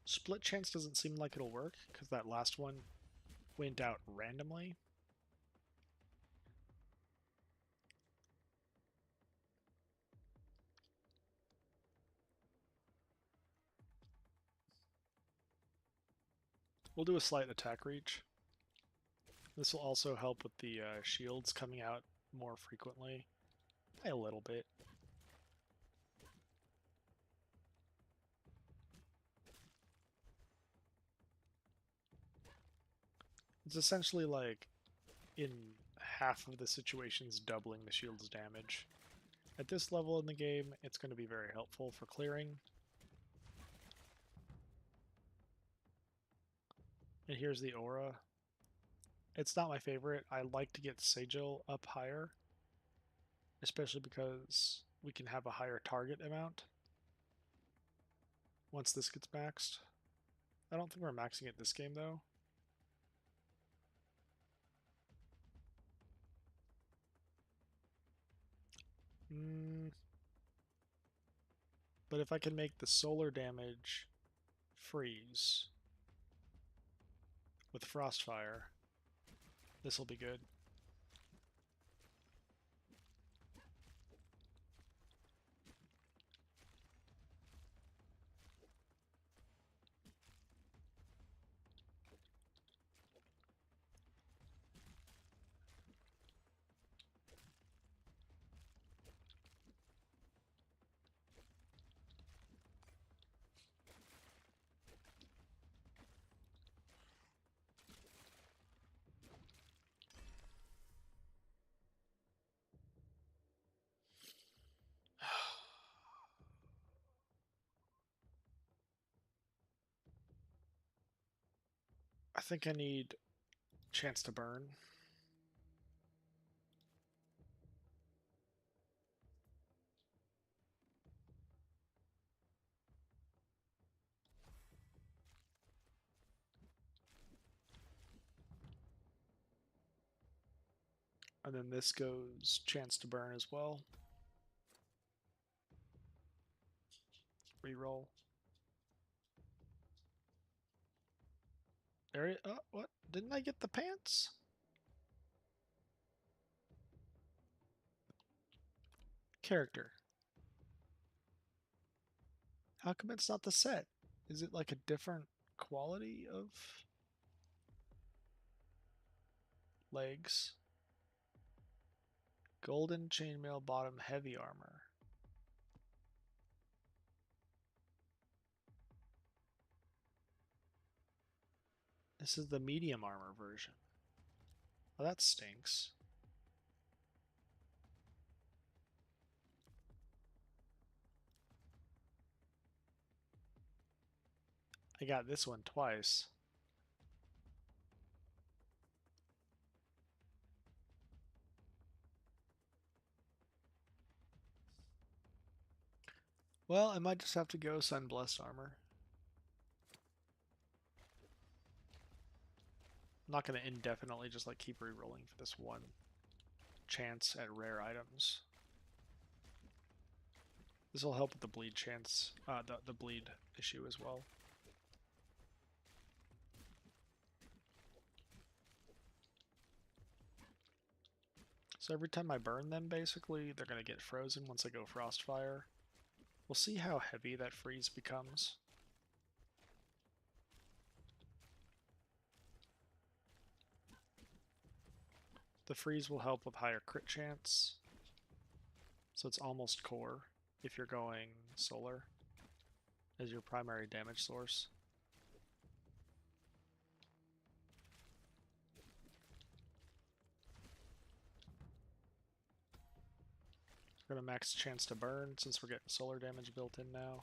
Split chance doesn't seem like it'll work, because that last one went out randomly. We'll do a slight attack reach. This will also help with the shields coming out more frequently. By a little bit. It's essentially like, in half of the situations, doubling the shield's damage. At this level in the game, it's going to be very helpful for clearing. And here's the aura. It's not my favorite. I like to get Sigil up higher, especially because we can have a higher target amount once this gets maxed. I don't think we're maxing it this game, though. But if I can make the solar damage freeze with Frostfire, this will be good. I think I need chance to burn. And then this goes chance to burn as well. Reroll. Area. Oh, what? Didn't I get the pants? Character. How come it's not the set? Is it like a different quality of legs? Golden chainmail bottom heavy armor. This is the medium armor version. Well, that stinks. I got this one twice. Well, I might just have to go Sunblessed armor. I'm not going to indefinitely just like keep re-rolling for this one chance at rare items. This will help with the bleed chance, the bleed issue as well. So every time I burn them, basically, they're going to get frozen once I go Frostfire. We'll see how heavy that freeze becomes. The freeze will help with higher crit chance, so it's almost core if you're going solar as your primary damage source. We're going to max chance to burn since we're getting solar damage built in now.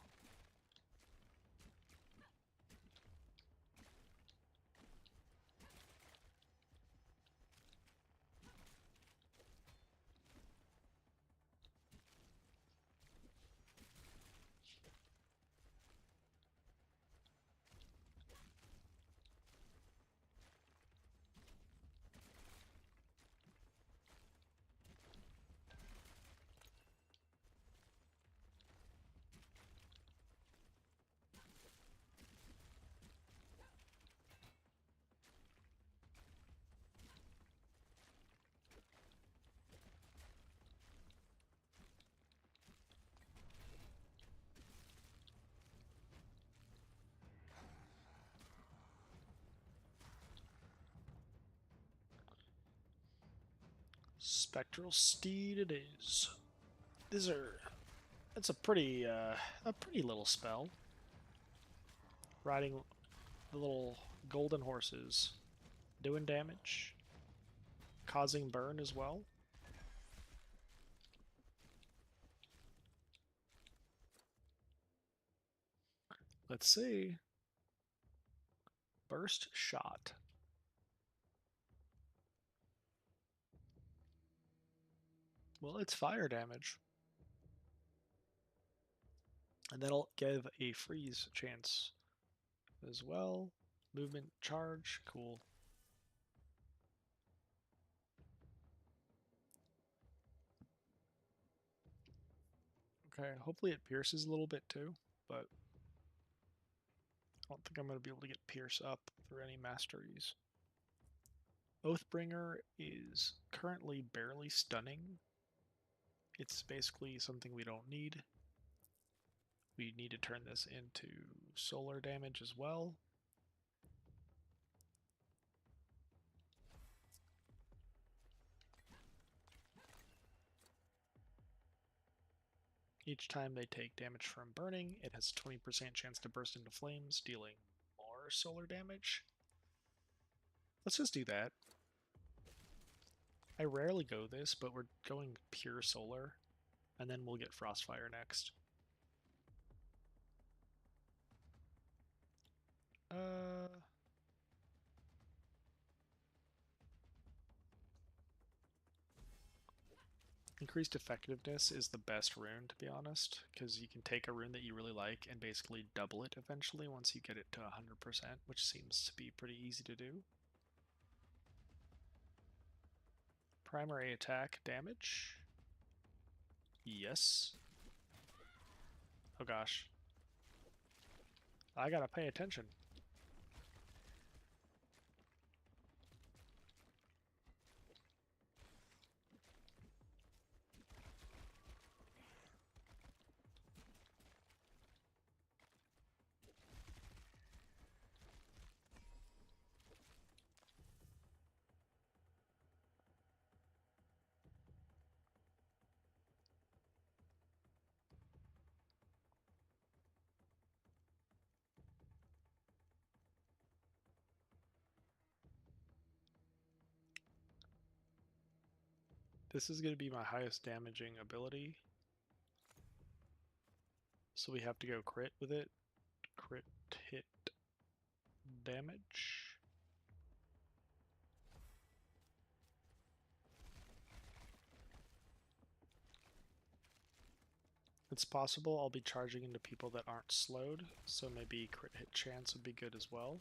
Spectral Steed it is. It's a pretty little spell. Riding the little golden horses, doing damage, causing burn as well. Let's see. Burst shot. Well, it's fire damage. And that'll give a freeze chance as well. Movement charge, cool. Okay, hopefully it pierces a little bit too, but I don't think I'm going to be able to get pierce up through any masteries. Oathbringer is currently barely stunning. It's basically something we don't need. We need to turn this into solar damage as well. Each time they take damage from burning, it has a 20% chance to burst into flames, dealing more solar damage. Let's just do that. I rarely go this, but we're going pure solar, and then we'll get Frostfire next. Increased Effectiveness is the best rune, to be honest, because you can take a rune that you really like and basically double it eventually once you get it to 100%, which seems to be pretty easy to do. Primary attack damage. Yes. Oh gosh. I gotta pay attention. This is going to be my highest damaging ability. So we have to go crit with it. Crit hit damage. It's possible I'll be charging into people that aren't slowed, so maybe crit hit chance would be good as well.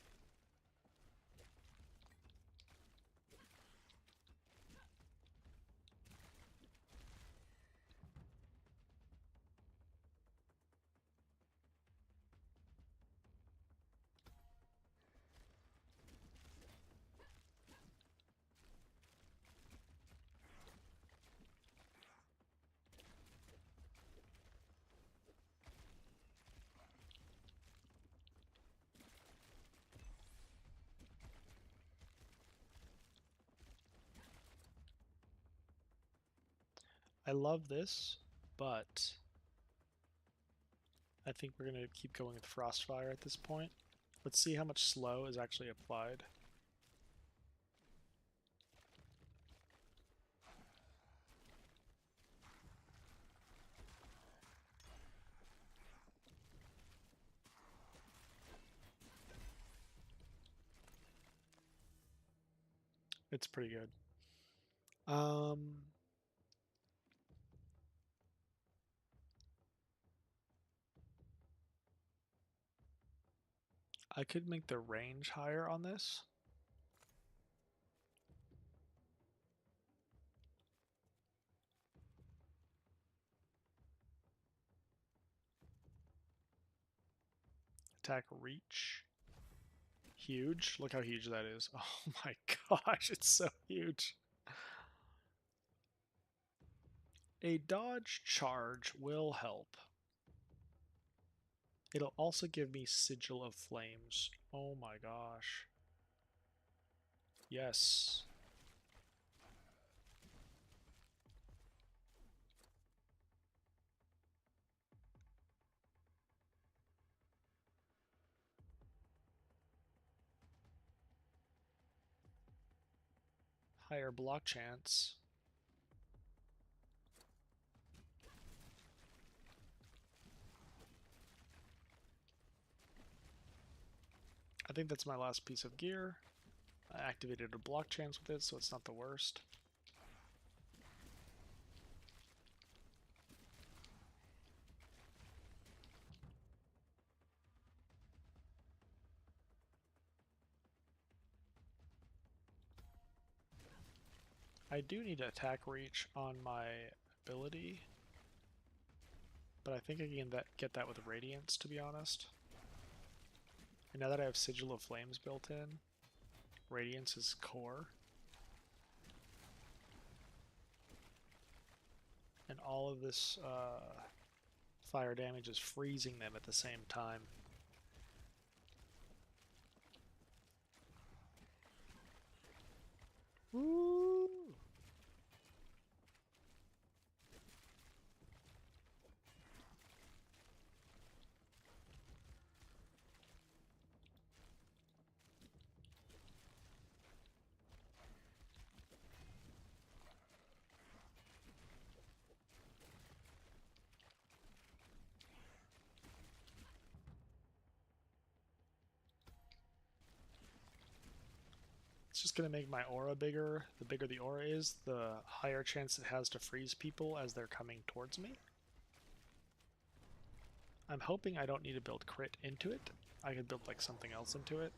I love this, but I think we're going to keep going with Frostfire at this point. Let's see how much slow is actually applied. It's pretty good. I could make the range higher on this. Attack reach. Huge. Look how huge that is. Oh my gosh, it's so huge. A dodge charge will help. It'll also give me Sigil of Flames. Oh my gosh. Yes. Higher block chance. I think that's my last piece of gear. I activated a block chance with it, so it's not the worst. I do need to attack reach on my ability, but I think I can get that with Radiance, to be honest. And now that I have Sigil of Flames built in, Radiance is core. And all of this fire damage is freezing them at the same time. Woo! It's just going to make my aura bigger. The bigger the aura is, the higher chance it has to freeze people as they're coming towards me. I'm hoping I don't need to build crit into it. I could build like something else into it.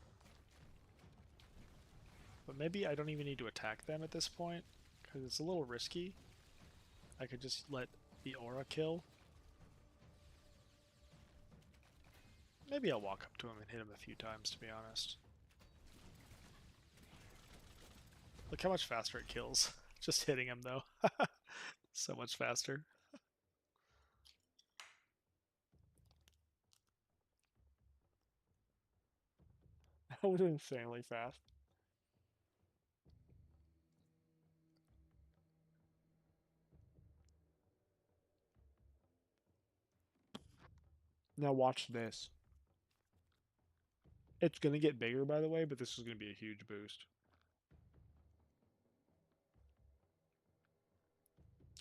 But maybe I don't even need to attack them at this point, because it's a little risky. I could just let the aura kill. Maybe I'll walk up to him and hit him a few times, to be honest. Look how much faster it kills. Just hitting him, though. So much faster. That was insanely fast. Now watch this. It's going to get bigger, by the way, but this is going to be a huge boost.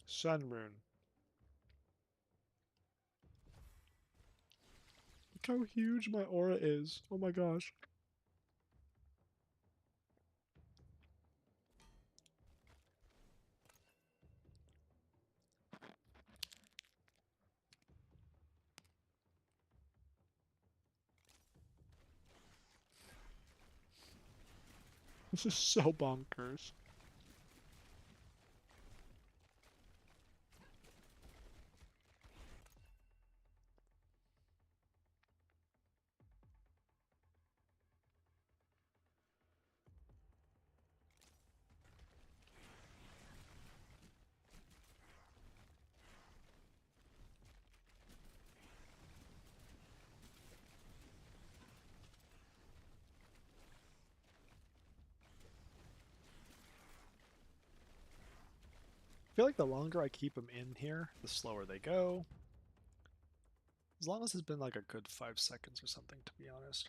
Sun Rune. Look how huge my aura is. Oh my gosh. This is so bonkers. I feel like the longer I keep them in here, the slower they go. As long as it's been like a good 5 seconds or something, to be honest.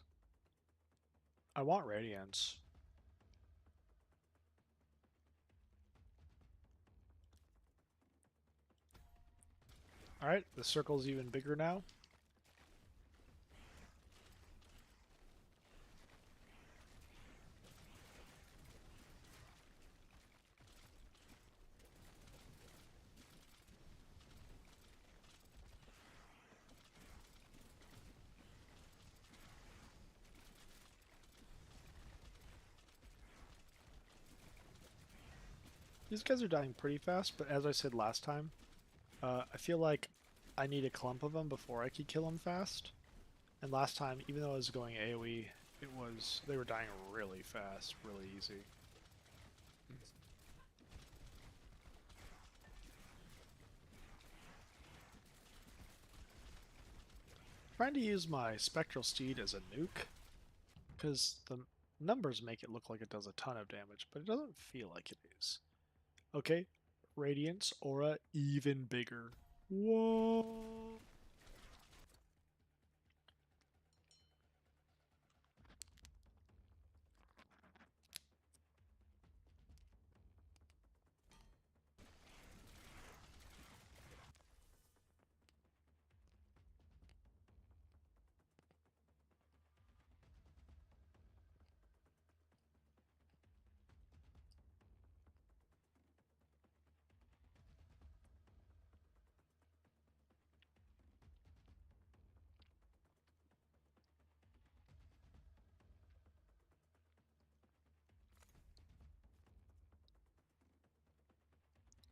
I want Radiance. Alright, the circle's even bigger now. These guys are dying pretty fast, but as I said last time, I feel like I need a clump of them before I could kill them fast. And last time, even though I was going AoE, they were dying really fast, really easy. Trying to use my Spectral Steed as a nuke, because the numbers make it look like it does a ton of damage, but it doesn't feel like it is. Okay, Radiance, Aura, even bigger. Whoa!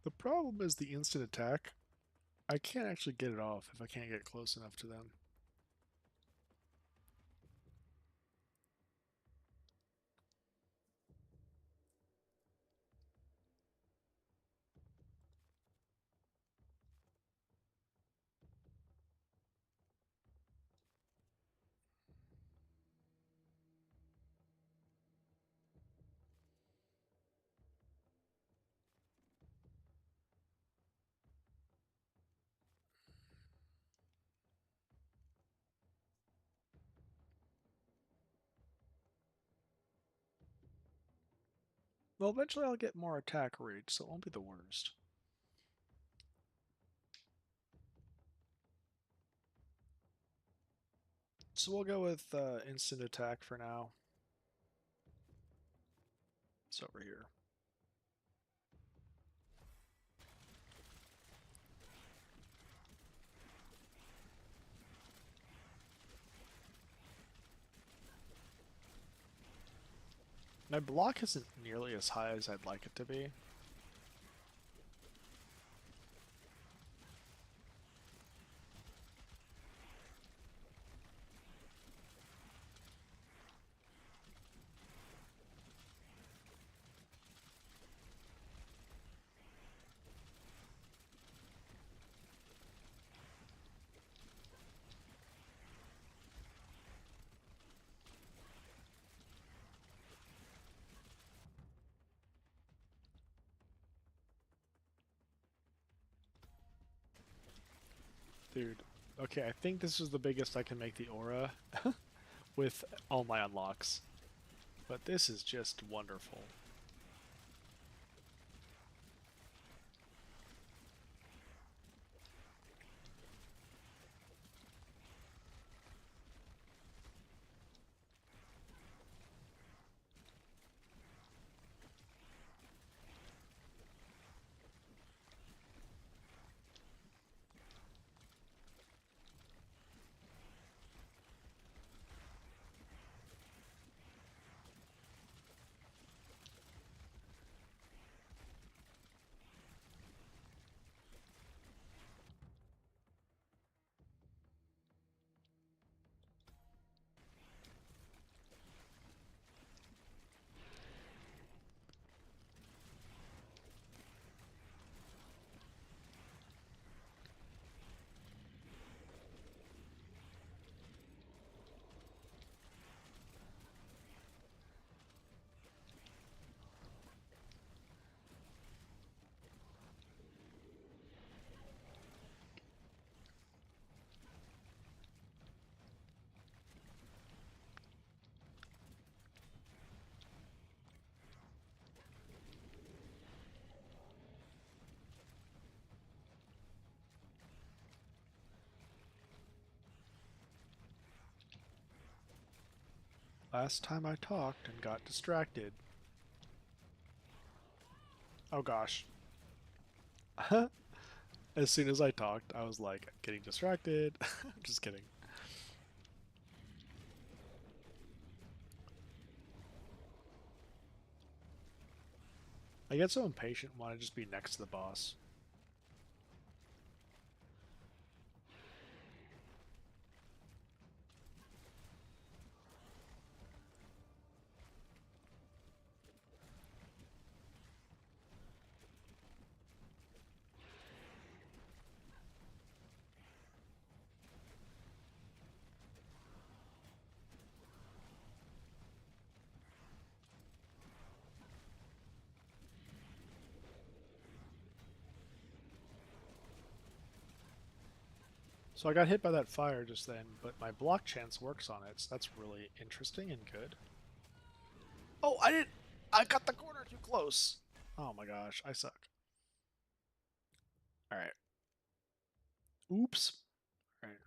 The problem is the instant attack. I can't actually get it off if I can't get close enough to them. Well, eventually I'll get more attack reach, so it won't be the worst. So we'll go with instant attack for now. It's over here. My block isn't nearly as high as I'd like it to be. Dude, okay, I think this is the biggest I can make the aura with all my unlocks. But this is just wonderful. Last time I talked and got distracted. Oh gosh. As soon as I talked, I was like, getting distracted. Just kidding. I get so impatient when I just be next to the boss. So I got hit by that fire just then, but my block chance works on it, so that's really interesting and good. Oh, I didn't... I got the corner too close! Oh my gosh, I suck. Alright. Oops. Alright.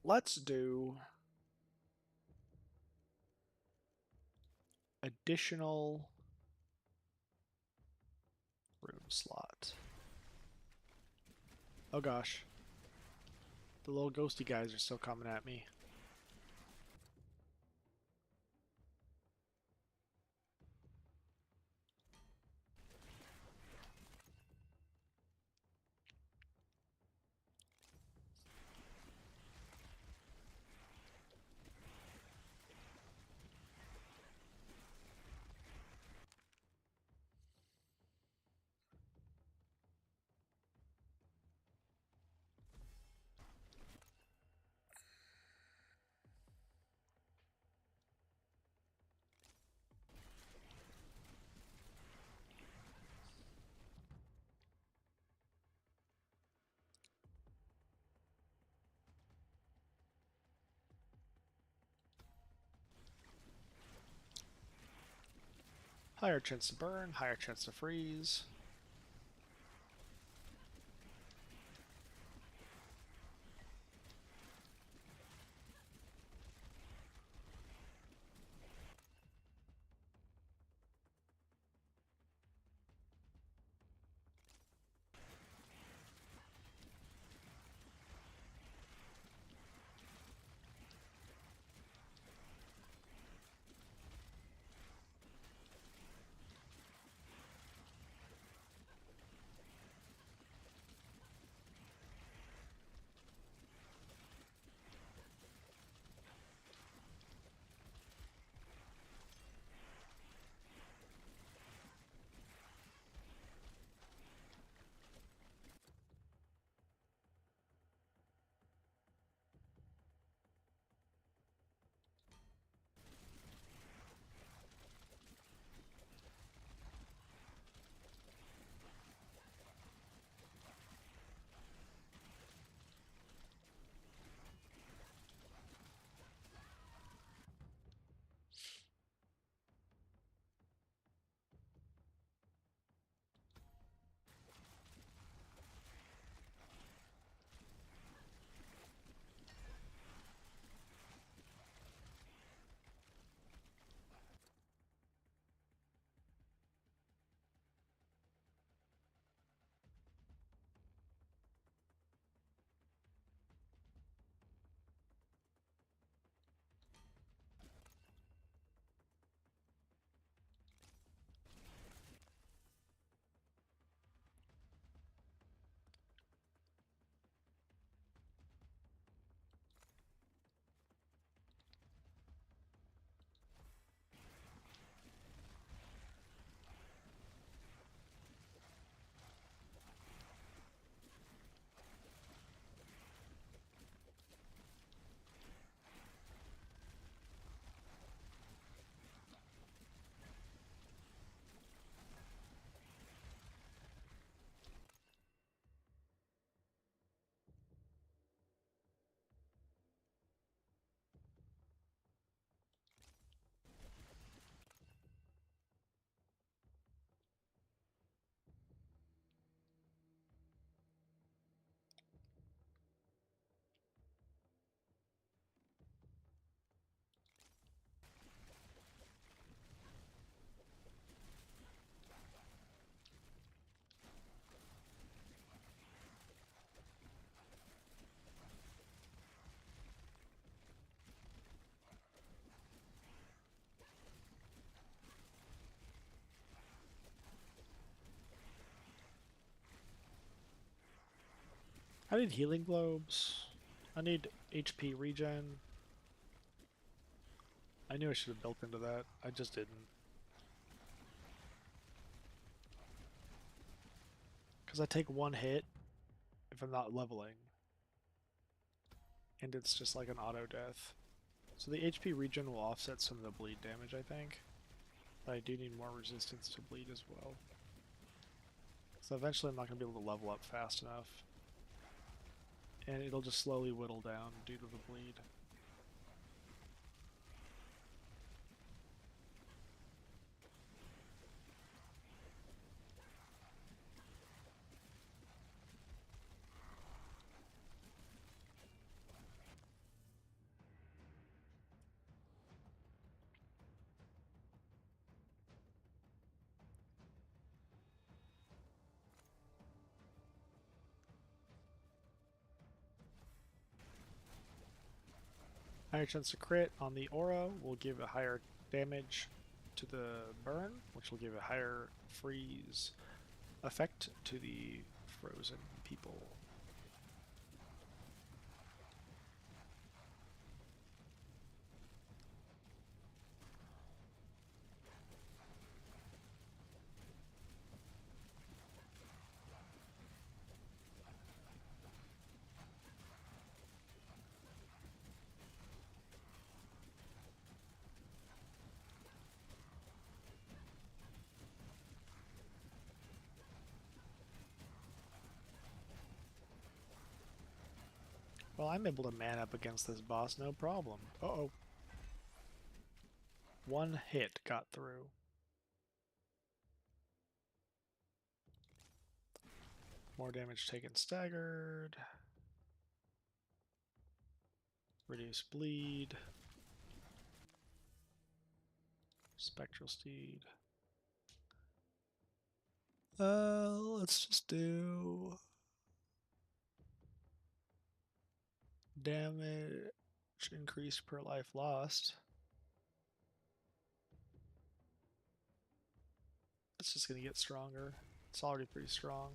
Let's do... additional... room slot. Oh gosh. The little ghosty guys are still coming at me. Higher chance to burn, higher chance to freeze. I need healing globes. I need HP regen. I knew I should have built into that. I just didn't. Because I take one hit if I'm not leveling. And it's just like an auto death. So the HP regen will offset some of the bleed damage, I think. But I do need more resistance to bleed as well. So eventually I'm not going to be able to level up fast enough. And it'll just slowly whittle down due to the bleed. Higher chance to crit on the aura will give a higher damage to the burn, which will give a higher freeze effect to the frozen people. Well, I'm able to man up against this boss, no problem. Uh-oh. One hit got through. More damage taken staggered. Reduce bleed. Spectral Steed. Let's just do damage increased per life lost. It's just gonna get stronger. It's already pretty strong.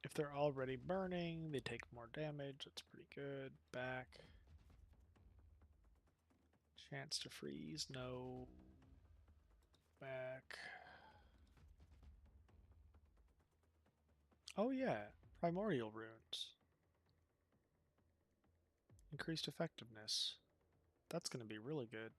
If they're already burning, they take more damage. That's pretty good. Back. Chance to freeze. No. Back. Oh yeah. Primordial runes. Increased effectiveness. That's going to be really good.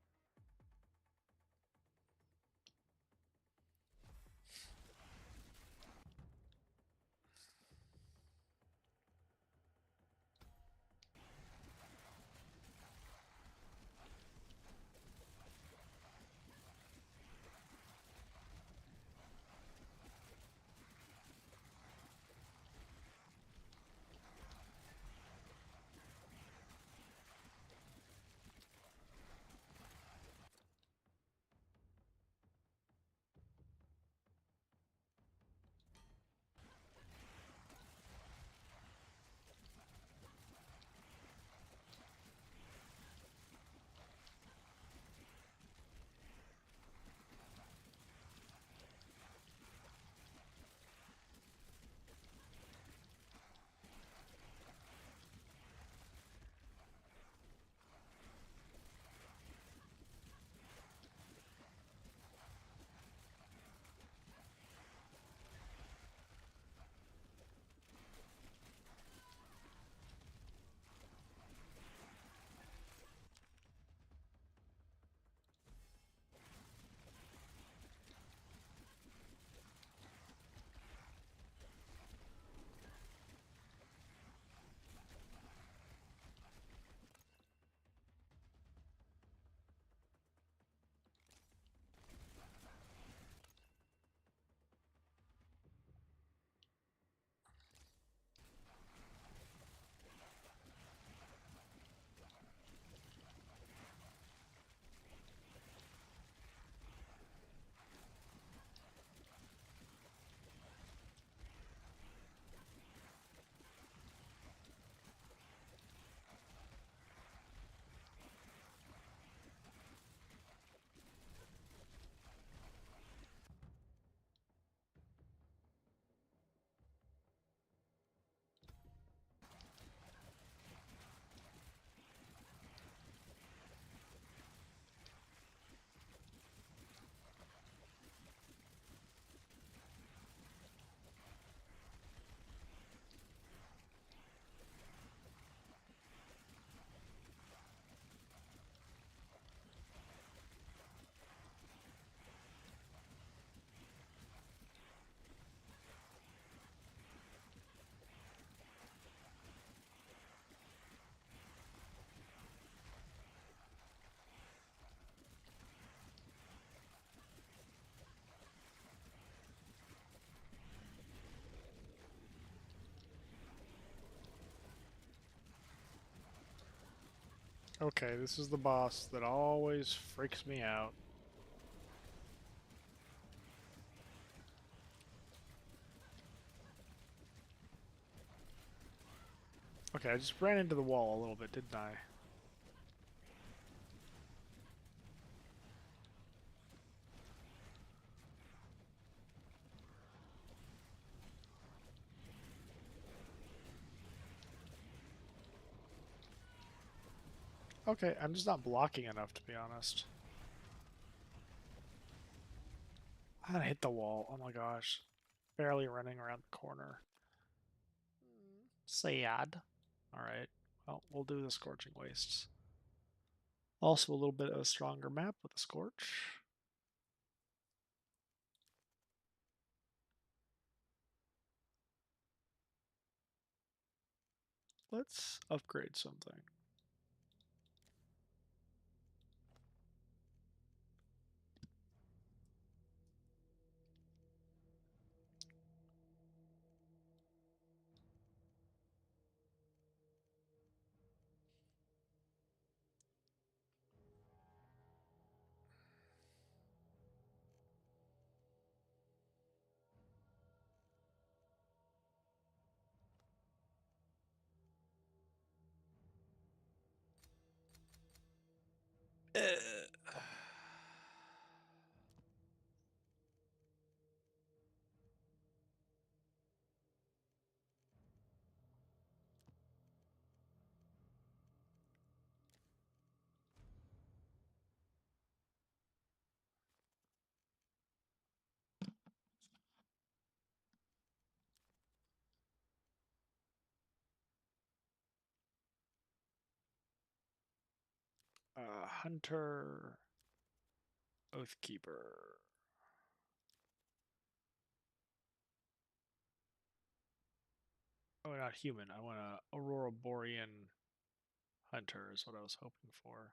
Okay, this is the boss that always freaks me out. Okay, I just ran into the wall a little bit, didn't I? Okay, I'm just not blocking enough, to be honest. I hit the wall. Oh my gosh. Barely running around the corner. Sad. Alright. Well, we'll do the Scorching Wastes. Also a little bit of a stronger map with a Scorch. Let's upgrade something. Hunter, Oathkeeper. Oh, not human. I want a Aurora Borean Hunter is what I was hoping for.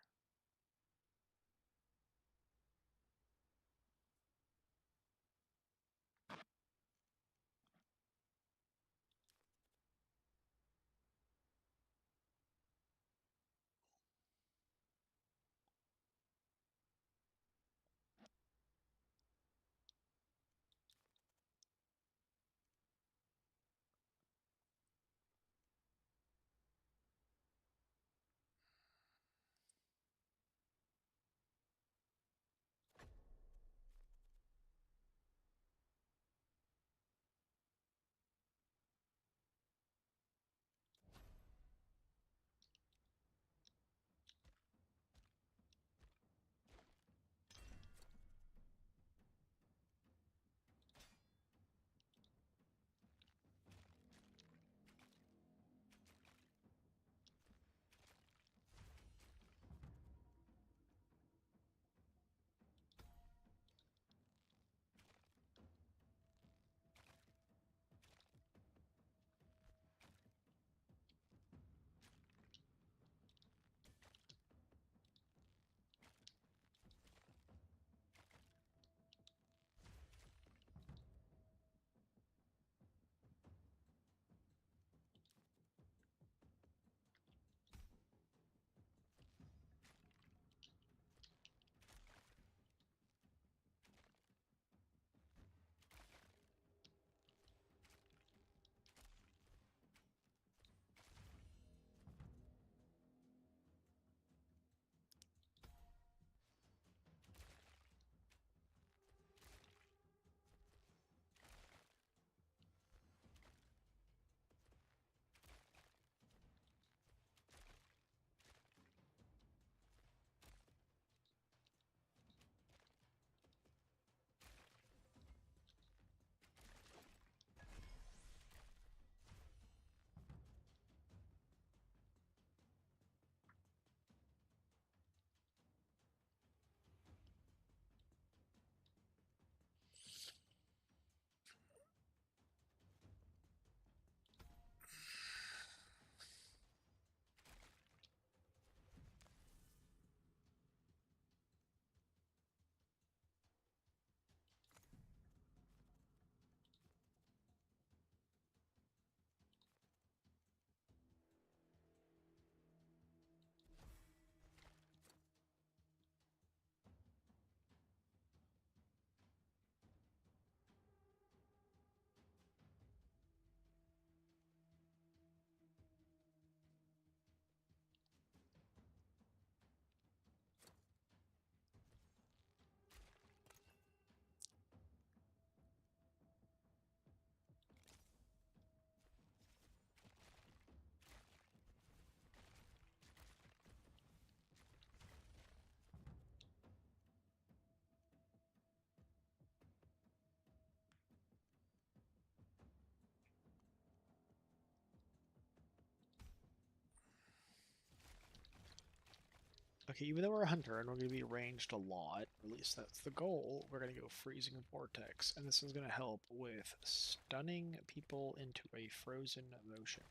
Okay, even though we're a hunter and we're going to be ranged a lot, or at least that's the goal, we're going to go Freezing Vortex, and this is going to help with stunning people into a frozen motion.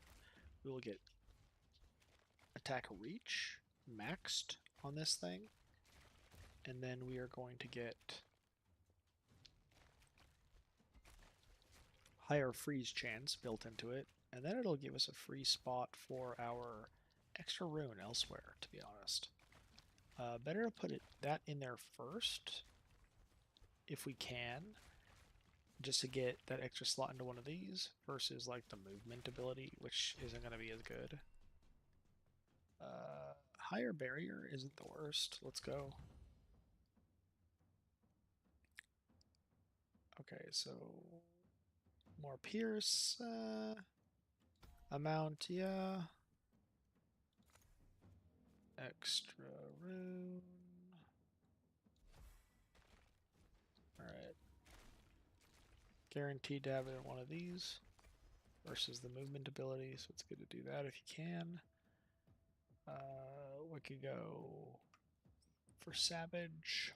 We will get attack reach maxed on this thing, and then we are going to get higher freeze chance built into it, and then it'll give us a free spot for our extra rune elsewhere, to be honest. Better to put that in there first, if we can, just to get that extra slot into one of these, versus like the movement ability, which isn't going to be as good. Higher barrier isn't the worst. Let's go. Okay, so more pierce. Amount, yeah. Extra rune. Alright. Guaranteed to have it in one of these versus the movement ability, so it's good to do that if you can. We could go for Savage.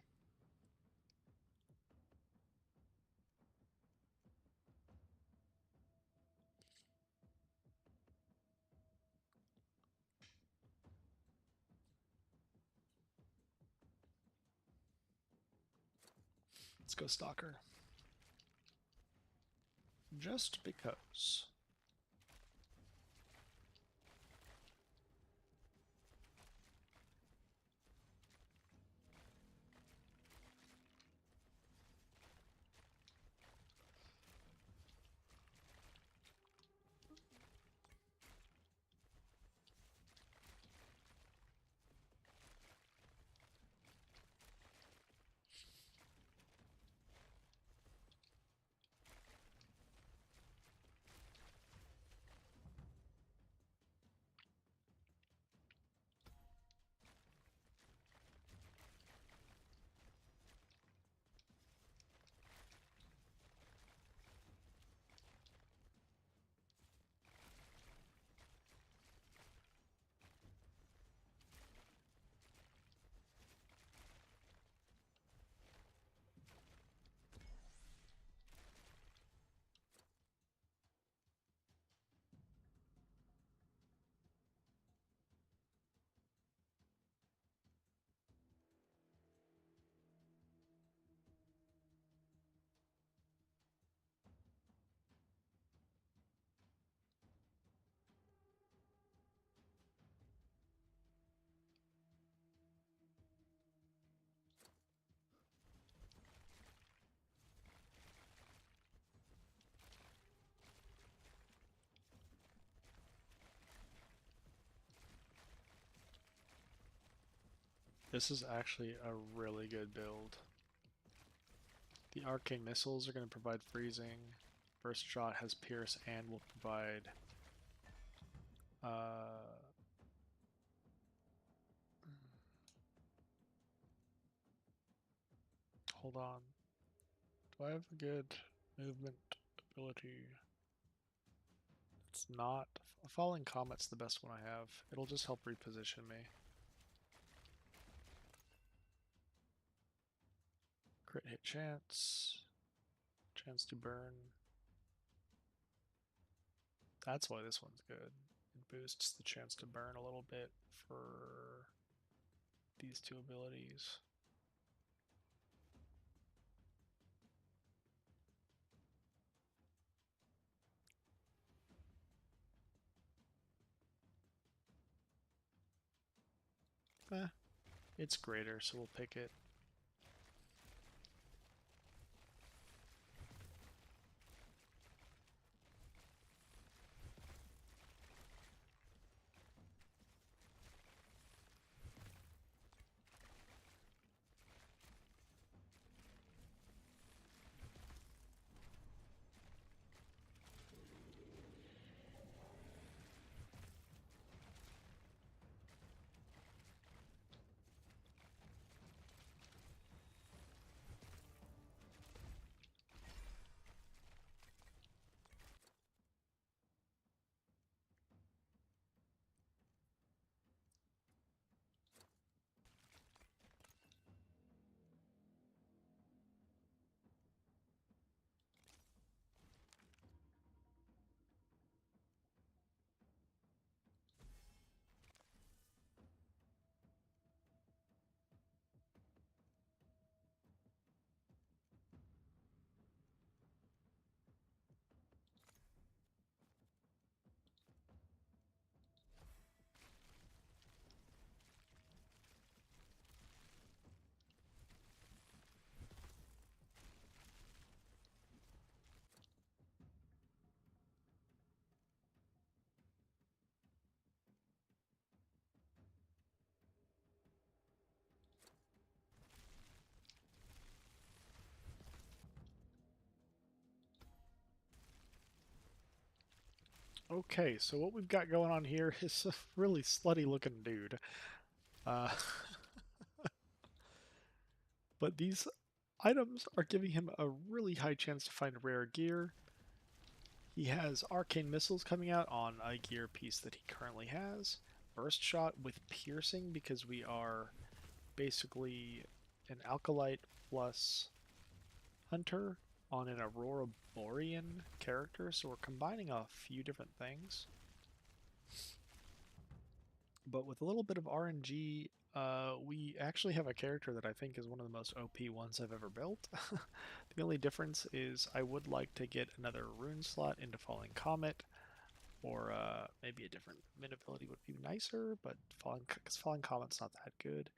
Let's go Stalker. Just because. This is actually a really good build. The arcane missiles are going to provide freezing. Burst shot has pierce and will provide hold on. Do I have a good movement ability? It's not. Falling Comet's the best one I have. It'll just help reposition me. Crit hit chance. Chance to burn. That's why this one's good. It boosts the chance to burn a little bit for these two abilities. It's greater, so we'll pick it. Okay, so what we've got going on here is a really slutty looking dude. Uh, but these items are giving him a really high chance to find rare gear. He has arcane missiles coming out on a gear piece that he currently has. Burst shot with piercing because we are basically an alkalite plus hunter on an Aurora Borean character, so we're combining a few different things. But with a little bit of RNG, we actually have a character that I think is one of the most OP ones I've ever built. The only difference is I would like to get another rune slot into Falling Comet, or maybe a different min ability would be nicer, but Falling Comet's not that good,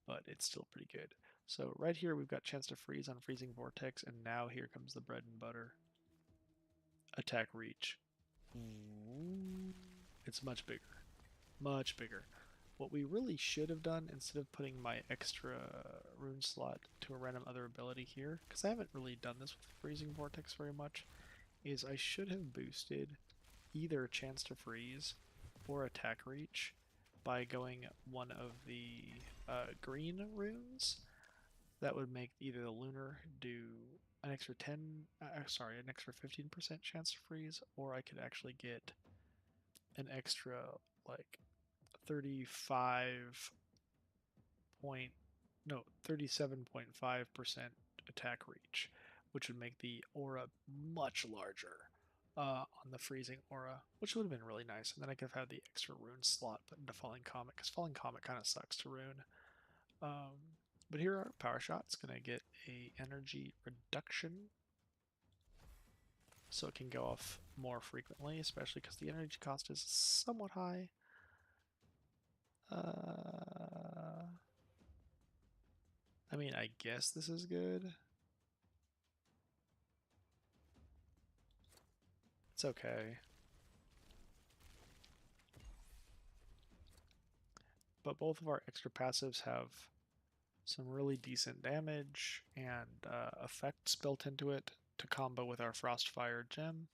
but it's still pretty good. So right here we've got chance to freeze on Freezing Vortex, and now here comes the bread and butter. Attack reach. It's much bigger. Much bigger. What we really should have done, instead of putting my extra rune slot to a random other ability here, because I haven't really done this with Freezing Vortex very much, is I should have boosted either Chance to Freeze or Attack Reach by going one of the green runes. That would make either the Lunar do an extra an extra 15% chance to freeze, or I could actually get an extra like 35 point no 37.5% attack reach, which would make the aura much larger on the freezing aura, which would have been really nice. And then I could have had the extra rune slot put into Falling Comet, because Falling Comet kind of sucks to rune. But here our power shot's gonna get a energy reduction, so it can go off more frequently, especially because the energy cost is somewhat high. I mean, I guess this is good. It's okay. But both of our extra passives have some really decent damage and effects built into it to combo with our Frostfire gem.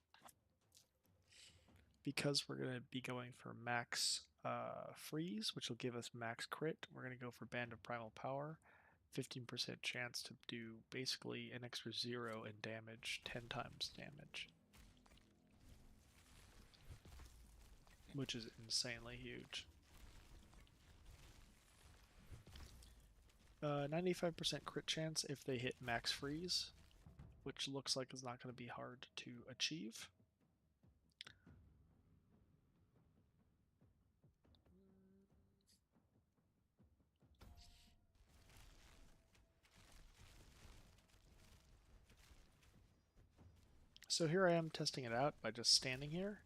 Because we're going to be going for max freeze, which will give us max crit, we're going to go for Band of Primal Power. 15% chance to do basically an extra 0 in damage, 10 times damage. Which is insanely huge. 95% crit chance if they hit max freeze, which looks like it's not going to be hard to achieve. So here I am testing it out by just standing here.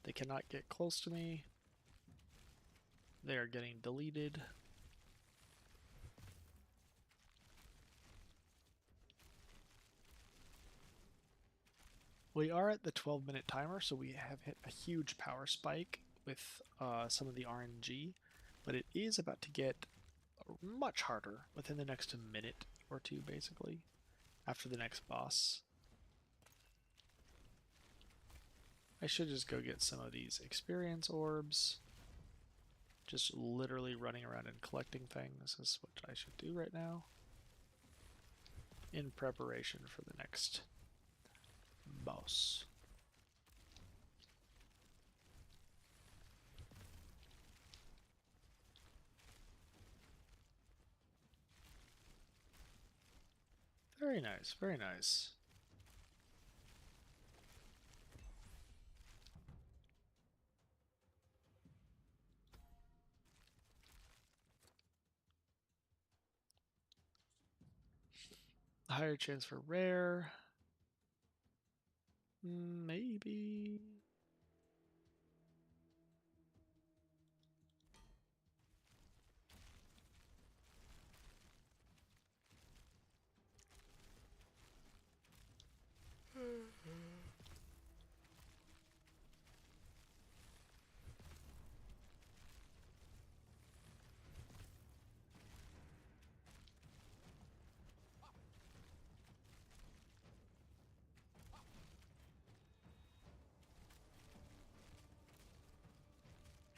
They cannot get close to me. They are getting deleted. We are at the 12-minute timer, so we have hit a huge power spike with some of the RNG, but it is about to get much harder within the next minute or two, basically, after the next boss. I should just go get some of these experience orbs. Just literally running around and collecting things is what I should do right now, in preparation for the next boss. Very nice, very nice. Higher chance for rare. Maybe.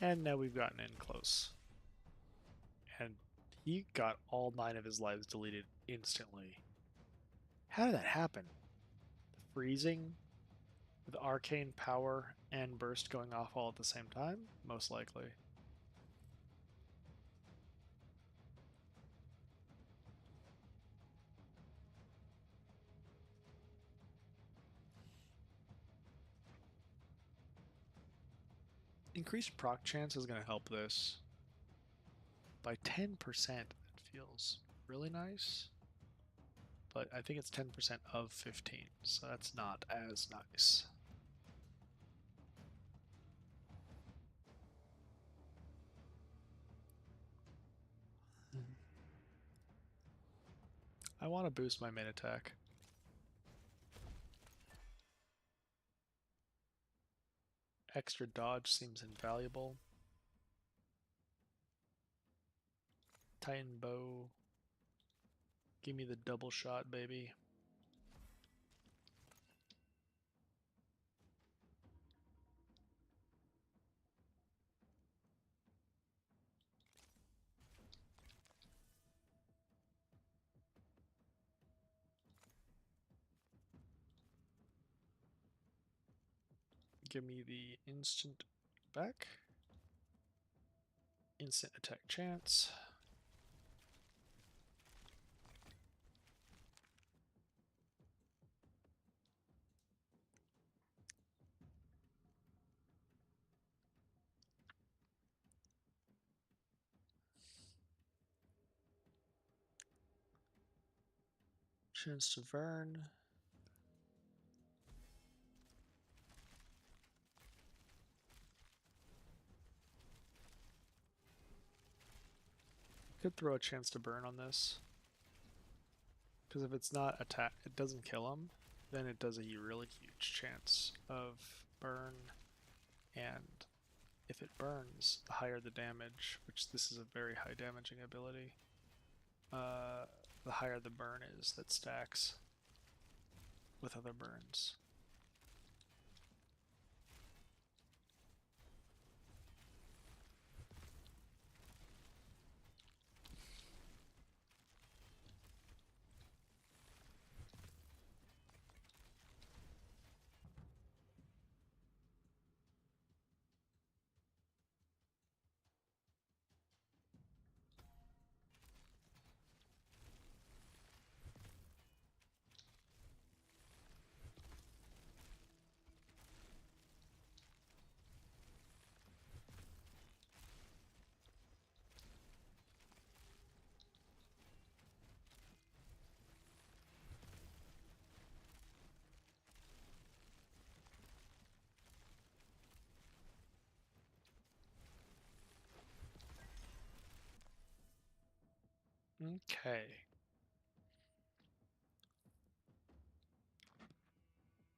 And now we've gotten in close. And he got all 9 of his lives deleted instantly. How did that happen? The freezing, with arcane power and burst going off all at the same time? Most likely. Increased proc chance is going to help this by 10%. That feels really nice. But I think it's 10% of 15, so that's not as nice. I want to boost my main attack. Extra dodge seems invaluable. Titan bow. Give me the double shot, baby. Give me the instant back. Instant attack chance. Chance to Vern. Could throw a chance to burn on this. Because if it's not attack, it doesn't kill him, then it does a really huge chance of burn. And if it burns, the higher the damage, which this is a very high damaging ability, the higher the burn is that stacks with other burns. Okay.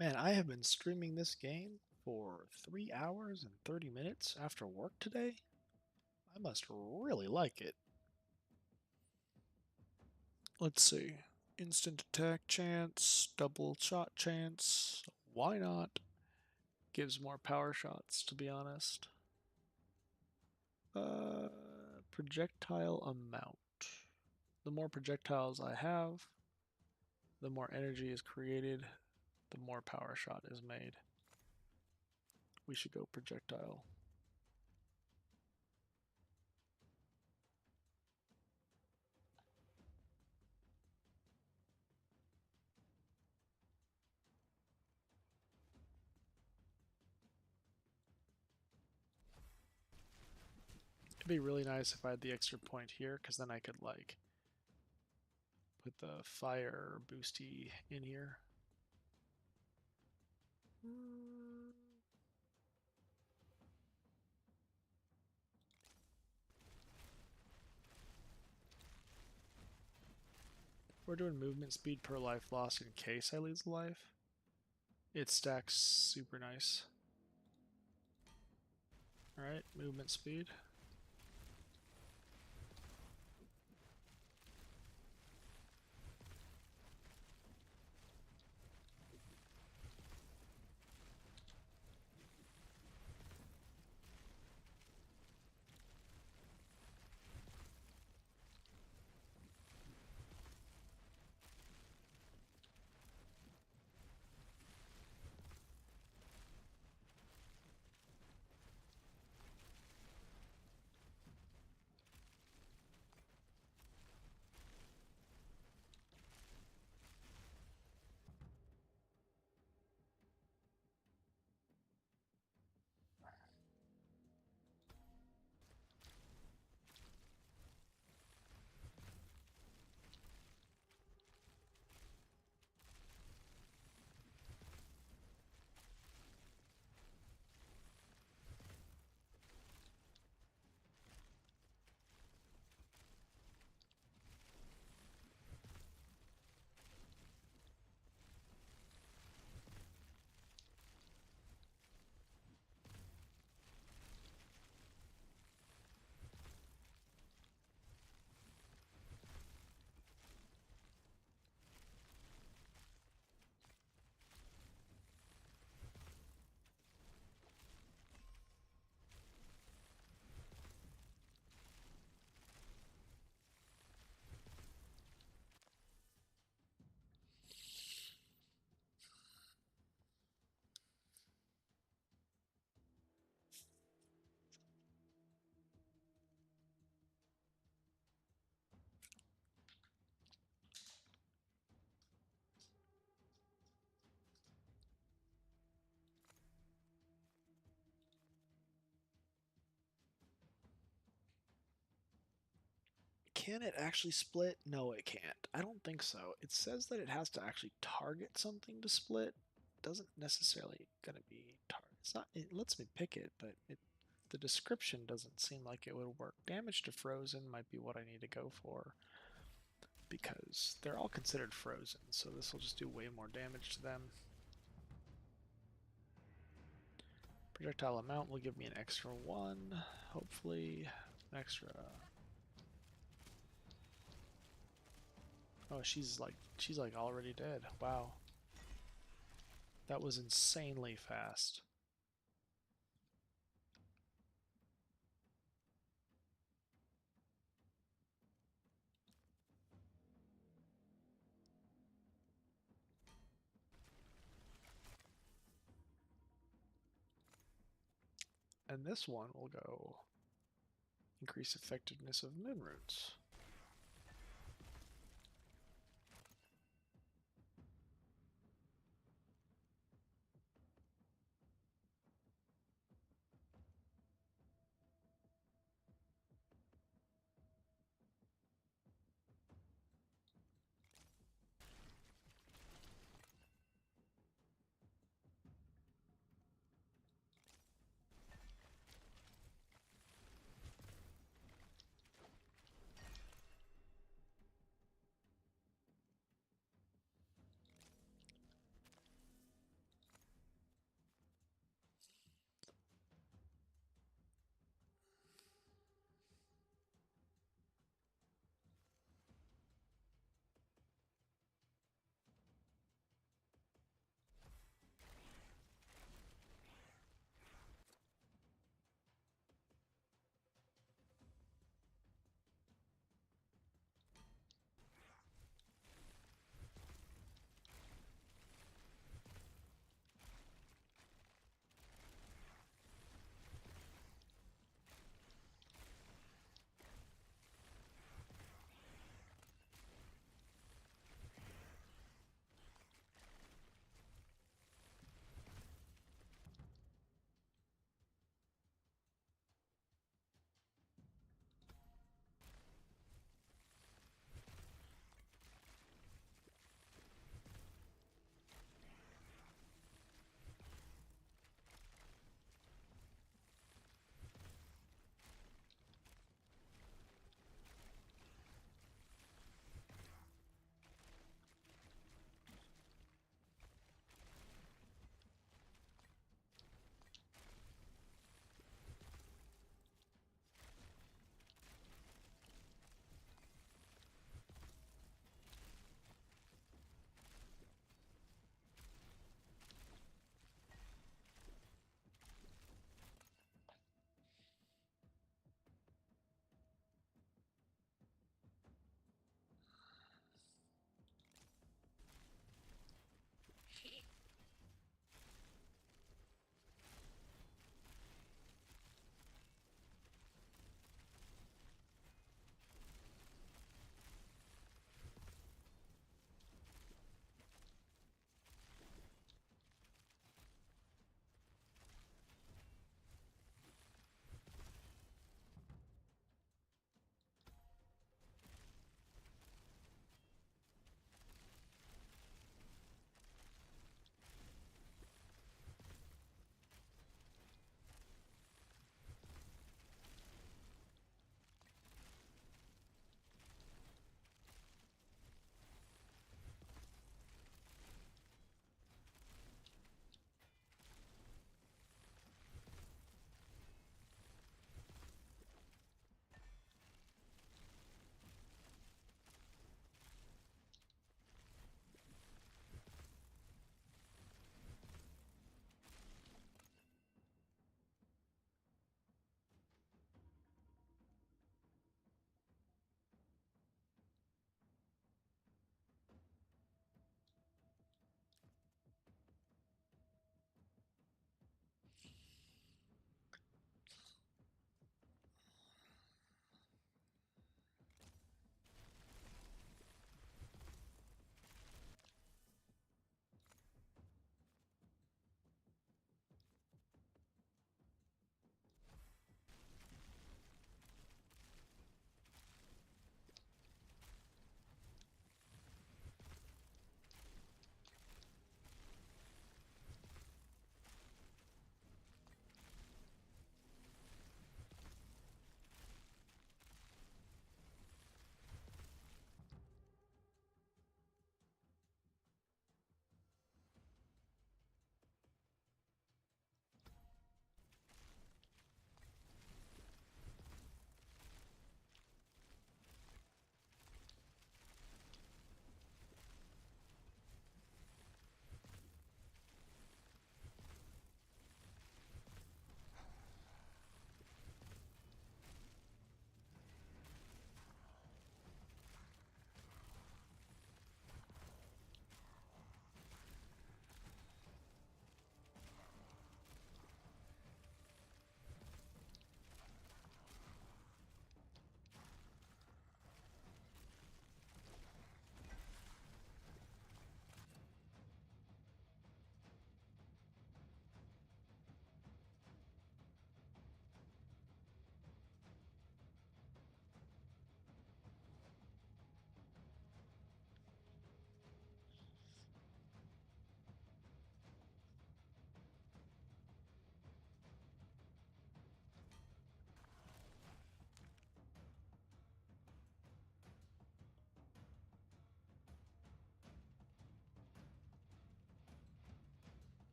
Man, I have been streaming this game for 3 hours and 30 minutes after work today. I must really like it. Let's see. Instant attack chance, double shot chance. Why not? Gives more power shots, to be honest. Projectile amount. The more projectiles I have, the more energy is created, the more power shot is made. We should go projectile. It'd be really nice if I had the extra point here, because then I could, like, put the fire boosty in here. We're doing movement speed per life lost in case I lose a life. It stacks super nice. Alright, movement speed. can it actually split? No, it can't. I don't think so. It says that it has to actually target something to split. It doesn't necessarily gonna be target. It's not. It lets me pick it, but the description doesn't seem like it would work. Damage to frozen might be what I need to go for because they're all considered frozen, so this will just do way more damage to them. Projectile amount will give me an extra 1, hopefully. An extra. Oh, she's like already dead. Wow. That was insanely fast. And this one will go increase effectiveness of moon runes.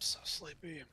so sleepy.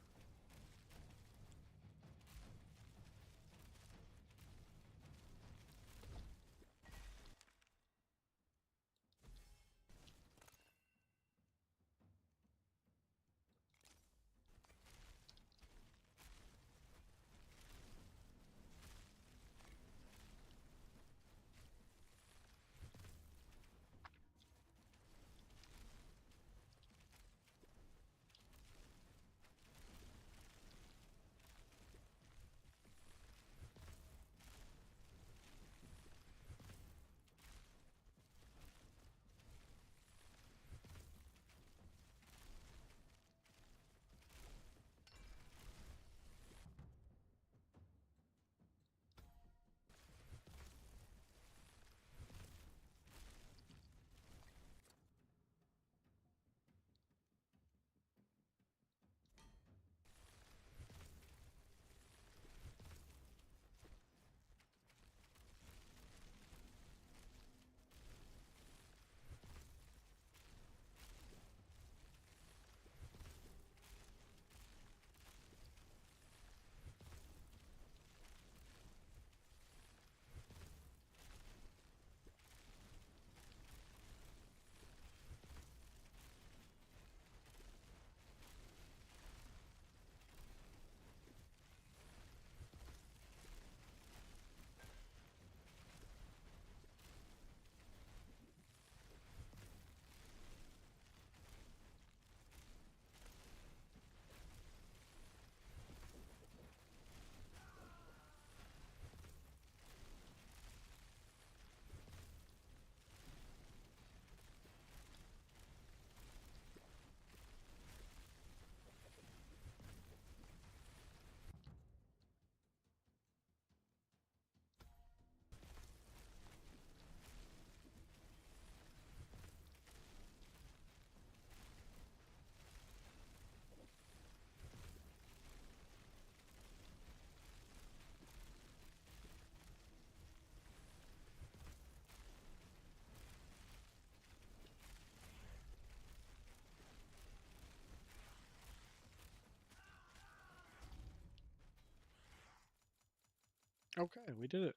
Okay, we did it.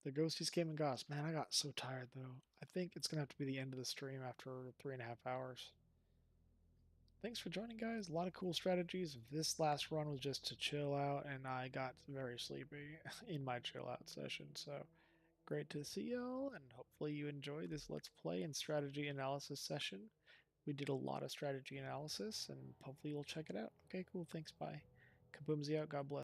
The ghosties came and got us. Man, I got so tired though. I think it's gonna have to be the end of the stream after 3.5 hours. Thanks for joining, guys. A lot of cool strategies. This last run was just to chill out, and I got very sleepy in my chill out session. So great to see y'all, and hopefully you enjoyed this Let's Play and strategy analysis session. We did a lot of strategy analysis, and hopefully you'll check it out. Okay, cool. Thanks. Bye. Kahboomzie out. God bless.